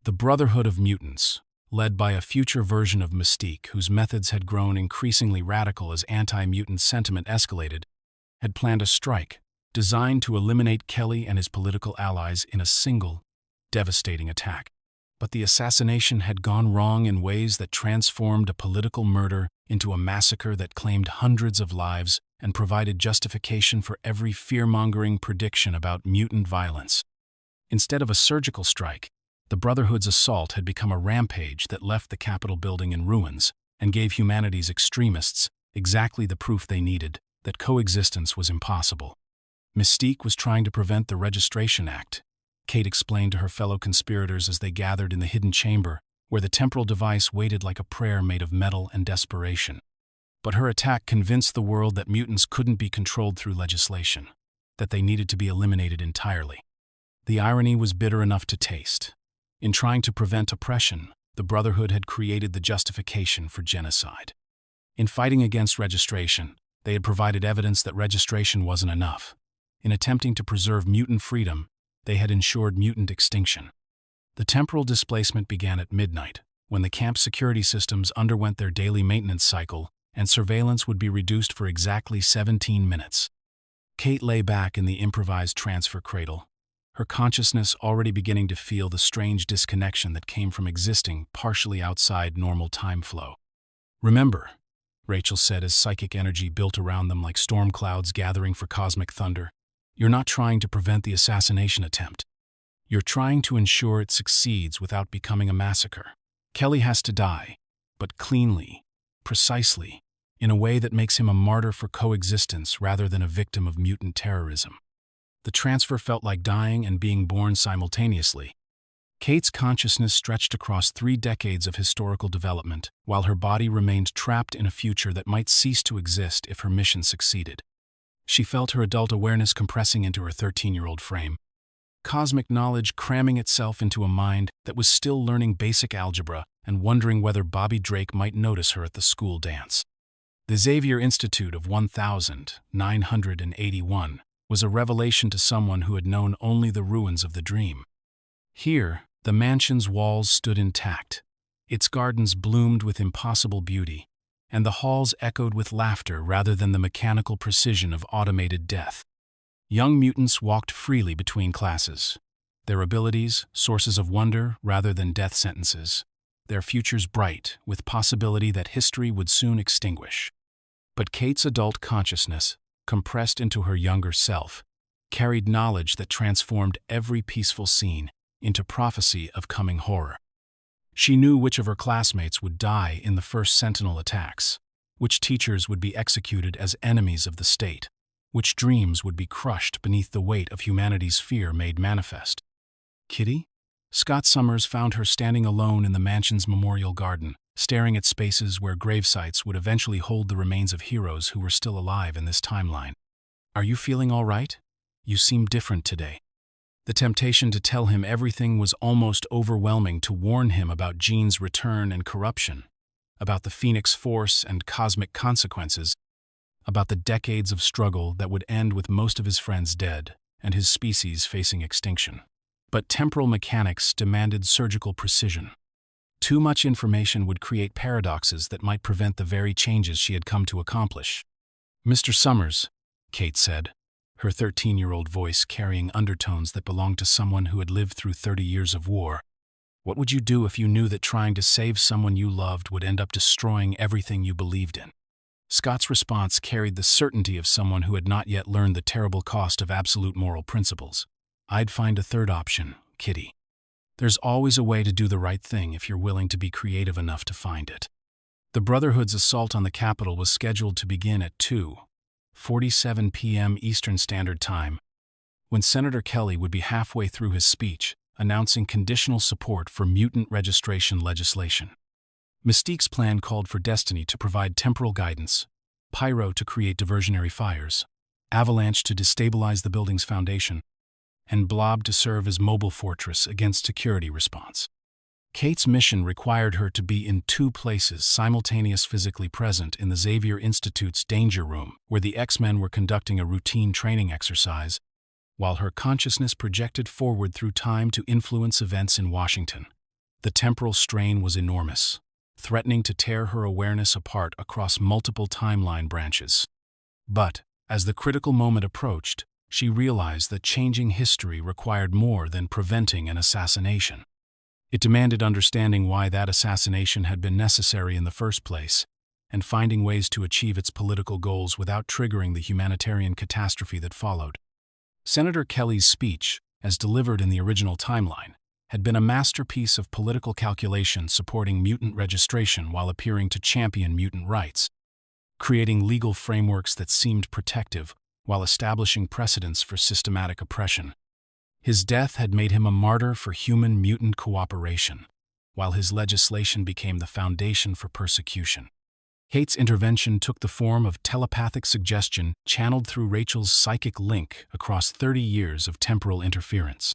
The Brotherhood of Mutants, led by a future version of Mystique whose methods had grown increasingly radical as anti-mutant sentiment escalated, had planned a strike designed to eliminate Kelly and his political allies in a single, devastating attack. But the assassination had gone wrong in ways that transformed a political murder into a massacre that claimed hundreds of lives and provided justification for every fear-mongering prediction about mutant violence. Instead of a surgical strike, the Brotherhood's assault had become a rampage that left the Capitol building in ruins and gave humanity's extremists exactly the proof they needed that coexistence was impossible. Mystique was trying to prevent the Registration Act, Kate explained to her fellow conspirators as they gathered in the hidden chamber, where the temporal device waited like a prayer made of metal and desperation. But her attack convinced the world that mutants couldn't be controlled through legislation, that they needed to be eliminated entirely. The irony was bitter enough to taste. In trying to prevent oppression, the Brotherhood had created the justification for genocide. In fighting against registration, they had provided evidence that registration wasn't enough. In attempting to preserve mutant freedom, they had ensured mutant extinction. The temporal displacement began at midnight, when the camp's security systems underwent their daily maintenance cycle, and surveillance would be reduced for exactly 17 minutes. Kate lay back in the improvised transfer cradle, her consciousness already beginning to feel the strange disconnection that came from existing partially outside normal time flow. "Remember," Rachel said as psychic energy built around them like storm clouds gathering for cosmic thunder, "you're not trying to prevent the assassination attempt. You're trying to ensure it succeeds without becoming a massacre. Kelly has to die, but cleanly, precisely, in a way that makes him a martyr for coexistence rather than a victim of mutant terrorism." The transfer felt like dying and being born simultaneously. Kate's consciousness stretched across 3 decades of historical development, while her body remained trapped in a future that might cease to exist if her mission succeeded. She felt her adult awareness compressing into her 13-year-old frame, cosmic knowledge cramming itself into a mind that was still learning basic algebra and wondering whether Bobby Drake might notice her at the school dance. The Xavier Institute of 1981 was a revelation to someone who had known only the ruins of the dream. Here, the mansion's walls stood intact, its gardens bloomed with impossible beauty, and the halls echoed with laughter rather than the mechanical precision of automated death. Young mutants walked freely between classes, their abilities sources of wonder rather than death sentences, their futures bright with possibility that history would soon extinguish. But Kate's adult consciousness, compressed into her younger self, carried knowledge that transformed every peaceful scene into prophecy of coming horror. She knew which of her classmates would die in the first Sentinel attacks, which teachers would be executed as enemies of the state, which dreams would be crushed beneath the weight of humanity's fear made manifest. Kitty? Scott Summers found her standing alone in the mansion's memorial garden, staring at spaces where gravesites would eventually hold the remains of heroes who were still alive in this timeline. "Are you feeling all right? You seem different today." The temptation to tell him everything was almost overwhelming, to warn him about Jean's return and corruption, about the Phoenix Force and cosmic consequences, about the decades of struggle that would end with most of his friends dead and his species facing extinction. But temporal mechanics demanded surgical precision. Too much information would create paradoxes that might prevent the very changes she had come to accomplish. "Mr. Summers," Kate said, her 13-year-old voice carrying undertones that belonged to someone who had lived through 30 years of war, "what would you do if you knew that trying to save someone you loved would end up destroying everything you believed in?" Scott's response carried the certainty of someone who had not yet learned the terrible cost of absolute moral principles. "I'd find a third option, Kitty. There's always a way to do the right thing if you're willing to be creative enough to find it." The Brotherhood's assault on the Capitol was scheduled to begin at 2:47 p.m. Eastern Standard Time, when Senator Kelly would be halfway through his speech, announcing conditional support for mutant registration legislation. Mystique's plan called for Destiny to provide temporal guidance, Pyro to create diversionary fires, Avalanche to destabilize the building's foundation, and Blob to serve as mobile fortress against security response. Kate's mission required her to be in 2 places simultaneously physically present: in the Xavier Institute's danger room, where the X-Men were conducting a routine training exercise, while her consciousness projected forward through time to influence events in Washington. The temporal strain was enormous, threatening to tear her awareness apart across multiple timeline branches. But, as the critical moment approached, she realized that changing history required more than preventing an assassination. It demanded understanding why that assassination had been necessary in the first place, and finding ways to achieve its political goals without triggering the humanitarian catastrophe that followed. Senator Kelly's speech, as delivered in the original timeline, had been a masterpiece of political calculation supporting mutant registration while appearing to champion mutant rights, creating legal frameworks that seemed protective while establishing precedents for systematic oppression. His death had made him a martyr for human-mutant cooperation, while his legislation became the foundation for persecution. Kate's intervention took the form of telepathic suggestion channeled through Rachel's psychic link across 30 years of temporal interference,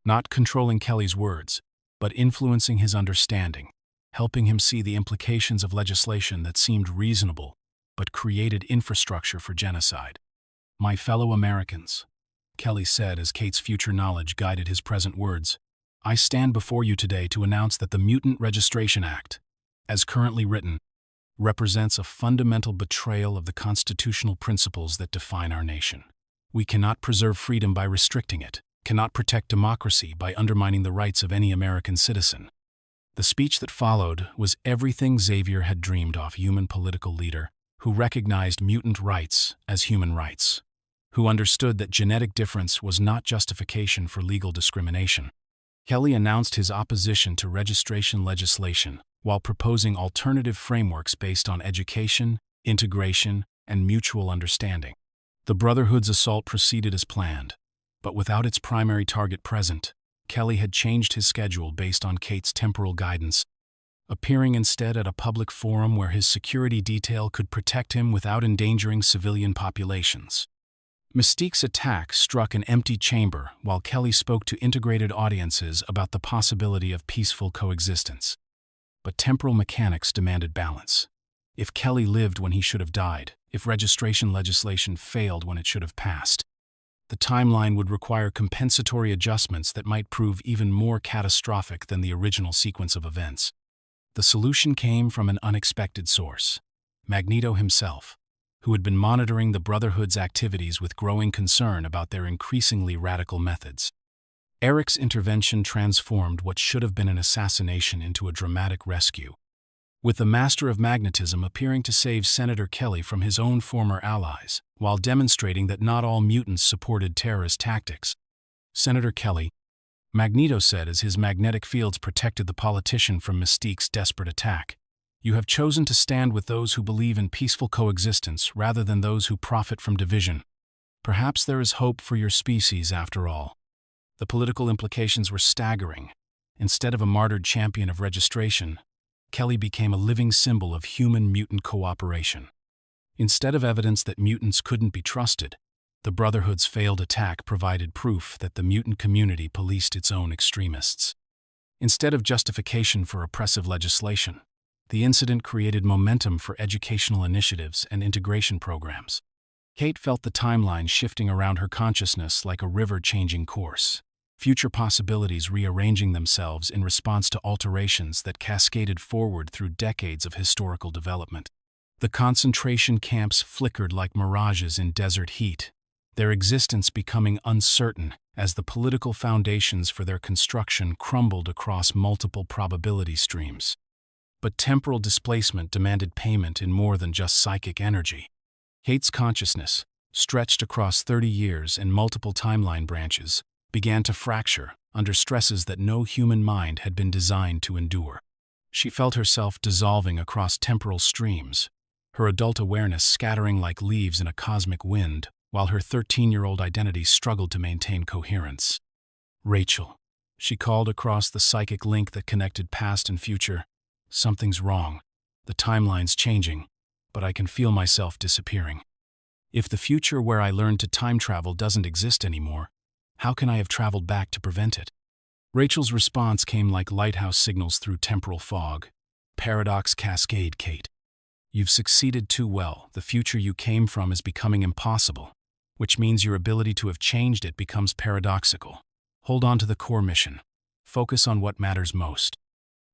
not controlling Kelly's words, but influencing his understanding, helping him see the implications of legislation that seemed reasonable but created infrastructure for genocide. "My fellow Americans," Kelly said as Kate's future knowledge guided his present words. "I stand before you today to announce that the Mutant Registration Act, as currently written, represents a fundamental betrayal of the constitutional principles that define our nation. We cannot preserve freedom by restricting it, cannot protect democracy by undermining the rights of any American citizen." The speech that followed was everything Xavier had dreamed of: human political leader who recognized mutant rights as human rights, who understood that genetic difference was not justification for legal discrimination. Kelly announced his opposition to registration legislation while proposing alternative frameworks based on education, integration, and mutual understanding. The Brotherhood's assault proceeded as planned, but without its primary target present, Kelly had changed his schedule based on Kate's temporal guidance, appearing instead at a public forum where his security detail could protect him without endangering civilian populations. Mystique's attack struck an empty chamber while Kelly spoke to integrated audiences about the possibility of peaceful coexistence. But temporal mechanics demanded balance. If Kelly lived when he should have died, if registration legislation failed when it should have passed, the timeline would require compensatory adjustments that might prove even more catastrophic than the original sequence of events. The solution came from an unexpected source: Magneto himself, who had been monitoring the Brotherhood's activities with growing concern about their increasingly radical methods. Eric's intervention transformed what should have been an assassination into a dramatic rescue, with the Master of Magnetism appearing to save Senator Kelly from his own former allies, while demonstrating that not all mutants supported terrorist tactics. "Senator Kelly," Magneto said as his magnetic fields protected the politician from Mystique's desperate attack, "you have chosen to stand with those who believe in peaceful coexistence rather than those who profit from division. Perhaps there is hope for your species after all." The political implications were staggering. Instead of a martyred champion of registration, Kelly became a living symbol of human-mutant cooperation. Instead of evidence that mutants couldn't be trusted, the Brotherhood's failed attack provided proof that the mutant community policed its own extremists. Instead of justification for oppressive legislation, the incident created momentum for educational initiatives and integration programs. Kate felt the timeline shifting around her consciousness like a river changing course, future possibilities rearranging themselves in response to alterations that cascaded forward through decades of historical development. The concentration camps flickered like mirages in desert heat, their existence becoming uncertain as the political foundations for their construction crumbled across multiple probability streams. But temporal displacement demanded payment in more than just psychic energy. Kate's consciousness, stretched across 30 years and multiple timeline branches, began to fracture under stresses that no human mind had been designed to endure. She felt herself dissolving across temporal streams, her adult awareness scattering like leaves in a cosmic wind, while her 13-year-old identity struggled to maintain coherence. "Rachel," she called across the psychic link that connected past and future. "Something's wrong. The timeline's changing, but I can feel myself disappearing. If the future where I learned to time travel doesn't exist anymore, how can I have traveled back to prevent it?" Rachel's response came like lighthouse signals through temporal fog. "Paradox cascade, Kate. You've succeeded too well. The future you came from is becoming impossible, which means your ability to have changed it becomes paradoxical. Hold on to the core mission. Focus on what matters most."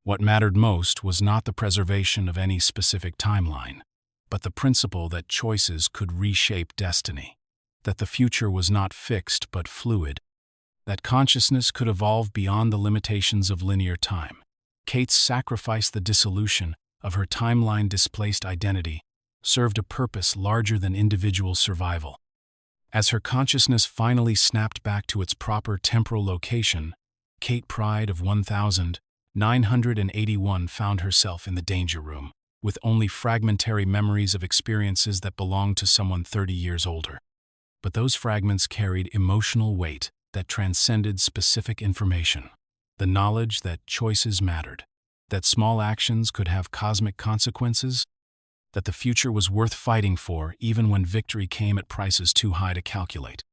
What mattered most was not the preservation of any specific timeline, but the principle that choices could reshape destiny, that the future was not fixed but fluid, that consciousness could evolve beyond the limitations of linear time. Kate's sacrifice, the dissolution of her timeline-displaced identity, served a purpose larger than individual survival. As her consciousness finally snapped back to its proper temporal location, Kate Pride of 1981 found herself in the danger room, with only fragmentary memories of experiences that belonged to someone 30 years older. But those fragments carried emotional weight that transcended specific information. The knowledge that choices mattered, that small actions could have cosmic consequences, that the future was worth fighting for even when victory came at prices too high to calculate.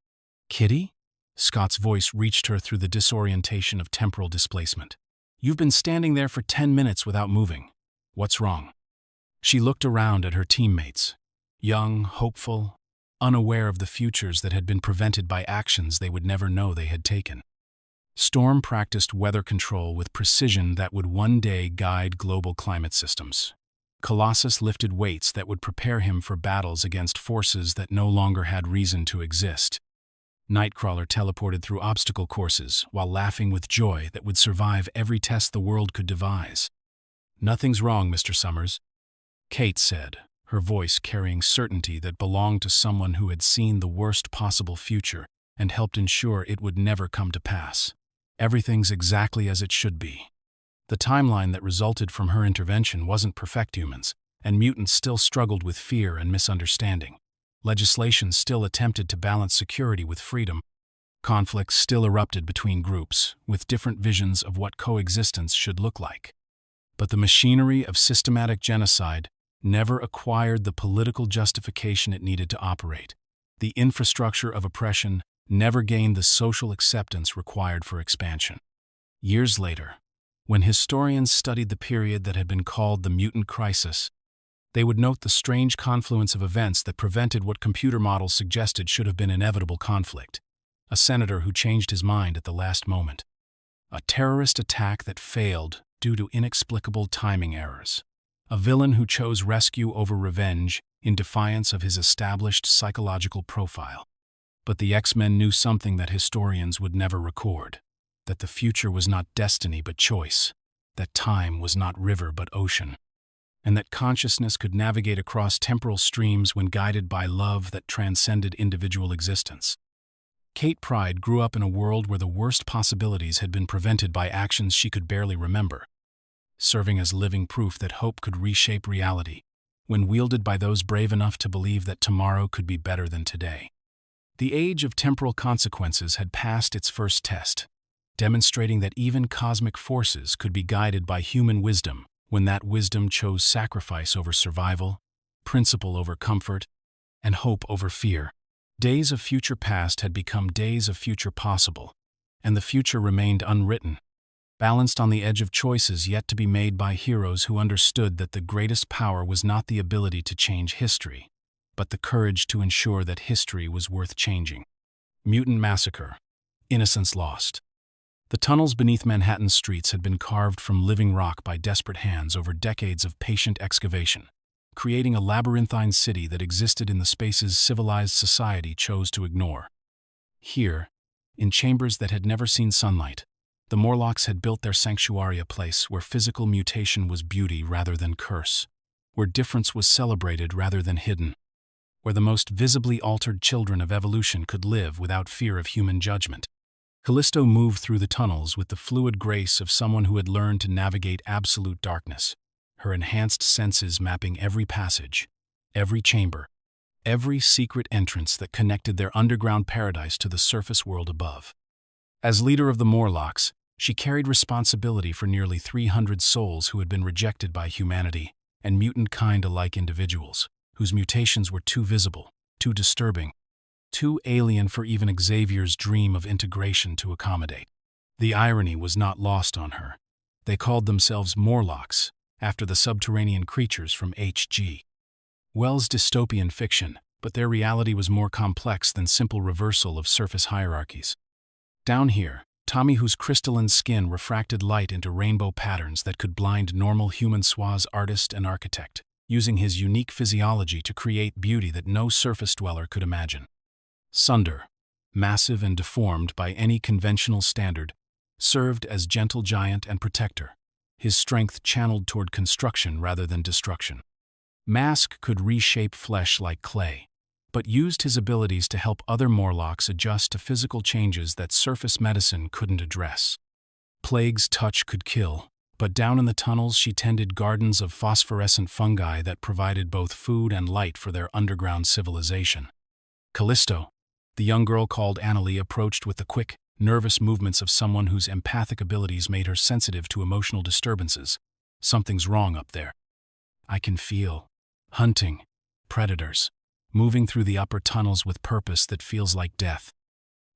"Kitty?" Scott's voice reached her through the disorientation of temporal displacement. "You've been standing there for 10 minutes without moving. What's wrong?" She looked around at her teammates, young, hopeful, unaware of the futures that had been prevented by actions they would never know they had taken. Storm practiced weather control with precision that would one day guide global climate systems. Colossus lifted weights that would prepare him for battles against forces that no longer had reason to exist. Nightcrawler teleported through obstacle courses while laughing with joy that would survive every test the world could devise. "Nothing's wrong, Mr. Summers," Kate said, her voice carrying certainty that belonged to someone who had seen the worst possible future and helped ensure it would never come to pass. "Everything's exactly as it should be." The timeline that resulted from her intervention wasn't perfect, humans, and mutants still struggled with fear and misunderstanding. Legislation still attempted to balance security with freedom. Conflicts still erupted between groups, with different visions of what coexistence should look like. But the machinery of systematic genocide never acquired the political justification it needed to operate. The infrastructure of oppression never gained the social acceptance required for expansion. Years later, when historians studied the period that had been called the Mutant Crisis, they would note the strange confluence of events that prevented what computer models suggested should have been inevitable conflict. A senator who changed his mind at the last moment. A terrorist attack that failed due to inexplicable timing errors. A villain who chose rescue over revenge in defiance of his established psychological profile. But the X-Men knew something that historians would never record. That the future was not destiny but choice. That time was not river but ocean. And that consciousness could navigate across temporal streams when guided by love that transcended individual existence. Kate Pryde grew up in a world where the worst possibilities had been prevented by actions she could barely remember, serving as living proof that hope could reshape reality, when wielded by those brave enough to believe that tomorrow could be better than today. The age of temporal consequences had passed its first test, demonstrating that even cosmic forces could be guided by human wisdom when that wisdom chose sacrifice over survival, principle over comfort, and hope over fear. Days of future past had become days of future possible, and the future remained unwritten, balanced on the edge of choices yet to be made by heroes who understood that the greatest power was not the ability to change history, but the courage to ensure that history was worth changing. Mutant Massacre. Innocence lost. The tunnels beneath Manhattan's streets had been carved from living rock by desperate hands over decades of patient excavation, creating a labyrinthine city that existed in the spaces civilized society chose to ignore. Here, in chambers that had never seen sunlight, the Morlocks had built their sanctuary, a place where physical mutation was beauty rather than curse, where difference was celebrated rather than hidden, where the most visibly altered children of evolution could live without fear of human judgment. Callisto moved through the tunnels with the fluid grace of someone who had learned to navigate absolute darkness, her enhanced senses mapping every passage, every chamber, every secret entrance that connected their underground paradise to the surface world above. As leader of the Morlocks, she carried responsibility for nearly 300 souls who had been rejected by humanity and mutant-kind alike individuals, whose mutations were too visible, too disturbing, too alien for even Xavier's dream of integration to accommodate. The irony was not lost on her. They called themselves Morlocks, after the subterranean creatures from H.G. Wells' dystopian fiction, but their reality was more complex than simple reversal of surface hierarchies. Down here, Tommy, whose crystalline skin refracted light into rainbow patterns that could blind normal human Swa's artist and architect, using his unique physiology to create beauty that no surface dweller could imagine. Sunder, massive and deformed by any conventional standard, served as gentle giant and protector, his strength channeled toward construction rather than destruction. Mask could reshape flesh like clay, but used his abilities to help other Morlocks adjust to physical changes that surface medicine couldn't address. Plague's touch could kill, but down in the tunnels she tended gardens of phosphorescent fungi that provided both food and light for their underground civilization. Callisto, the young girl called Annalie, approached with the quick, nervous movements of someone whose empathic abilities made her sensitive to emotional disturbances. "Something's wrong up there. I can feel hunting, predators, moving through the upper tunnels with purpose that feels like death."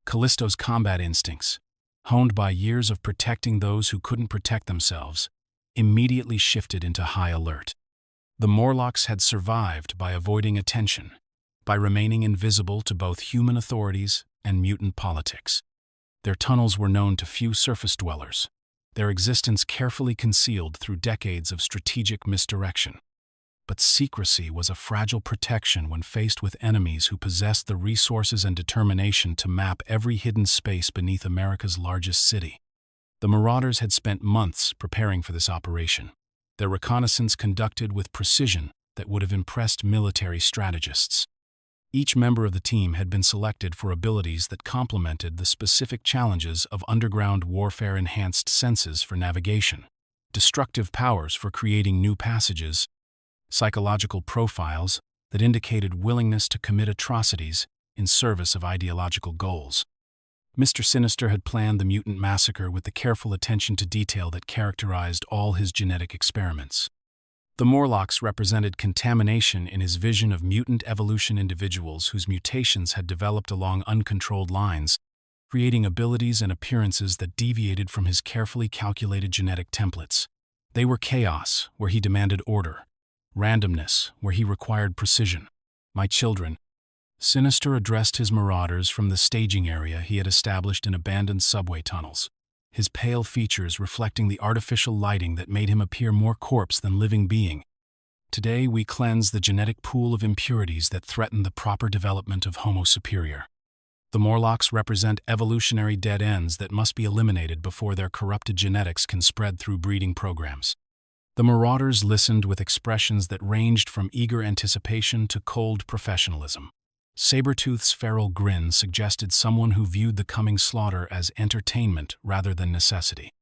Callisto's combat instincts, honed by years of protecting those who couldn't protect themselves, immediately shifted into high alert. The Morlocks had survived by avoiding attention, by remaining invisible to both human authorities and mutant politics. Their tunnels were known to few surface dwellers, their existence carefully concealed through decades of strategic misdirection. But secrecy was a fragile protection when faced with enemies who possessed the resources and determination to map every hidden space beneath America's largest city. The Marauders had spent months preparing for this operation, their reconnaissance conducted with precision that would have impressed military strategists. Each member of the team had been selected for abilities that complemented the specific challenges of underground warfare-enhanced senses for navigation, destructive powers for creating new passages, psychological profiles that indicated willingness to commit atrocities in service of ideological goals. Mr. Sinister had planned the mutant massacre with the careful attention to detail that characterized all his genetic experiments. The Morlocks represented contamination in his vision of mutant evolution individuals whose mutations had developed along uncontrolled lines, creating abilities and appearances that deviated from his carefully calculated genetic templates. They were chaos, where he demanded order, randomness, where he required precision. My children, Sinister addressed his marauders from the staging area he had established in abandoned subway tunnels, his pale features reflecting the artificial lighting that made him appear more corpse than living being. Today we cleanse the genetic pool of impurities that threaten the proper development of Homo superior. The Morlocks represent evolutionary dead ends that must be eliminated before their corrupted genetics can spread through breeding programs. The Marauders listened with expressions that ranged from eager anticipation to cold professionalism. Sabretooth's feral grin suggested someone who viewed the coming slaughter as entertainment rather than necessity.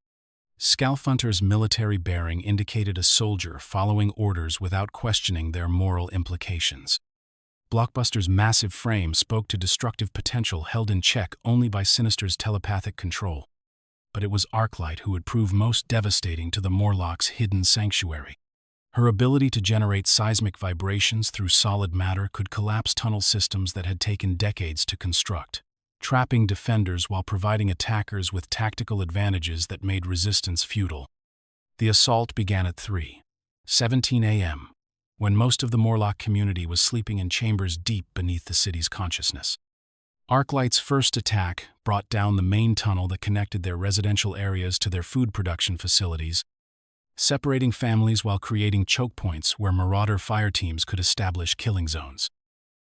Scalfunter's military bearing indicated a soldier following orders without questioning their moral implications. Blockbuster's massive frame spoke to destructive potential held in check only by Sinister's telepathic control. But it was Arclight who would prove most devastating to the Morlocks' hidden sanctuary. Her ability to generate seismic vibrations through solid matter could collapse tunnel systems that had taken decades to construct, trapping defenders while providing attackers with tactical advantages that made resistance futile. The assault began at 3:17 a.m., when most of the Morlock community was sleeping in chambers deep beneath the city's consciousness. Arclight's first attack brought down the main tunnel that connected their residential areas to their food production facilities, separating families while creating choke points where Marauder fire teams could establish killing zones.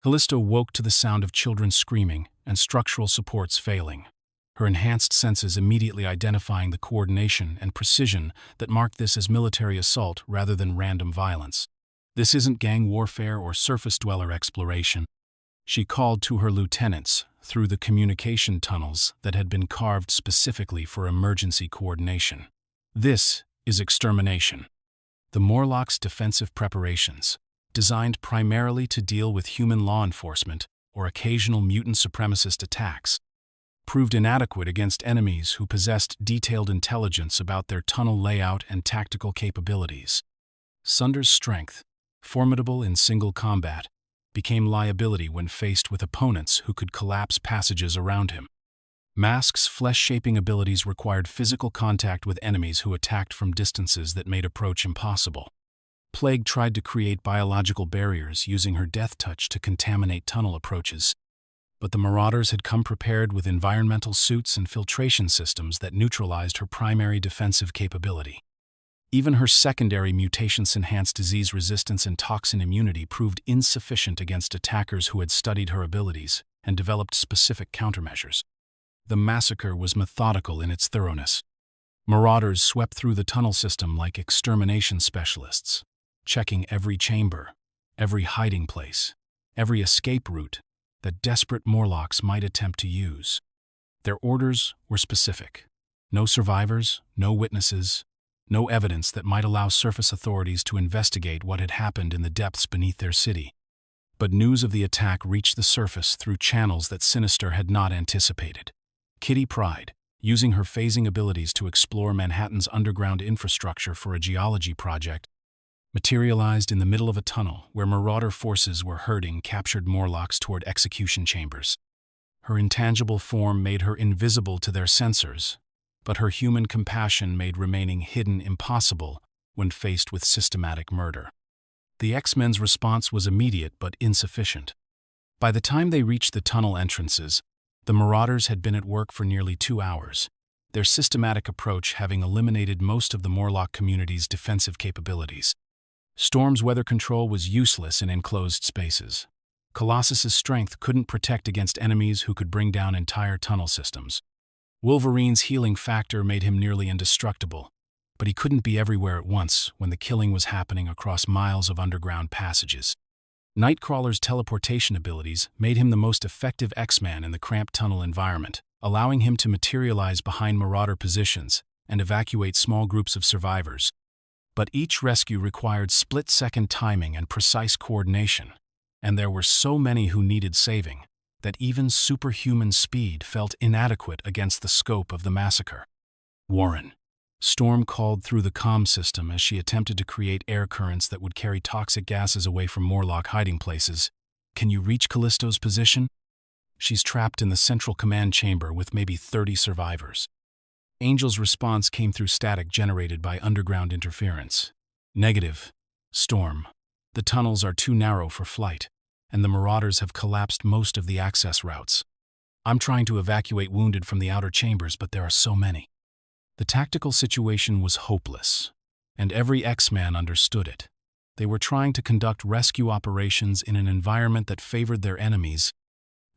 Callisto woke to the sound of children screaming and structural supports failing, her enhanced senses immediately identifying the coordination and precision that marked this as military assault rather than random violence. This isn't gang warfare or surface dweller exploration. She called to her lieutenants through the communication tunnels that had been carved specifically for emergency coordination. This is extermination. The Morlocks' defensive preparations, designed primarily to deal with human law enforcement or occasional mutant supremacist attacks, proved inadequate against enemies who possessed detailed intelligence about their tunnel layout and tactical capabilities. Sunder's strength, formidable in single combat, became liability when faced with opponents who could collapse passages around him. Mask's flesh-shaping abilities required physical contact with enemies who attacked from distances that made approach impossible. Plague tried to create biological barriers using her death touch to contaminate tunnel approaches, but the Marauders had come prepared with environmental suits and filtration systems that neutralized her primary defensive capability. Even her secondary mutations-enhanced disease resistance and toxin immunity proved insufficient against attackers who had studied her abilities and developed specific countermeasures. The massacre was methodical in its thoroughness. Marauders swept through the tunnel system like extermination specialists, checking every chamber, every hiding place, every escape route that desperate Morlocks might attempt to use. Their orders were specific. No survivors, no witnesses, no evidence that might allow surface authorities to investigate what had happened in the depths beneath their city. But news of the attack reached the surface through channels that Sinister had not anticipated. Kitty Pryde, using her phasing abilities to explore Manhattan's underground infrastructure for a geology project, materialized in the middle of a tunnel where Marauder forces were herding captured Morlocks toward execution chambers. Her intangible form made her invisible to their sensors, but her human compassion made remaining hidden impossible when faced with systematic murder. The X-Men's response was immediate but insufficient. By the time they reached the tunnel entrances, the Marauders had been at work for nearly 2 hours, their systematic approach having eliminated most of the Morlock community's defensive capabilities. Storm's weather control was useless in enclosed spaces. Colossus's strength couldn't protect against enemies who could bring down entire tunnel systems. Wolverine's healing factor made him nearly indestructible, but he couldn't be everywhere at once when the killing was happening across miles of underground passages. Nightcrawler's teleportation abilities made him the most effective X-Man in the cramped tunnel environment, allowing him to materialize behind Marauder positions and evacuate small groups of survivors. But each rescue required split-second timing and precise coordination, and there were so many who needed saving that even superhuman speed felt inadequate against the scope of the massacre. Warren. Storm called through the comm system as she attempted to create air currents that would carry toxic gases away from Morlock hiding places. Can you reach Callisto's position? She's trapped in the central command chamber with maybe 30 survivors. Angel's response came through static generated by underground interference. Negative. Storm. The tunnels are too narrow for flight, and the Marauders have collapsed most of the access routes. I'm trying to evacuate wounded from the outer chambers, but there are so many. The tactical situation was hopeless, and every X-Man understood it. They were trying to conduct rescue operations in an environment that favored their enemies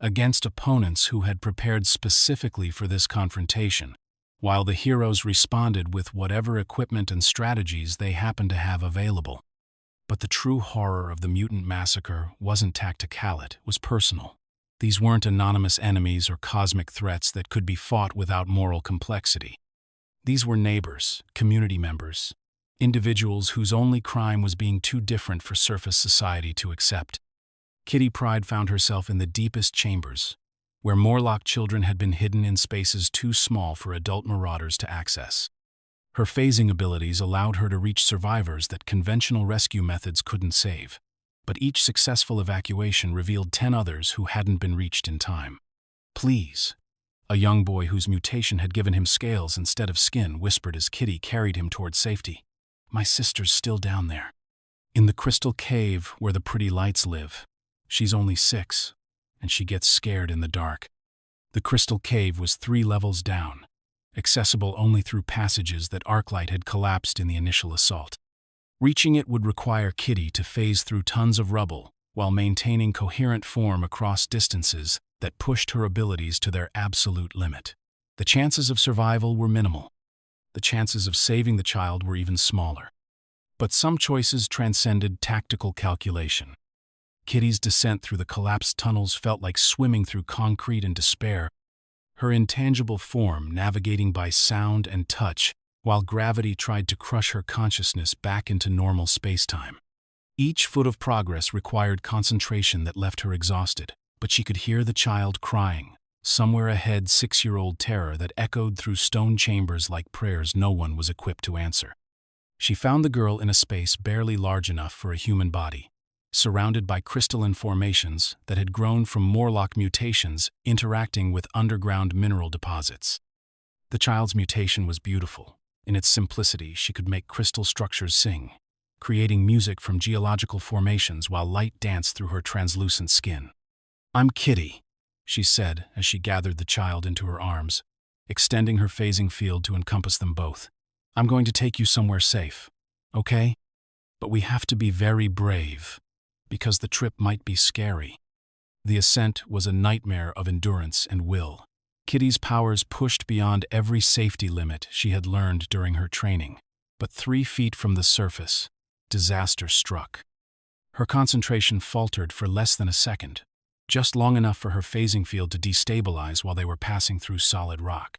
against opponents who had prepared specifically for this confrontation, while the heroes responded with whatever equipment and strategies they happened to have available. But the true horror of the mutant massacre wasn't tactical, it was personal. These weren't anonymous enemies or cosmic threats that could be fought without moral complexity. These were neighbors, community members, individuals whose only crime was being too different for surface society to accept. Kitty Pryde found herself in the deepest chambers, where Morlock children had been hidden in spaces too small for adult Marauders to access. Her phasing abilities allowed her to reach survivors that conventional rescue methods couldn't save, but each successful evacuation revealed 10 others who hadn't been reached in time. Please. A young boy whose mutation had given him scales instead of skin whispered as Kitty carried him toward safety. My sister's still down there. In the crystal cave where the pretty lights live. She's only 6, and she gets scared in the dark. The crystal cave was 3 levels down, accessible only through passages that Arclight had collapsed in the initial assault. Reaching it would require Kitty to phase through tons of rubble while maintaining coherent form across distances that pushed her abilities to their absolute limit. The chances of survival were minimal. The chances of saving the child were even smaller. But some choices transcended tactical calculation. Kitty's descent through the collapsed tunnels felt like swimming through concrete in despair, her intangible form navigating by sound and touch, while gravity tried to crush her consciousness back into normal space-time. Each foot of progress required concentration that left her exhausted, but she could hear the child crying, somewhere ahead 6-year-old terror that echoed through stone chambers like prayers no one was equipped to answer. She found the girl in a space barely large enough for a human body, surrounded by crystalline formations that had grown from Morlock mutations interacting with underground mineral deposits. The child's mutation was beautiful. In its simplicity, she could make crystal structures sing, creating music from geological formations while light danced through her translucent skin. I'm Kitty, she said as she gathered the child into her arms, extending her phasing field to encompass them both. I'm going to take you somewhere safe, okay? But we have to be very brave, because the trip might be scary. The ascent was a nightmare of endurance and will. Kitty's powers pushed beyond every safety limit she had learned during her training. But 3 feet from the surface, disaster struck. Her concentration faltered for less than a second, just long enough for her phasing field to destabilize while they were passing through solid rock.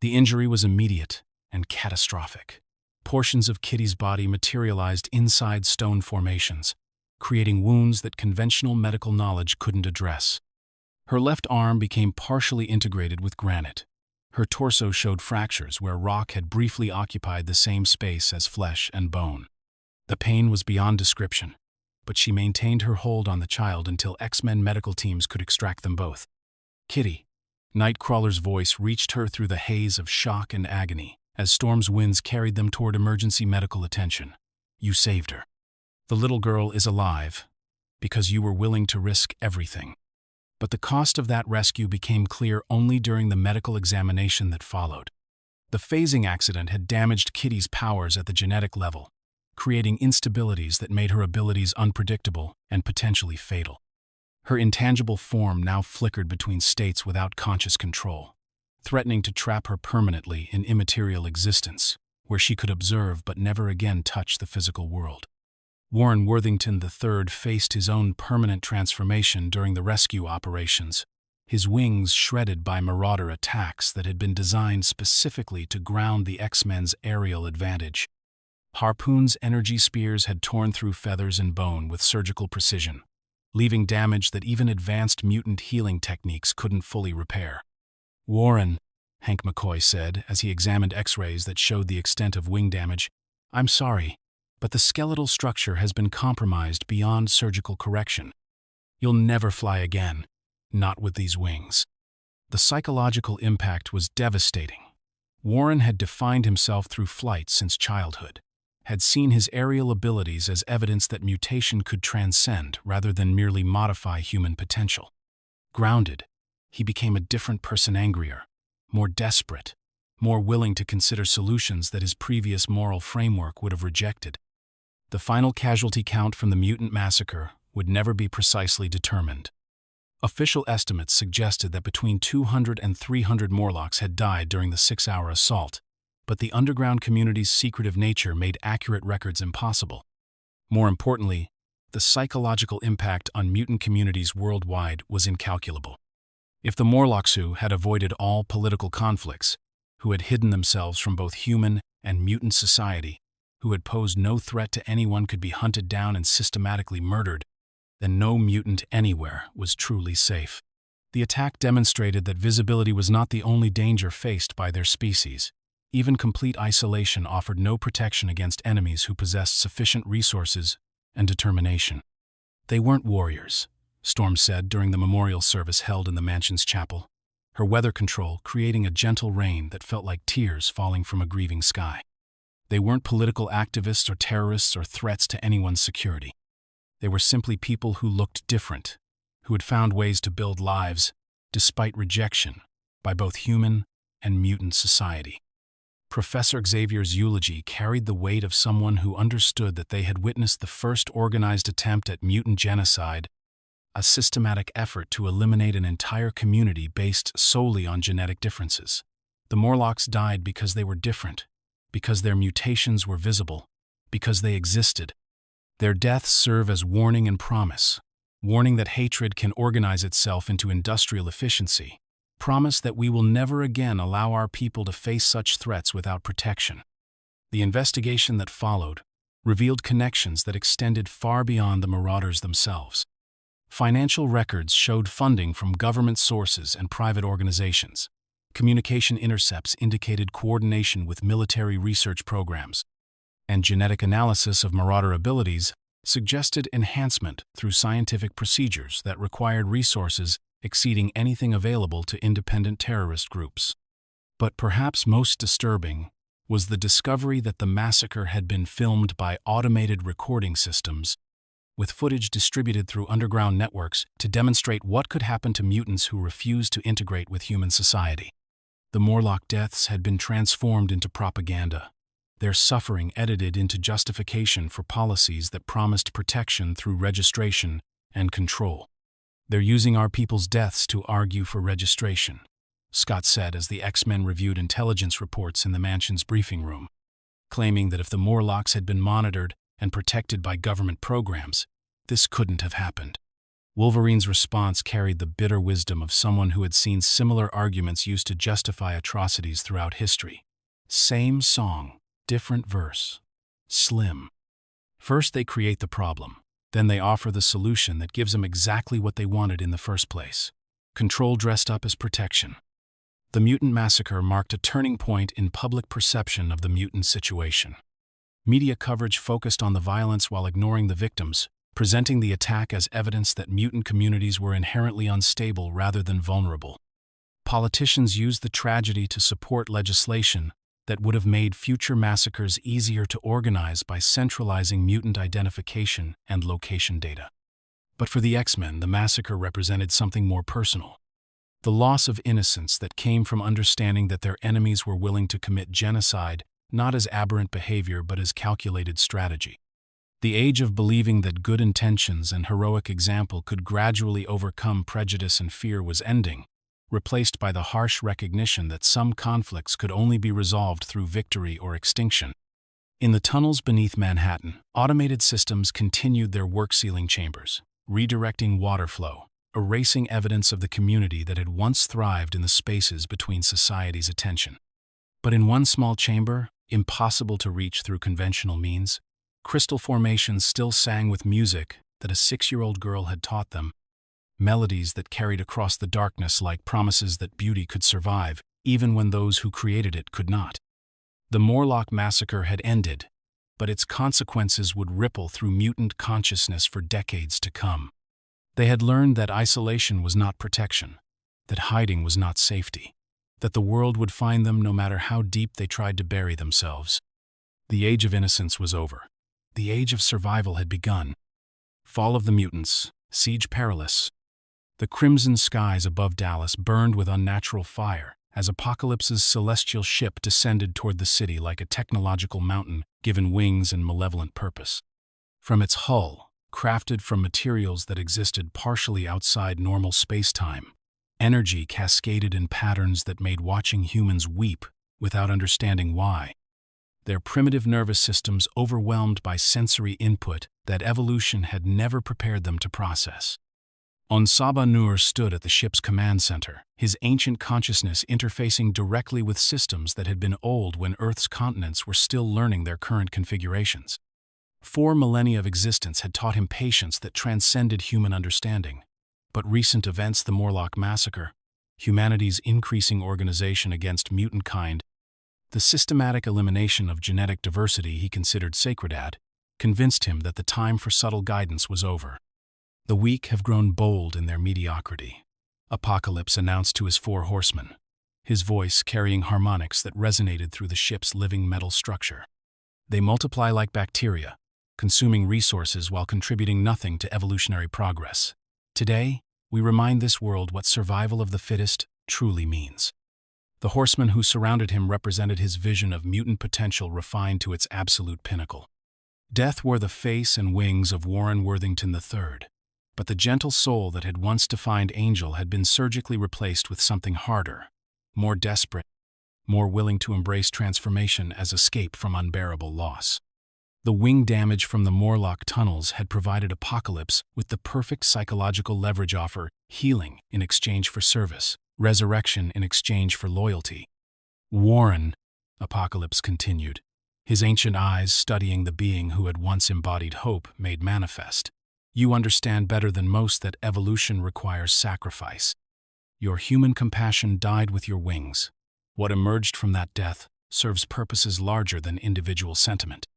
The injury was immediate and catastrophic. Portions of Kitty's body materialized inside stone formations, creating wounds that conventional medical knowledge couldn't address. Her left arm became partially integrated with granite. Her torso showed fractures where rock had briefly occupied the same space as flesh and bone. The pain was beyond description, but she maintained her hold on the child until X-Men medical teams could extract them both. Kitty. Nightcrawler's voice reached her through the haze of shock and agony as Storm's winds carried them toward emergency medical attention. You saved her. The little girl is alive because you were willing to risk everything. But the cost of that rescue became clear only during the medical examination that followed. The phasing accident had damaged Kitty's powers at the genetic level, creating instabilities that made her abilities unpredictable and potentially fatal. Her intangible form now flickered between states without conscious control, threatening to trap her permanently in immaterial existence, where she could observe but never again touch the physical world. Warren Worthington III faced his own permanent transformation during the rescue operations, his wings shredded by marauder attacks that had been designed specifically to ground the X-Men's aerial advantage. Harpoon's energy spears had torn through feathers and bone with surgical precision, leaving damage that even advanced mutant healing techniques couldn't fully repair. "Warren," Hank McCoy said as he examined X-rays that showed the extent of wing damage, "I'm sorry, but the skeletal structure has been compromised beyond surgical correction. You'll never fly again, not with these wings." The psychological impact was devastating. Warren had defined himself through flight since childhood, had seen his aerial abilities as evidence that mutation could transcend rather than merely modify human potential. Grounded, he became a different person, angrier, more desperate, more willing to consider solutions that his previous moral framework would have rejected. The final casualty count from the mutant massacre would never be precisely determined. Official estimates suggested that between 200 and 300 Morlocks had died during the 6-hour assault, but the underground community's secretive nature made accurate records impossible. More importantly, the psychological impact on mutant communities worldwide was incalculable. If the Morlocks who had avoided all political conflicts, who had hidden themselves from both human and mutant society, who had posed no threat to anyone, could be hunted down and systematically murdered, then no mutant anywhere was truly safe. The attack demonstrated that visibility was not the only danger faced by their species. Even complete isolation offered no protection against enemies who possessed sufficient resources and determination. "They weren't warriors," Storm said during the memorial service held in the mansion's chapel, her weather control creating a gentle rain that felt like tears falling from a grieving sky. "They weren't political activists or terrorists or threats to anyone's security. They were simply people who looked different, who had found ways to build lives despite rejection by both human and mutant society." Professor Xavier's eulogy carried the weight of someone who understood that they had witnessed the first organized attempt at mutant genocide, a systematic effort to eliminate an entire community based solely on genetic differences. The Morlocks died because they were different, because their mutations were visible, because they existed. Their deaths serve as warning and promise, warning that hatred can organize itself into industrial efficiency, promise that we will never again allow our people to face such threats without protection. The investigation that followed revealed connections that extended far beyond the marauders themselves. Financial records showed funding from government sources and private organizations. Communication intercepts indicated coordination with military research programs, and genetic analysis of marauder abilities suggested enhancement through scientific procedures that required resources exceeding anything available to independent terrorist groups. But perhaps most disturbing was the discovery that the massacre had been filmed by automated recording systems, with footage distributed through underground networks to demonstrate what could happen to mutants who refused to integrate with human society. The Morlock deaths had been transformed into propaganda, their suffering edited into justification for policies that promised protection through registration and control. "They're using our people's deaths to argue for registration," Scott said as the X-Men reviewed intelligence reports in the mansion's briefing room, claiming that if the Morlocks had been monitored and protected by government programs, this couldn't have happened. Wolverine's response carried the bitter wisdom of someone who had seen similar arguments used to justify atrocities throughout history. Same song, different verse. Slim. First they create the problem, then they offer the solution that gives them exactly what they wanted in the first place. Control dressed up as protection. The mutant massacre marked a turning point in public perception of the mutant situation. Media coverage focused on the violence while ignoring the victims, presenting the attack as evidence that mutant communities were inherently unstable rather than vulnerable. Politicians used the tragedy to support legislation that would have made future massacres easier to organize by centralizing mutant identification and location data. But for the X-Men, the massacre represented something more personal. The loss of innocence that came from understanding that their enemies were willing to commit genocide, not as aberrant behavior but as calculated strategy. The age of believing that good intentions and heroic example could gradually overcome prejudice and fear was ending, replaced by the harsh recognition that some conflicts could only be resolved through victory or extinction. In the tunnels beneath Manhattan, automated systems continued their work-sealing chambers, redirecting water flow, erasing evidence of the community that had once thrived in the spaces between society's attention. But in one small chamber, impossible to reach through conventional means, crystal formations still sang with music that a 6-year-old girl had taught them, melodies that carried across the darkness like promises that beauty could survive, even when those who created it could not. The Morlock massacre had ended, but its consequences would ripple through mutant consciousness for decades to come. They had learned that isolation was not protection, that hiding was not safety, that the world would find them no matter how deep they tried to bury themselves. The age of innocence was over. The age of survival had begun. Fall of the mutants, siege perilous. The crimson skies above Dallas burned with unnatural fire as Apocalypse's celestial ship descended toward the city like a technological mountain given wings and malevolent purpose. From its hull, crafted from materials that existed partially outside normal space-time, energy cascaded in patterns that made watching humans weep without understanding why. Their primitive nervous systems overwhelmed by sensory input that evolution had never prepared them to process. Onsaba Nur stood at the ship's command center, his ancient consciousness interfacing directly with systems that had been old when Earth's continents were still learning their current configurations. 4 millennia of existence had taught him patience that transcended human understanding. But recent events, the Morlock massacre, humanity's increasing organization against mutant kind, the systematic elimination of genetic diversity he considered sacred convinced him that the time for subtle guidance was over. The weak have grown bold in their mediocrity, Apocalypse announced to his 4 horsemen, his voice carrying harmonics that resonated through the ship's living metal structure. They multiply like bacteria, consuming resources while contributing nothing to evolutionary progress. Today, we remind this world what survival of the fittest truly means. The horsemen who surrounded him represented his vision of mutant potential refined to its absolute pinnacle. Death wore the face and wings of Warren Worthington III, but the gentle soul that had once defined Angel had been surgically replaced with something harder, more desperate, more willing to embrace transformation as escape from unbearable loss. The wing damage from the Morlock tunnels had provided Apocalypse with the perfect psychological leverage offer: healing in exchange for service, resurrection in exchange for loyalty. Warren, Apocalypse continued, his ancient eyes studying the being who had once embodied hope made manifest. You understand better than most that evolution requires sacrifice. Your human compassion died with your wings. What emerged from that death serves purposes larger than individual sentiment.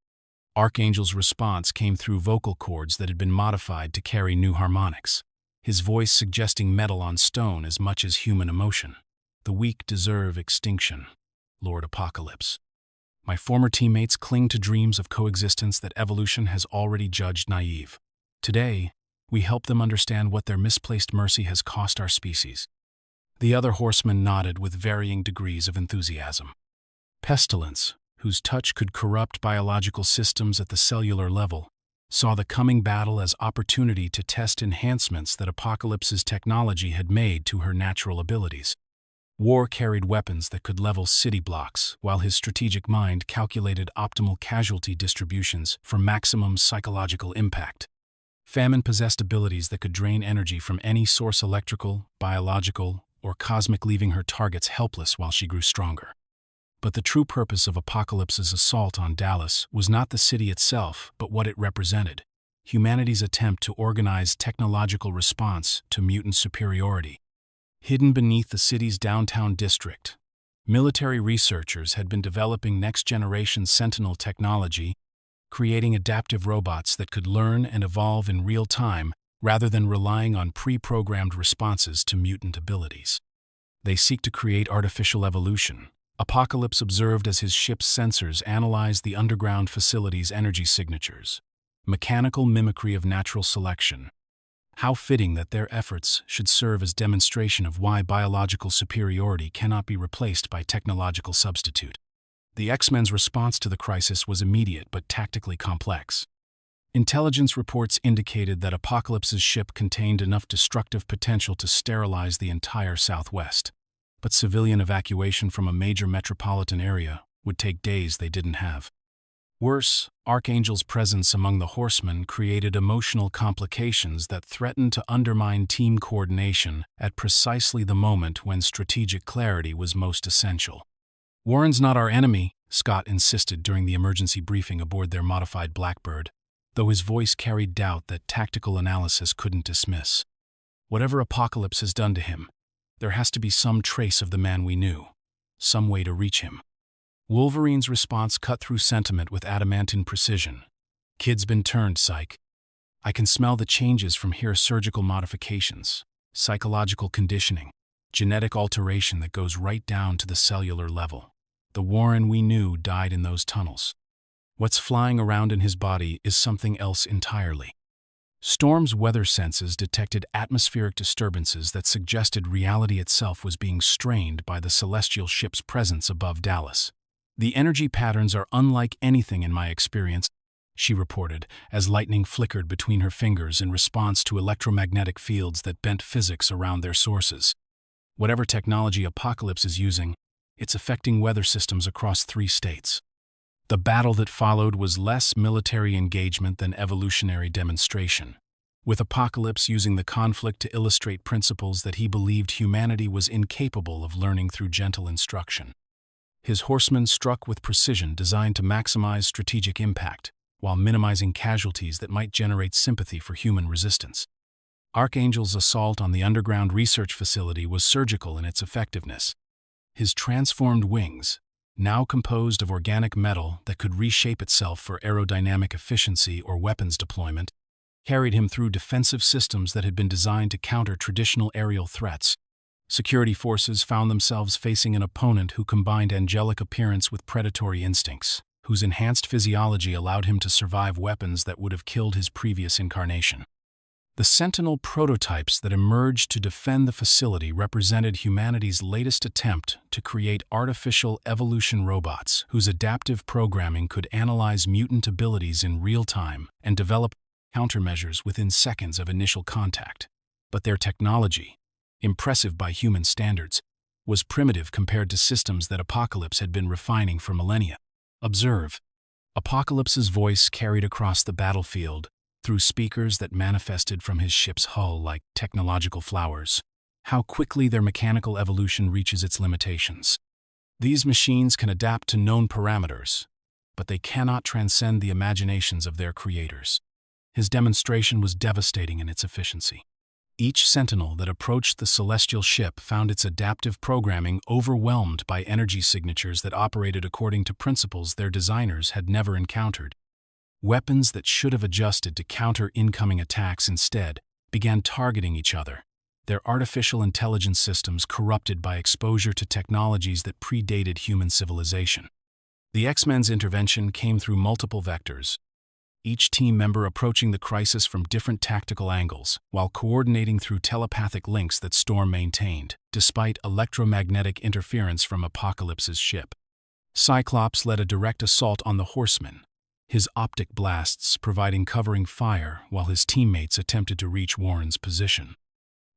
Archangel's response came through vocal cords that had been modified to carry new harmonics, his voice suggesting metal on stone as much as human emotion. The weak deserve extinction, Lord Apocalypse. My former teammates cling to dreams of coexistence that evolution has already judged naive. Today, we help them understand what their misplaced mercy has cost our species. The other horsemen nodded with varying degrees of enthusiasm. Pestilence, whose touch could corrupt biological systems at the cellular level, saw the coming battle as opportunity to test enhancements that Apocalypse's technology had made to her natural abilities. War carried weapons that could level city blocks, while his strategic mind calculated optimal casualty distributions for maximum psychological impact. Famine possessed abilities that could drain energy from any source, electrical, biological, or cosmic, leaving her targets helpless while she grew stronger. But the true purpose of Apocalypse's assault on Dallas was not the city itself, but what it represented: humanity's attempt to organize technological response to mutant superiority. Hidden beneath the city's downtown district, military researchers had been developing next-generation Sentinel technology, creating adaptive robots that could learn and evolve in real time rather than relying on pre-programmed responses to mutant abilities. They seek to create artificial evolution, Apocalypse observed as his ship's sensors analyzed the underground facility's energy signatures. Mechanical mimicry of natural selection. How fitting that their efforts should serve as demonstration of why biological superiority cannot be replaced by technological substitute. The X-Men's response to the crisis was immediate but tactically complex. Intelligence reports indicated that Apocalypse's ship contained enough destructive potential to sterilize the entire Southwest. But civilian evacuation from a major metropolitan area would take days they didn't have. Worse, Archangel's presence among the Horsemen created emotional complications that threatened to undermine team coordination at precisely the moment when strategic clarity was most essential. "Warren's not our enemy," Scott insisted during the emergency briefing aboard their modified Blackbird, though his voice carried doubt that tactical analysis couldn't dismiss. "Whatever Apocalypse has done to him, there has to be some trace of the man we knew, some way to reach him." Wolverine's response cut through sentiment with adamantine precision. "Kid's been turned, Psych. I can smell the changes from here: surgical modifications, psychological conditioning, genetic alteration that goes right down to the cellular level. The Warren we knew died in those tunnels. What's flying around in his body is something else entirely." Storm's weather senses detected atmospheric disturbances that suggested reality itself was being strained by the celestial ship's presence above Dallas. "The energy patterns are unlike anything in my experience," she reported, as lightning flickered between her fingers in response to electromagnetic fields that bent physics around their sources. "Whatever technology Apocalypse is using, it's affecting weather systems across 3 states." The battle that followed was less military engagement than evolutionary demonstration, with Apocalypse using the conflict to illustrate principles that he believed humanity was incapable of learning through gentle instruction. His horsemen struck with precision designed to maximize strategic impact, while minimizing casualties that might generate sympathy for human resistance. Archangel's assault on the underground research facility was surgical in its effectiveness. His transformed wings, now composed of organic metal that could reshape itself for aerodynamic efficiency or weapons deployment, carried him through defensive systems that had been designed to counter traditional aerial threats. Security forces found themselves facing an opponent who combined angelic appearance with predatory instincts, whose enhanced physiology allowed him to survive weapons that would have killed his previous incarnation. The Sentinel prototypes that emerged to defend the facility represented humanity's latest attempt to create artificial evolution robots whose adaptive programming could analyze mutant abilities in real time and develop countermeasures within seconds of initial contact. But their technology, impressive by human standards, was primitive compared to systems that Apocalypse had been refining for millennia. Observe. Apocalypse's voice carried across the battlefield through speakers that manifested from his ship's hull like technological flowers. How quickly their mechanical evolution reaches its limitations. These machines can adapt to known parameters, but they cannot transcend the imaginations of their creators. His demonstration was devastating in its efficiency. Each sentinel that approached the celestial ship found its adaptive programming overwhelmed by energy signatures that operated according to principles their designers had never encountered. Weapons that should have adjusted to counter incoming attacks instead began targeting each other, their artificial intelligence systems corrupted by exposure to technologies that predated human civilization. The X-Men's intervention came through multiple vectors, each team member approaching the crisis from different tactical angles, while coordinating through telepathic links that Storm maintained, despite electromagnetic interference from Apocalypse's ship. Cyclops led a direct assault on the Horsemen, his optic blasts providing covering fire while his teammates attempted to reach Warren's position.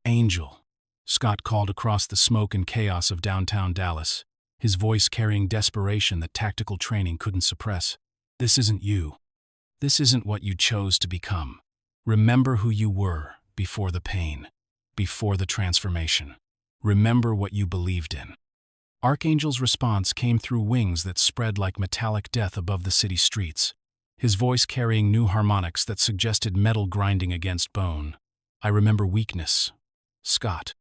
"Angel," Scott called across the smoke and chaos of downtown Dallas, his voice carrying desperation that tactical training couldn't suppress. "This isn't you. This isn't what you chose to become. Remember who you were before the pain, before the transformation. Remember what you believed in." Archangel's response came through wings that spread like metallic death above the city streets, his voice carrying new harmonics that suggested metal grinding against bone. "I remember weakness, Scott.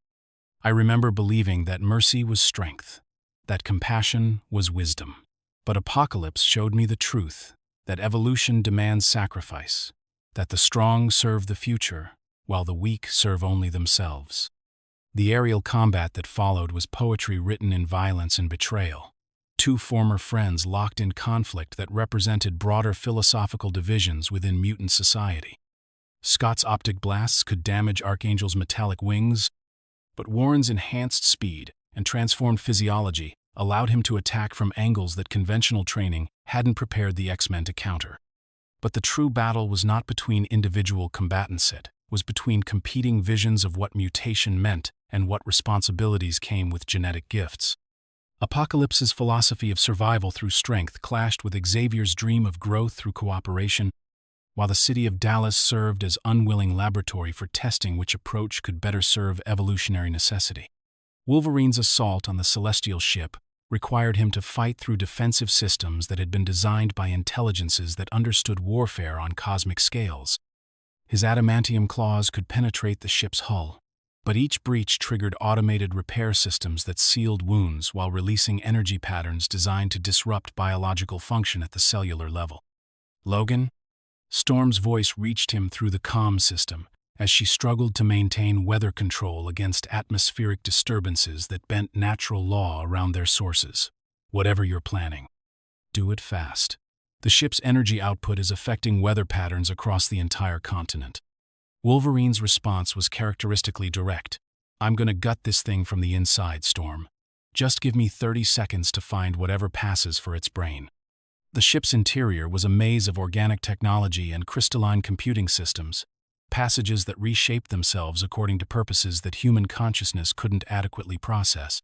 I remember believing that mercy was strength, that compassion was wisdom. But Apocalypse showed me the truth, that evolution demands sacrifice, that the strong serve the future, while the weak serve only themselves." The aerial combat that followed was poetry written in violence and betrayal. Two former friends locked in conflict that represented broader philosophical divisions within mutant society. Scott's optic blasts could damage Archangel's metallic wings, but Warren's enhanced speed and transformed physiology allowed him to attack from angles that conventional training hadn't prepared the X-Men to counter. But the true battle was not between individual combatants, it was between competing visions of what mutation meant and what responsibilities came with genetic gifts. Apocalypse's philosophy of survival through strength clashed with Xavier's dream of growth through cooperation, while the city of Dallas served as unwilling laboratory for testing which approach could better serve evolutionary necessity. Wolverine's assault on the celestial ship required him to fight through defensive systems that had been designed by intelligences that understood warfare on cosmic scales. His adamantium claws could penetrate the ship's hull, but each breach triggered automated repair systems that sealed wounds while releasing energy patterns designed to disrupt biological function at the cellular level. "Logan?" Storm's voice reached him through the comm system as she struggled to maintain weather control against atmospheric disturbances that bent natural law around their sources. "Whatever you're planning, do it fast. The ship's energy output is affecting weather patterns across the entire continent." Wolverine's response was characteristically direct. "I'm gonna gut this thing from the inside, Storm. Just give me 30 seconds to find whatever passes for its brain." The ship's interior was a maze of organic technology and crystalline computing systems, passages that reshaped themselves according to purposes that human consciousness couldn't adequately process.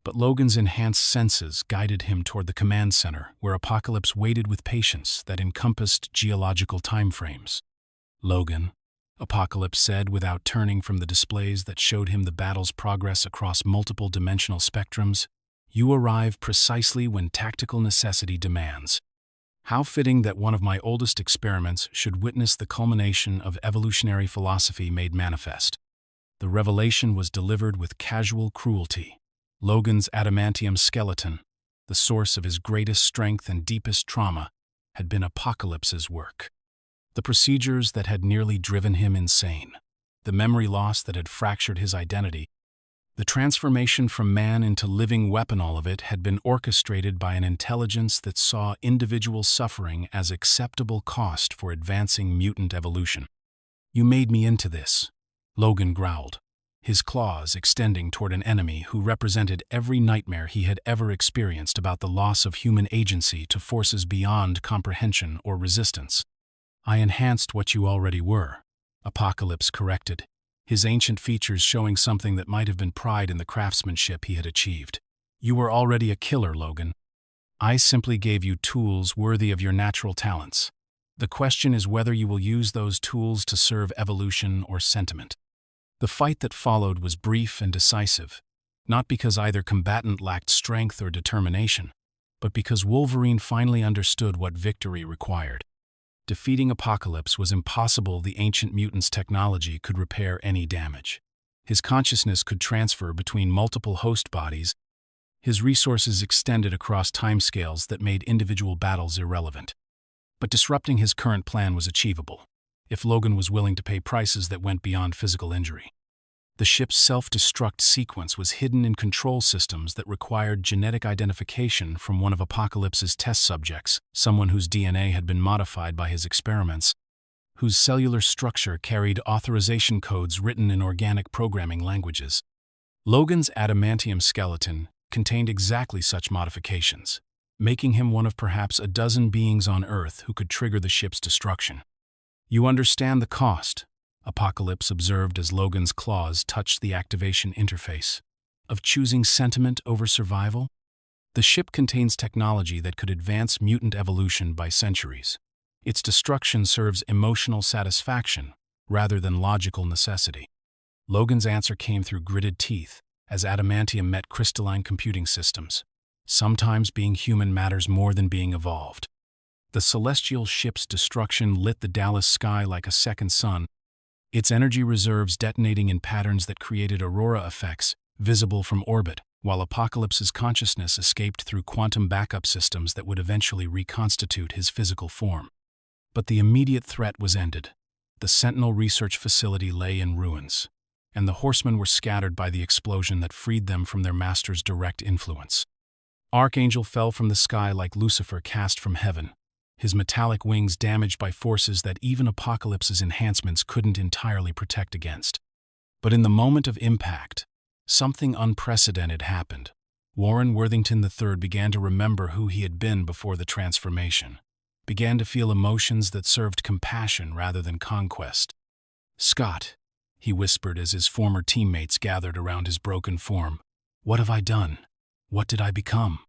But Logan's enhanced senses guided him toward the command center, where Apocalypse waited with patience that encompassed geological timeframes. "Logan," Apocalypse said without turning from the displays that showed him the battle's progress across multiple dimensional spectrums, "you arrive precisely when tactical necessity demands. How fitting that one of my oldest experiments should witness the culmination of evolutionary philosophy made manifest." The revelation was delivered with casual cruelty. Logan's adamantium skeleton, the source of his greatest strength and deepest trauma, had been Apocalypse's work. The procedures that had nearly driven him insane, the memory loss that had fractured his identity, the transformation from man into living weapon, all of it had been orchestrated by an intelligence that saw individual suffering as acceptable cost for advancing mutant evolution. "You made me into this," Logan growled, his claws extending toward an enemy who represented every nightmare he had ever experienced about the loss of human agency to forces beyond comprehension or resistance. "I enhanced what you already were," Apocalypse corrected, his ancient features showing something that might have been pride in the craftsmanship he had achieved. "You were already a killer, Logan. I simply gave you tools worthy of your natural talents. The question is whether you will use those tools to serve evolution or sentiment." The fight that followed was brief and decisive, not because either combatant lacked strength or determination, but because Wolverine finally understood what victory required. Defeating Apocalypse was impossible. The ancient mutant's technology could repair any damage. His consciousness could transfer between multiple host bodies. His resources extended across timescales that made individual battles irrelevant. But disrupting his current plan was achievable, if Logan was willing to pay prices that went beyond physical injury. The ship's self-destruct sequence was hidden in control systems that required genetic identification from one of Apocalypse's test subjects, someone whose DNA had been modified by his experiments, whose cellular structure carried authorization codes written in organic programming languages. Logan's adamantium skeleton contained exactly such modifications, making him one of perhaps a dozen beings on Earth who could trigger the ship's destruction. "You understand the cost," Apocalypse observed as Logan's claws touched the activation interface, "of choosing sentiment over survival? The ship contains technology that could advance mutant evolution by centuries. Its destruction serves emotional satisfaction rather than logical necessity." Logan's answer came through gritted teeth as adamantium met crystalline computing systems. "Sometimes being human matters more than being evolved." The celestial ship's destruction lit the Dallas sky like a second sun, its energy reserves detonating in patterns that created aurora effects visible from orbit, while Apocalypse's consciousness escaped through quantum backup systems that would eventually reconstitute his physical form. But the immediate threat was ended. The Sentinel research facility lay in ruins, and the Horsemen were scattered by the explosion that freed them from their master's direct influence. Archangel fell from the sky like Lucifer cast from heaven, his metallic wings damaged by forces that even Apocalypse's enhancements couldn't entirely protect against. But in the moment of impact, something unprecedented happened. Warren Worthington III began to remember who he had been before the transformation, began to feel emotions that served compassion rather than conquest. "Scott," he whispered as his former teammates gathered around his broken form, "what have I done? What did I become?"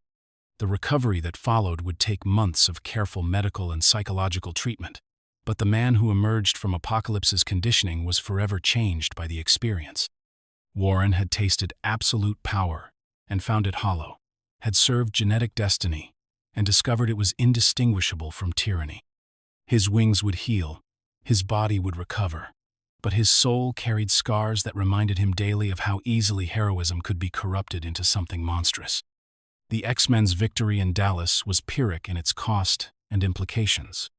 The recovery that followed would take months of careful medical and psychological treatment, but the man who emerged from Apocalypse's conditioning was forever changed by the experience. Warren had tasted absolute power and found it hollow, had served genetic destiny, and discovered it was indistinguishable from tyranny. His wings would heal, his body would recover, but his soul carried scars that reminded him daily of how easily heroism could be corrupted into something monstrous. The X-Men's victory in Dallas was Pyrrhic in its cost and implications.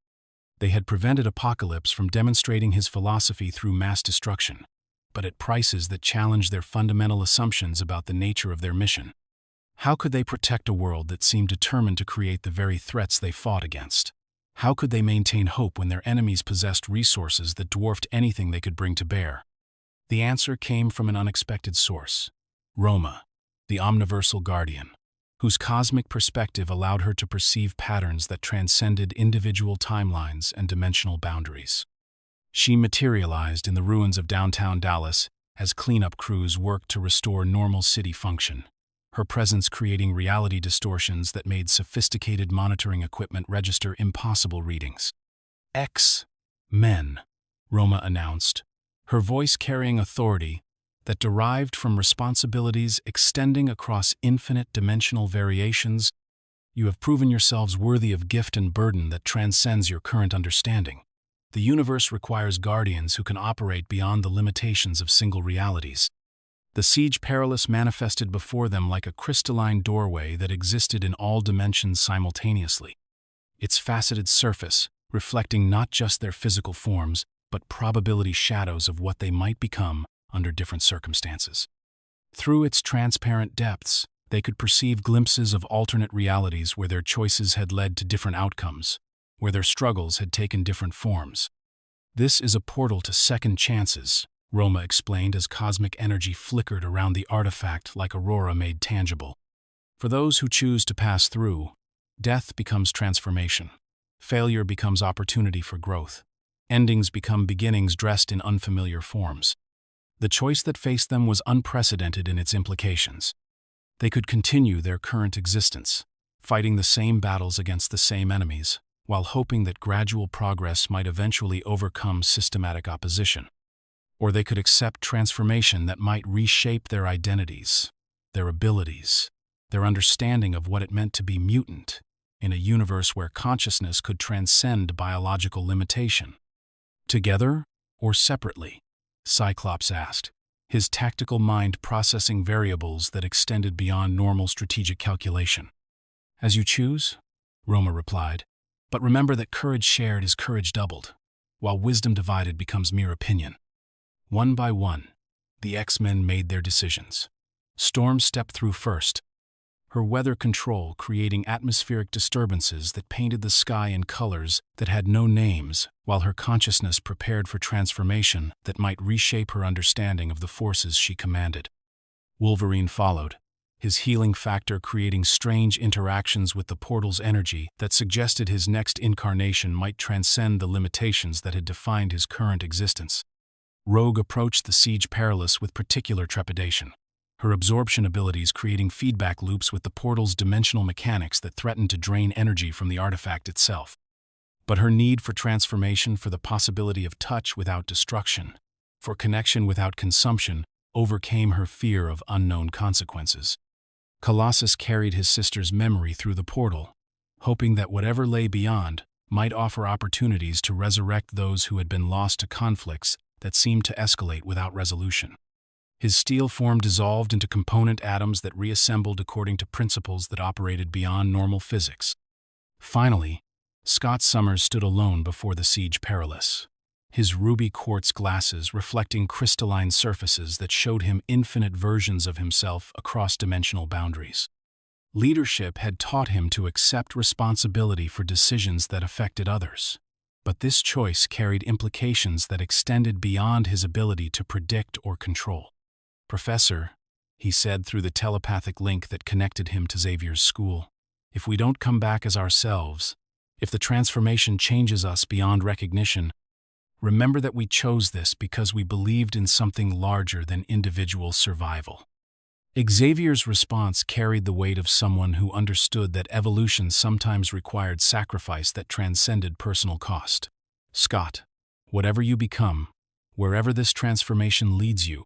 They had prevented Apocalypse from demonstrating his philosophy through mass destruction, but at prices that challenged their fundamental assumptions about the nature of their mission. How could they protect a world that seemed determined to create the very threats they fought against? How could they maintain hope when their enemies possessed resources that dwarfed anything they could bring to bear? The answer came from an unexpected source: Roma, the omniversal guardian, whose cosmic perspective allowed her to perceive patterns that transcended individual timelines and dimensional boundaries. She materialized in the ruins of downtown Dallas as cleanup crews worked to restore normal city function, her presence creating reality distortions that made sophisticated monitoring equipment register impossible readings. X-Men, Roma announced, her voice carrying authority that derived from responsibilities extending across infinite dimensional variations. "You have proven yourselves worthy of gift and burden that transcends your current understanding. The universe requires guardians who can operate beyond the limitations of single realities." The siege Perilous manifested before them like a crystalline doorway that existed in all dimensions simultaneously, its faceted surface reflecting not just their physical forms, but probability shadows of what they might become under different circumstances. Through its transparent depths, they could perceive glimpses of alternate realities where their choices had led to different outcomes, where their struggles had taken different forms. "This is a portal to second chances," Roma explained as cosmic energy flickered around the artifact like aurora made tangible. "For those who choose to pass through, death becomes transformation. Failure becomes opportunity for growth. Endings become beginnings dressed in unfamiliar forms." The choice that faced them was unprecedented in its implications. They could continue their current existence, fighting the same battles against the same enemies, while hoping that gradual progress might eventually overcome systematic opposition. Or they could accept transformation that might reshape their identities, their abilities, their understanding of what it meant to be mutant, in a universe where consciousness could transcend biological limitation. "Together or separately?" Cyclops asked, his tactical mind processing variables that extended beyond normal strategic calculation. "As you choose," Roma replied, "but remember that courage shared is courage doubled, while wisdom divided becomes mere opinion." One by one, the X-Men made their decisions. Storm stepped through first, her weather control creating atmospheric disturbances that painted the sky in colors that had no names, while her consciousness prepared for transformation that might reshape her understanding of the forces she commanded. Wolverine followed, his healing factor creating strange interactions with the portal's energy that suggested his next incarnation might transcend the limitations that had defined his current existence. Rogue approached the siege Perilous with particular trepidation, her absorption abilities creating feedback loops with the portal's dimensional mechanics that threatened to drain energy from the artifact itself. But her need for transformation, for the possibility of touch without destruction, for connection without consumption, overcame her fear of unknown consequences. Colossus carried his sister's memory through the portal, hoping that whatever lay beyond might offer opportunities to resurrect those who had been lost to conflicts that seemed to escalate without resolution. His steel form dissolved into component atoms that reassembled according to principles that operated beyond normal physics. Finally, Scott Summers stood alone before the siege Perilous, his ruby quartz glasses reflecting crystalline surfaces that showed him infinite versions of himself across dimensional boundaries. Leadership had taught him to accept responsibility for decisions that affected others. But this choice carried implications that extended beyond his ability to predict or control. "Professor," he said through the telepathic link that connected him to Xavier's school, "if we don't come back as ourselves, if the transformation changes us beyond recognition, remember that we chose this because we believed in something larger than individual survival." Xavier's response carried the weight of someone who understood that evolution sometimes required sacrifice that transcended personal cost. "Scott, whatever you become, wherever this transformation leads you,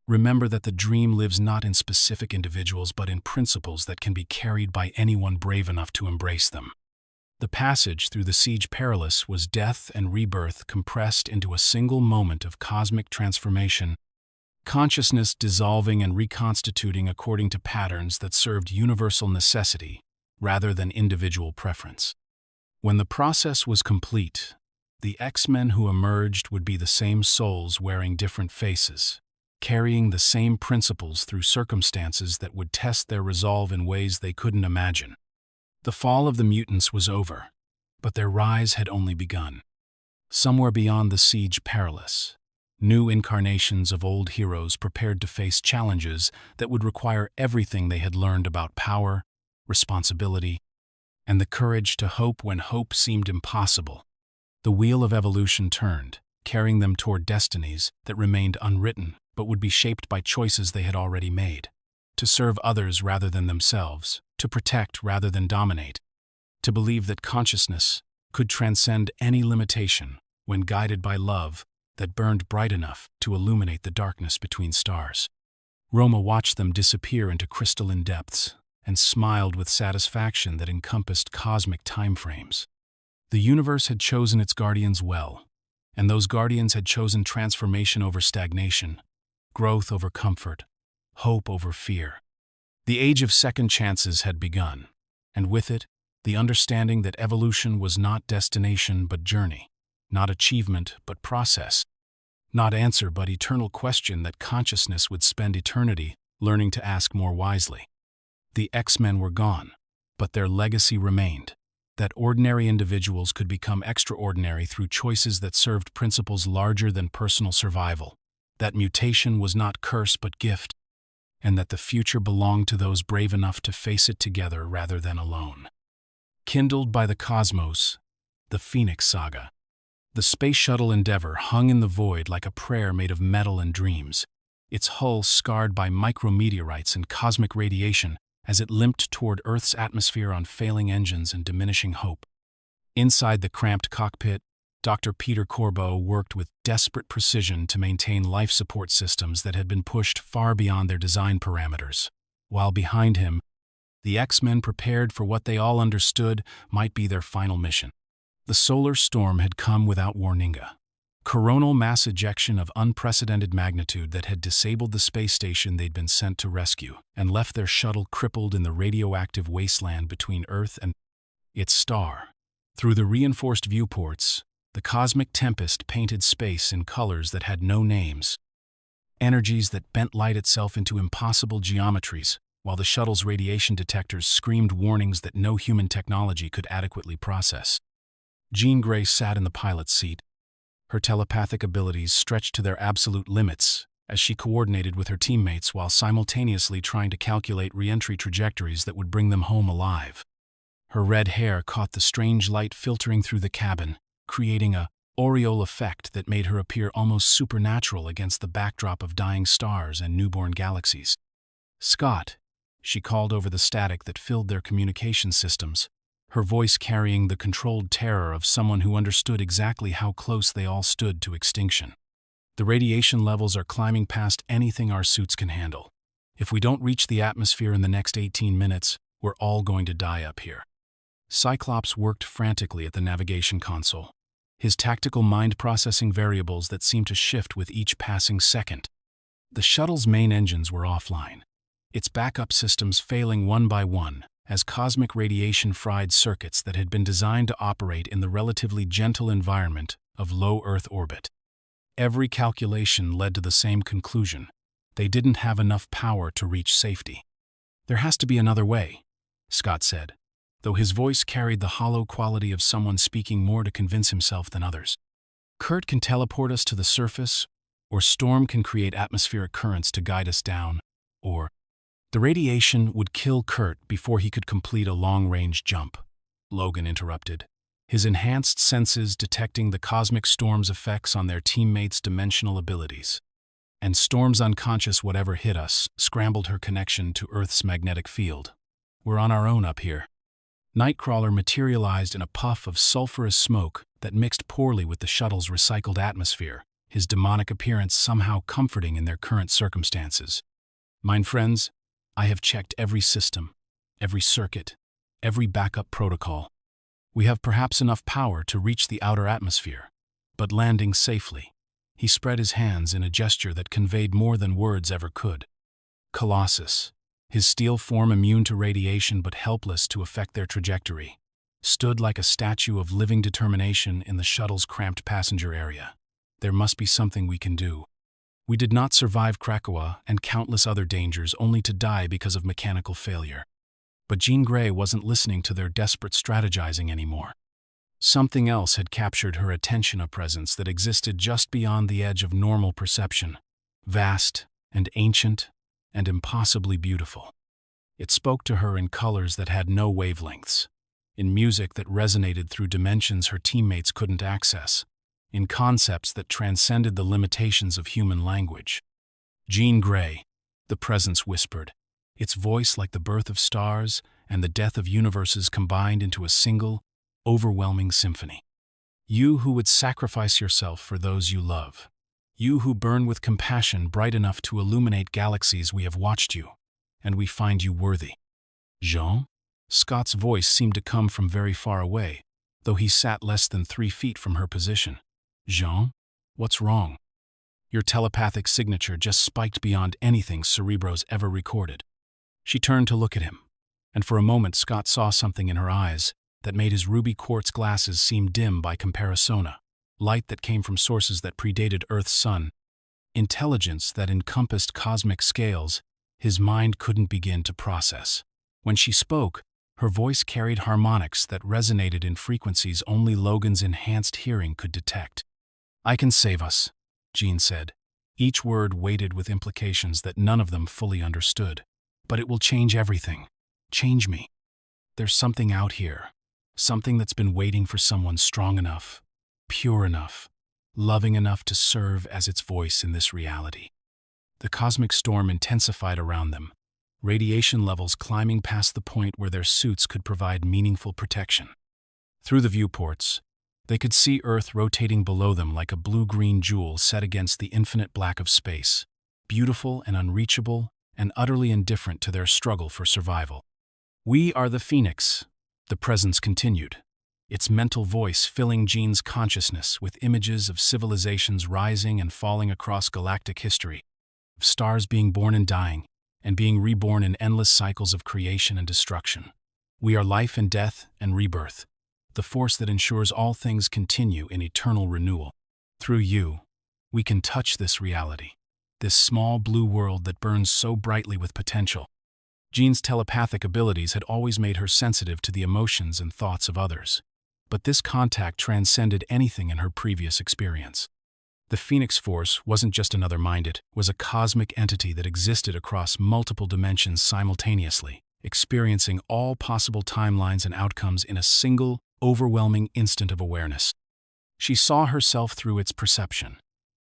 remember that the dream lives not in specific individuals but in principles that can be carried by anyone brave enough to embrace them." The passage through the siege perilous was death and rebirth compressed into a single moment of cosmic transformation, consciousness dissolving and reconstituting according to patterns that served universal necessity rather than individual preference. When the process was complete, the X-Men who emerged would be the same souls wearing different faces, carrying the same principles through circumstances that would test their resolve in ways they couldn't imagine. The fall of the mutants was over, but their rise had only begun. Somewhere beyond the siege perilous, new incarnations of old heroes prepared to face challenges that would require everything they had learned about power, responsibility, and the courage to hope when hope seemed impossible. The wheel of evolution turned, carrying them toward destinies that remained unwritten but would be shaped by choices they had already made. To serve others rather than themselves, to protect rather than dominate, to believe that consciousness could transcend any limitation when guided by love that burned bright enough to illuminate the darkness between stars. Roma watched them disappear into crystalline depths and smiled with satisfaction that encompassed cosmic timeframes. The universe had chosen its guardians well, and those guardians had chosen transformation over stagnation, growth over comfort, hope over fear. The age of second chances had begun, and with it, the understanding that evolution was not destination but journey, not achievement but process, not answer but eternal question that consciousness would spend eternity learning to ask more wisely. The X-Men were gone, but their legacy remained, that ordinary individuals could become extraordinary through choices that served principles larger than personal survival, that mutation was not curse but gift, and that the future belonged to those brave enough to face it together rather than alone. Kindled by the cosmos, the Phoenix Saga. The space shuttle Endeavour hung in the void like a prayer made of metal and dreams, its hull scarred by micrometeorites and cosmic radiation as it limped toward Earth's atmosphere on failing engines and diminishing hope. Inside the cramped cockpit, Dr. Peter Corbeau worked with desperate precision to maintain life support systems that had been pushed far beyond their design parameters, while behind him, the X-Men prepared for what they all understood might be their final mission. The solar storm had come without warning. Coronal mass ejection of unprecedented magnitude that had disabled the space station they'd been sent to rescue and left their shuttle crippled in the radioactive wasteland between Earth and its star. Through the reinforced viewports, the cosmic tempest painted space in colors that had no names, energies that bent light itself into impossible geometries, while the shuttle's radiation detectors screamed warnings that no human technology could adequately process. Jean Grey sat in the pilot's seat, her telepathic abilities stretched to their absolute limits as she coordinated with her teammates while simultaneously trying to calculate re-entry trajectories that would bring them home alive. Her red hair caught the strange light filtering through the cabin, creating a aureole effect that made her appear almost supernatural against the backdrop of dying stars and newborn galaxies. "Scott," she called over the static that filled their communication systems, her voice carrying the controlled terror of someone who understood exactly how close they all stood to extinction. "The radiation levels are climbing past anything our suits can handle. If we don't reach the atmosphere in the next 18 minutes, we're all going to die up here." Cyclops worked frantically at the navigation console, his tactical mind processing variables that seemed to shift with each passing second. The shuttle's main engines were offline, its backup systems failing one by one as cosmic radiation fried circuits that had been designed to operate in the relatively gentle environment of low Earth orbit. Every calculation led to the same conclusion: they didn't have enough power to reach safety. "There has to be another way," Scott said, though his voice carried the hollow quality of someone speaking more to convince himself than others. Kurt can teleport us to the surface, or Storm can create atmospheric currents to guide us down, or the radiation would kill Kurt before he could complete a long-range jump, Logan interrupted, his enhanced senses detecting the cosmic storm's effects on their teammates' dimensional abilities. And Storm's unconscious whatever hit us scrambled her connection to Earth's magnetic field. We're on our own up here. Nightcrawler materialized in a puff of sulfurous smoke that mixed poorly with the shuttle's recycled atmosphere, his demonic appearance somehow comforting in their current circumstances. Mine friends, I have checked every system, every circuit, every backup protocol. We have perhaps enough power to reach the outer atmosphere, but landing safely. He spread his hands in a gesture that conveyed more than words ever could. Colossus, his steel form immune to radiation but helpless to affect their trajectory, stood like a statue of living determination in the shuttle's cramped passenger area. There must be something we can do. We did not survive Krakoa and countless other dangers only to die because of mechanical failure. But Jean Grey wasn't listening to their desperate strategizing anymore. Something else had captured her attention, a presence that existed just beyond the edge of normal perception, vast and ancient and impossibly beautiful. It spoke to her in colors that had no wavelengths, in music that resonated through dimensions her teammates couldn't access, in concepts that transcended the limitations of human language. Jean Grey, the presence whispered, its voice like the birth of stars and the death of universes combined into a single, overwhelming symphony. You who would sacrifice yourself for those you love. You who burn with compassion bright enough to illuminate galaxies, we have watched you, and we find you worthy. Jean? Scott's voice seemed to come from very far away, though he sat less than 3 feet from her position. Jean? What's wrong? Your telepathic signature just spiked beyond anything Cerebro's ever recorded. She turned to look at him, and for a moment Scott saw something in her eyes that made his ruby quartz glasses seem dim by comparison, light that came from sources that predated Earth's sun, intelligence that encompassed cosmic scales his mind couldn't begin to process. When she spoke, her voice carried harmonics that resonated in frequencies only Logan's enhanced hearing could detect. I can save us, Jean said, each word weighted with implications that none of them fully understood. But it will change everything. Change me. There's something out here, something that's been waiting for someone strong enough, pure enough, loving enough to serve as its voice in this reality. The cosmic storm intensified around them, radiation levels climbing past the point where their suits could provide meaningful protection. Through the viewports, they could see Earth rotating below them like a blue-green jewel set against the infinite black of space, beautiful and unreachable and utterly indifferent to their struggle for survival. We are the Phoenix, the presence continued, its mental voice filling Jean's consciousness with images of civilizations rising and falling across galactic history, of stars being born and dying, and being reborn in endless cycles of creation and destruction. We are life and death and rebirth, the force that ensures all things continue in eternal renewal. Through you, we can touch this reality, this small blue world that burns so brightly with potential. Jean's telepathic abilities had always made her sensitive to the emotions and thoughts of others, but this contact transcended anything in her previous experience. The Phoenix Force wasn't just another mind, it was a cosmic entity that existed across multiple dimensions simultaneously, experiencing all possible timelines and outcomes in a single, overwhelming instant of awareness. She saw herself through its perception,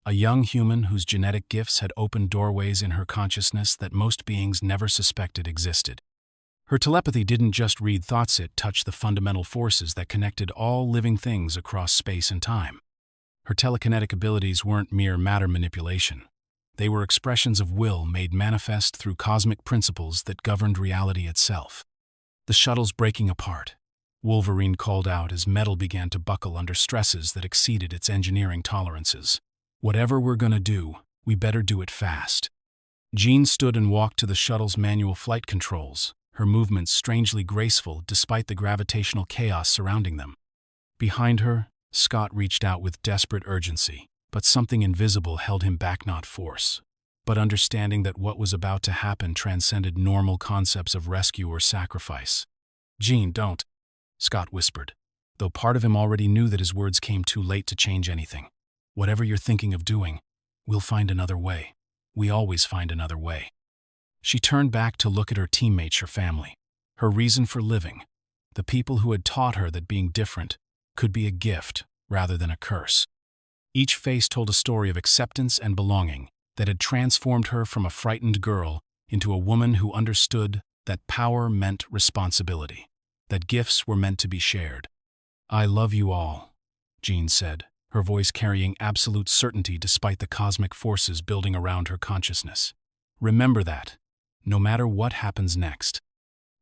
a young human whose genetic gifts had opened doorways in her consciousness that most beings never suspected existed. Her telepathy didn't just read thoughts, it touched the fundamental forces that connected all living things across space and time. Her telekinetic abilities weren't mere matter manipulation. They were expressions of will made manifest through cosmic principles that governed reality itself. The shuttle's breaking apart, Wolverine called out as metal began to buckle under stresses that exceeded its engineering tolerances. Whatever we're gonna do, we better do it fast. Jean stood and walked to the shuttle's manual flight controls, her movements strangely graceful despite the gravitational chaos surrounding them. Behind her, Scott reached out with desperate urgency, but something invisible held him back, not force, but understanding that what was about to happen transcended normal concepts of rescue or sacrifice. Jean, don't, Scott whispered, though part of him already knew that his words came too late to change anything. Whatever you're thinking of doing, we'll find another way. We always find another way. She turned back to look at her teammates, her family, her reason for living, the people who had taught her that being different could be a gift rather than a curse. Each face told a story of acceptance and belonging that had transformed her from a frightened girl into a woman who understood that power meant responsibility, that gifts were meant to be shared. "I love you all," Jean said, her voice carrying absolute certainty despite the cosmic forces building around her consciousness. "Remember that, no matter what happens next.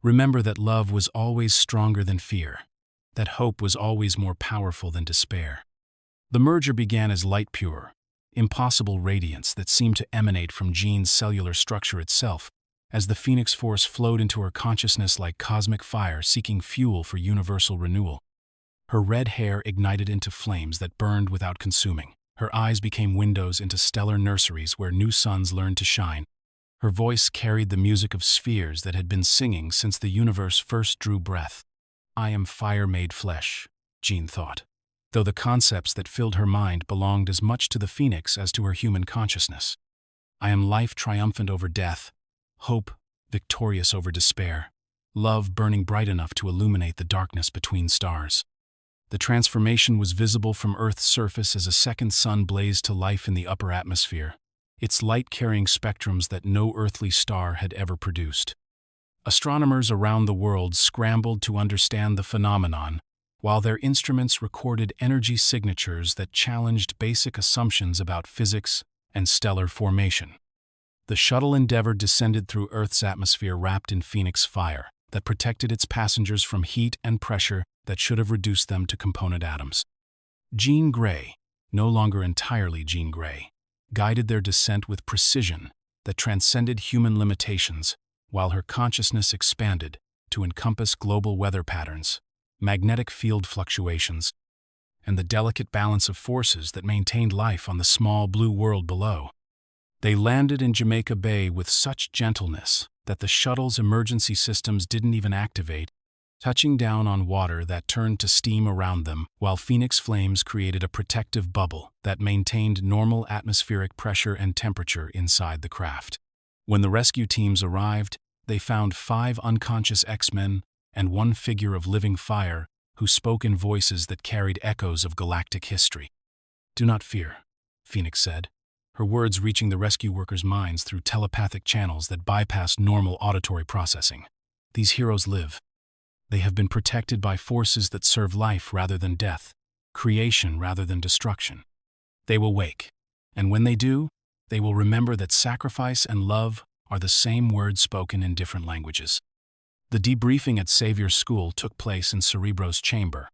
Remember that love was always stronger than fear, that hope was always more powerful than despair." The merger began as light pure, impossible radiance that seemed to emanate from Jean's cellular structure itself, as the Phoenix Force flowed into her consciousness like cosmic fire seeking fuel for universal renewal. Her red hair ignited into flames that burned without consuming. Her eyes became windows into stellar nurseries where new suns learned to shine. Her voice carried the music of spheres that had been singing since the universe first drew breath. "I am fire made flesh," Jean thought, though the concepts that filled her mind belonged as much to the phoenix as to her human consciousness. "I am life triumphant over death, hope victorious over despair, love burning bright enough to illuminate the darkness between stars." The transformation was visible from Earth's surface as a second sun blazed to life in the upper atmosphere, its light carrying spectrums that no earthly star had ever produced. Astronomers around the world scrambled to understand the phenomenon, while their instruments recorded energy signatures that challenged basic assumptions about physics and stellar formation. The shuttle Endeavour descended through Earth's atmosphere wrapped in Phoenix fire that protected its passengers from heat and pressure that should have reduced them to component atoms. Jean Grey, no longer entirely Jean Grey, guided their descent with precision that transcended human limitations, while her consciousness expanded to encompass global weather patterns, magnetic field fluctuations, and the delicate balance of forces that maintained life on the small blue world below. They landed in Jamaica Bay with such gentleness that the shuttle's emergency systems didn't even activate, touching down on water that turned to steam around them, while Phoenix flames created a protective bubble that maintained normal atmospheric pressure and temperature inside the craft. When the rescue teams arrived, they found 5 unconscious X-Men and 1 figure of living fire who spoke in voices that carried echoes of galactic history. "Do not fear," Phoenix said, her words reaching the rescue workers' minds through telepathic channels that bypassed normal auditory processing. "These heroes live. They have been protected by forces that serve life rather than death, creation rather than destruction. They will wake, and when they do, they will remember that sacrifice and love are the same words spoken in different languages." The debriefing at Xavier's school took place in Cerebro's chamber,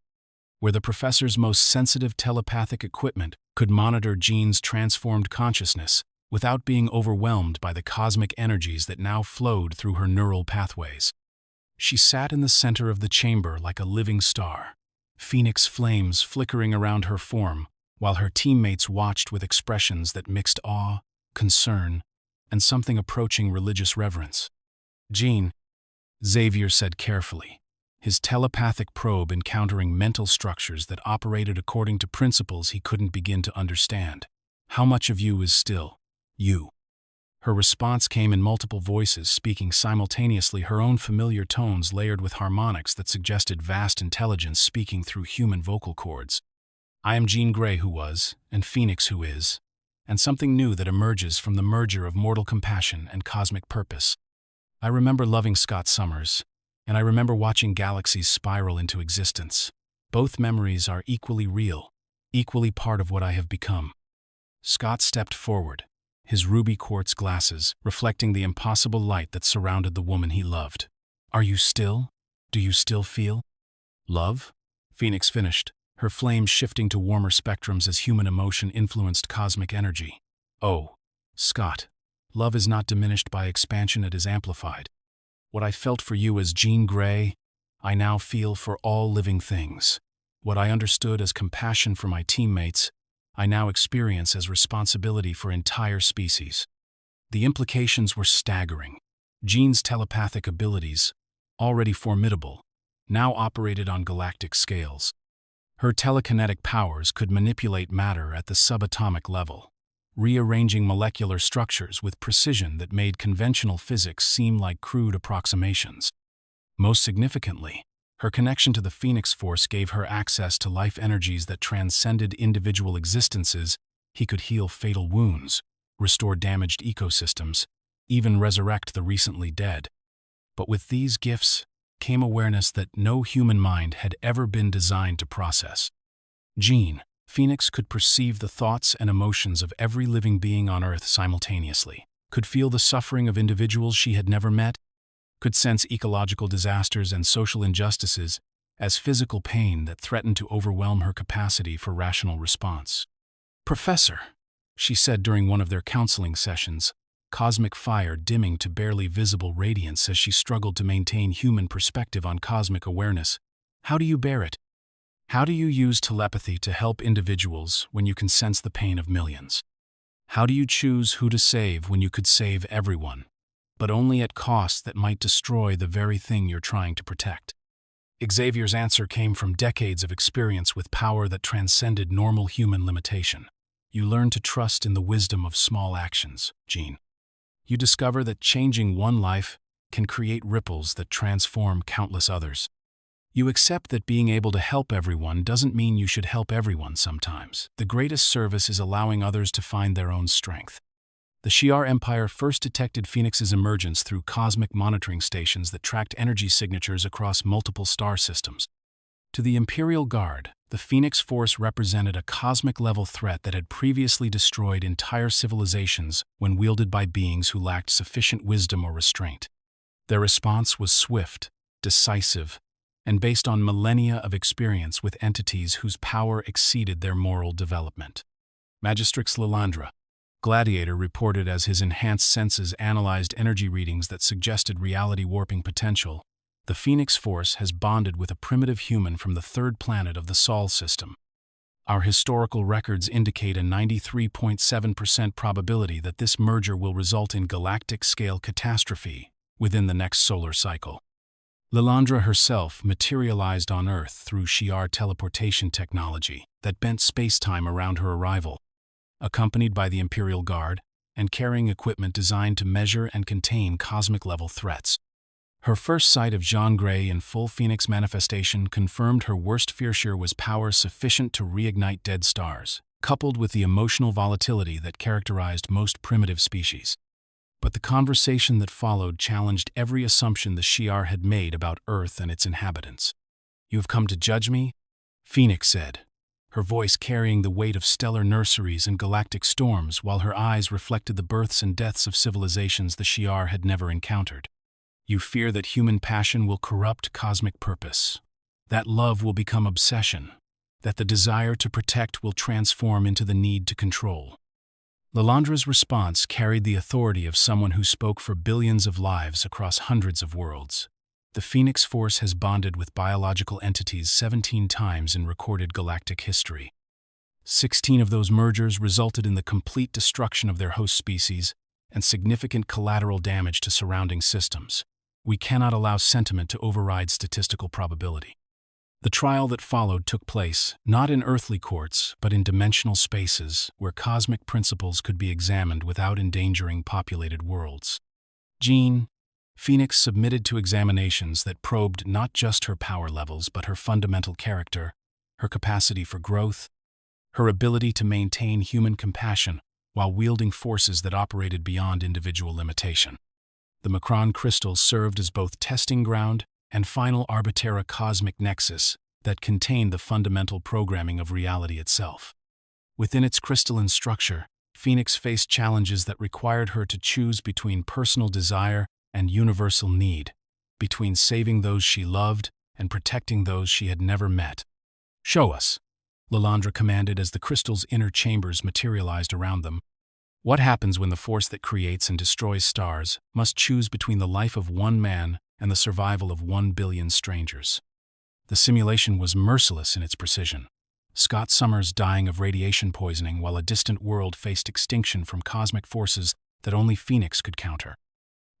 where the professor's most sensitive telepathic equipment could monitor Jean's transformed consciousness without being overwhelmed by the cosmic energies that now flowed through her neural pathways. She sat in the center of the chamber like a living star, Phoenix flames flickering around her form, while her teammates watched with expressions that mixed awe, concern, and something approaching religious reverence. "Jean," Xavier said carefully, his telepathic probe encountering mental structures that operated according to principles he couldn't begin to understand. "How much of you is still you?" Her response came in multiple voices, speaking simultaneously, her own familiar tones layered with harmonics that suggested vast intelligence speaking through human vocal cords. "I am Jean Grey who was, and Phoenix who is, and something new that emerges from the merger of mortal compassion and cosmic purpose. I remember loving Scott Summers, and I remember watching galaxies spiral into existence. Both memories are equally real, equally part of what I have become." Scott stepped forward, his ruby quartz glasses reflecting the impossible light that surrounded the woman he loved. "Are you still? Do you still feel love?" Phoenix finished, her flames shifting to warmer spectrums as human emotion influenced cosmic energy. "Oh, Scott, love is not diminished by expansion, it is amplified. What I felt for you as Jean Grey, I now feel for all living things. What I understood as compassion for my teammates, I now experience as responsibility for entire species." The implications were staggering. Jean's telepathic abilities, already formidable, now operated on galactic scales. Her telekinetic powers could manipulate matter at the subatomic level, rearranging molecular structures with precision that made conventional physics seem like crude approximations. Most significantly, her connection to the Phoenix Force gave her access to life energies that transcended individual existences. He could heal fatal wounds, restore damaged ecosystems, even resurrect the recently dead. But with these gifts came awareness that no human mind had ever been designed to process. Jean, Phoenix could perceive the thoughts and emotions of every living being on Earth simultaneously, could feel the suffering of individuals she had never met, could sense ecological disasters and social injustices as physical pain that threatened to overwhelm her capacity for rational response. "Professor," she said during one of their counseling sessions, cosmic fire dimming to barely visible radiance as she struggled to maintain human perspective on cosmic awareness, "how do you bear it? How do you use telepathy to help individuals when you can sense the pain of millions? How do you choose who to save when you could save everyone, but only at costs that might destroy the very thing you're trying to protect?" Xavier's answer came from decades of experience with power that transcended normal human limitation. "You learn to trust in the wisdom of small actions, Jean. You discover that changing one life can create ripples that transform countless others. You accept that being able to help everyone doesn't mean you should help everyone sometimes. The greatest service is allowing others to find their own strength." The Shi'ar Empire first detected Phoenix's emergence through cosmic monitoring stations that tracked energy signatures across multiple star systems. To the Imperial Guard, the Phoenix Force represented a cosmic-level threat that had previously destroyed entire civilizations when wielded by beings who lacked sufficient wisdom or restraint. Their response was swift, decisive, and based on millennia of experience with entities whose power exceeded their moral development. Magistrix Lilandra, Gladiator, reported as his enhanced senses analyzed energy readings that suggested reality-warping potential. The Phoenix Force has bonded with a primitive human from the third planet of the Sol system. Our historical records indicate a 93.7% probability that this merger will result in galactic-scale catastrophe within the next solar cycle. Lilandra herself materialized on Earth through Shi'ar teleportation technology that bent space-time around her arrival, accompanied by the Imperial Guard and carrying equipment designed to measure and contain cosmic-level threats. Her first sight of Jean Grey in full Phoenix manifestation confirmed her worst fear was power sufficient to reignite dead stars, coupled with the emotional volatility that characterized most primitive species. But the conversation that followed challenged every assumption the Shi'ar had made about Earth and its inhabitants. "You have come to judge me?" Phoenix said, her voice carrying the weight of stellar nurseries and galactic storms while her eyes reflected the births and deaths of civilizations the Shi'ar had never encountered. "You fear that human passion will corrupt cosmic purpose, that love will become obsession, that the desire to protect will transform into the need to control." Lilandra's response carried the authority of someone who spoke for billions of lives across hundreds of worlds. The Phoenix Force has bonded with biological entities 17 times in recorded galactic history. 16 of those mergers resulted in the complete destruction of their host species and significant collateral damage to surrounding systems. We cannot allow sentiment to override statistical probability. The trial that followed took place not in earthly courts, but in dimensional spaces where cosmic principles could be examined without endangering populated worlds. Jean, Phoenix submitted to examinations that probed not just her power levels, but her fundamental character, her capacity for growth, her ability to maintain human compassion while wielding forces that operated beyond individual limitation. The Macron crystals served as both testing ground and final arbitera cosmic nexus that contained the fundamental programming of reality itself. Within its crystalline structure, Phoenix faced challenges that required her to choose between personal desire and universal need, between saving those she loved and protecting those she had never met. "Show us," Lilandra commanded as the crystal's inner chambers materialized around them. "What happens when the force that creates and destroys stars must choose between the life of one man and the survival of 1 billion strangers?" The simulation was merciless in its precision. Scott Summers dying of radiation poisoning while a distant world faced extinction from cosmic forces that only Phoenix could counter.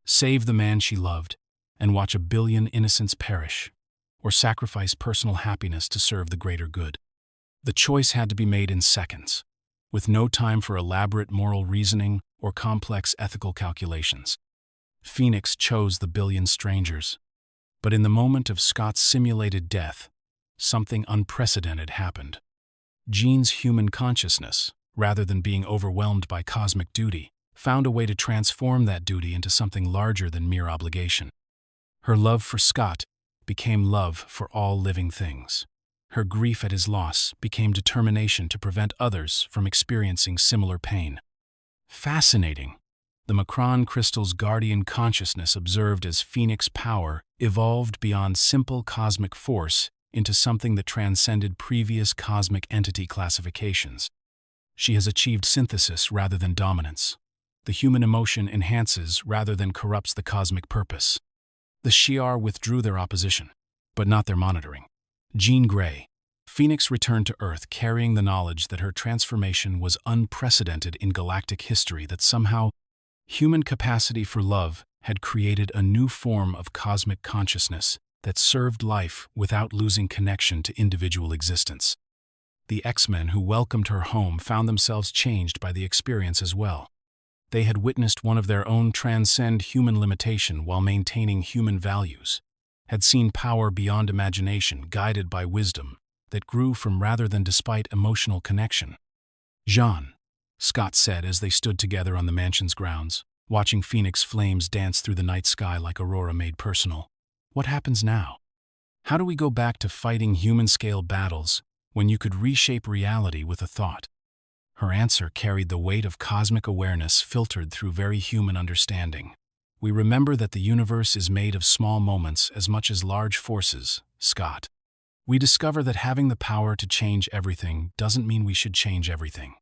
Save the man she loved and watch 1 billion innocents perish. or sacrifice personal happiness to serve the greater good. The choice had to be made in seconds, with no time for elaborate moral reasoning or complex ethical calculations. Phoenix chose the billion strangers. But in the moment of Scott's simulated death, something unprecedented happened. Jean's human consciousness, rather than being overwhelmed by cosmic duty, found a way to transform that duty into something larger than mere obligation. Her love for Scott became love for all living things. Her grief at his loss became determination to prevent others from experiencing similar pain. Fascinating. The Macron crystal's guardian consciousness observed as Phoenix power evolved beyond simple cosmic force into something that transcended previous cosmic entity classifications. She has achieved synthesis rather than dominance. The human emotion enhances rather than corrupts the cosmic purpose. The Shi'ar withdrew their opposition, but not their monitoring. Jean Grey. Phoenix returned to Earth carrying the knowledge that her transformation was unprecedented in galactic history, that somehow human capacity for love had created a new form of cosmic consciousness that served life without losing connection to individual existence. The X-Men who welcomed her home found themselves changed by the experience as well. They had witnessed one of their own transcend human limitation while maintaining human values, had seen power beyond imagination guided by wisdom that grew from rather than despite emotional connection. "Jean," Scott said as they stood together on the mansion's grounds, watching Phoenix flames dance through the night sky like aurora made personal. "What happens now? How do we go back to fighting human-scale battles when you could reshape reality with a thought?" Her answer carried the weight of cosmic awareness filtered through very human understanding. "We remember that the universe is made of small moments as much as large forces, Scott. We discover that having the power to change everything doesn't mean we should change everything.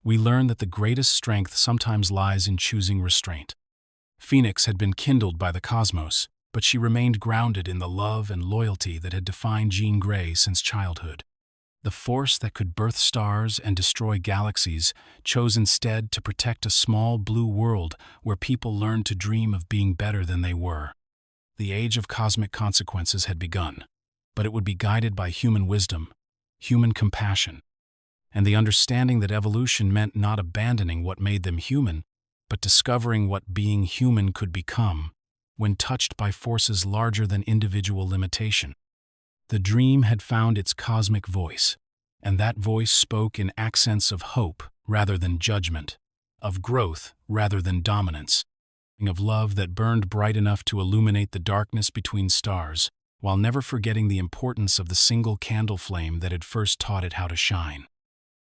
We learn that the greatest strength sometimes lies in choosing restraint." Phoenix had been kindled by the cosmos, but she remained grounded in the love and loyalty that had defined Jean Grey since childhood. The force that could birth stars and destroy galaxies chose instead to protect a small blue world where people learned to dream of being better than they were. The age of cosmic consequences had begun, but it would be guided by human wisdom, human compassion, and the understanding that evolution meant not abandoning what made them human, but discovering what being human could become when touched by forces larger than individual limitation. The dream had found its cosmic voice, and that voice spoke in accents of hope rather than judgment, of growth rather than dominance, of love that burned bright enough to illuminate the darkness between stars, while never forgetting the importance of the single candle flame that had first taught it how to shine.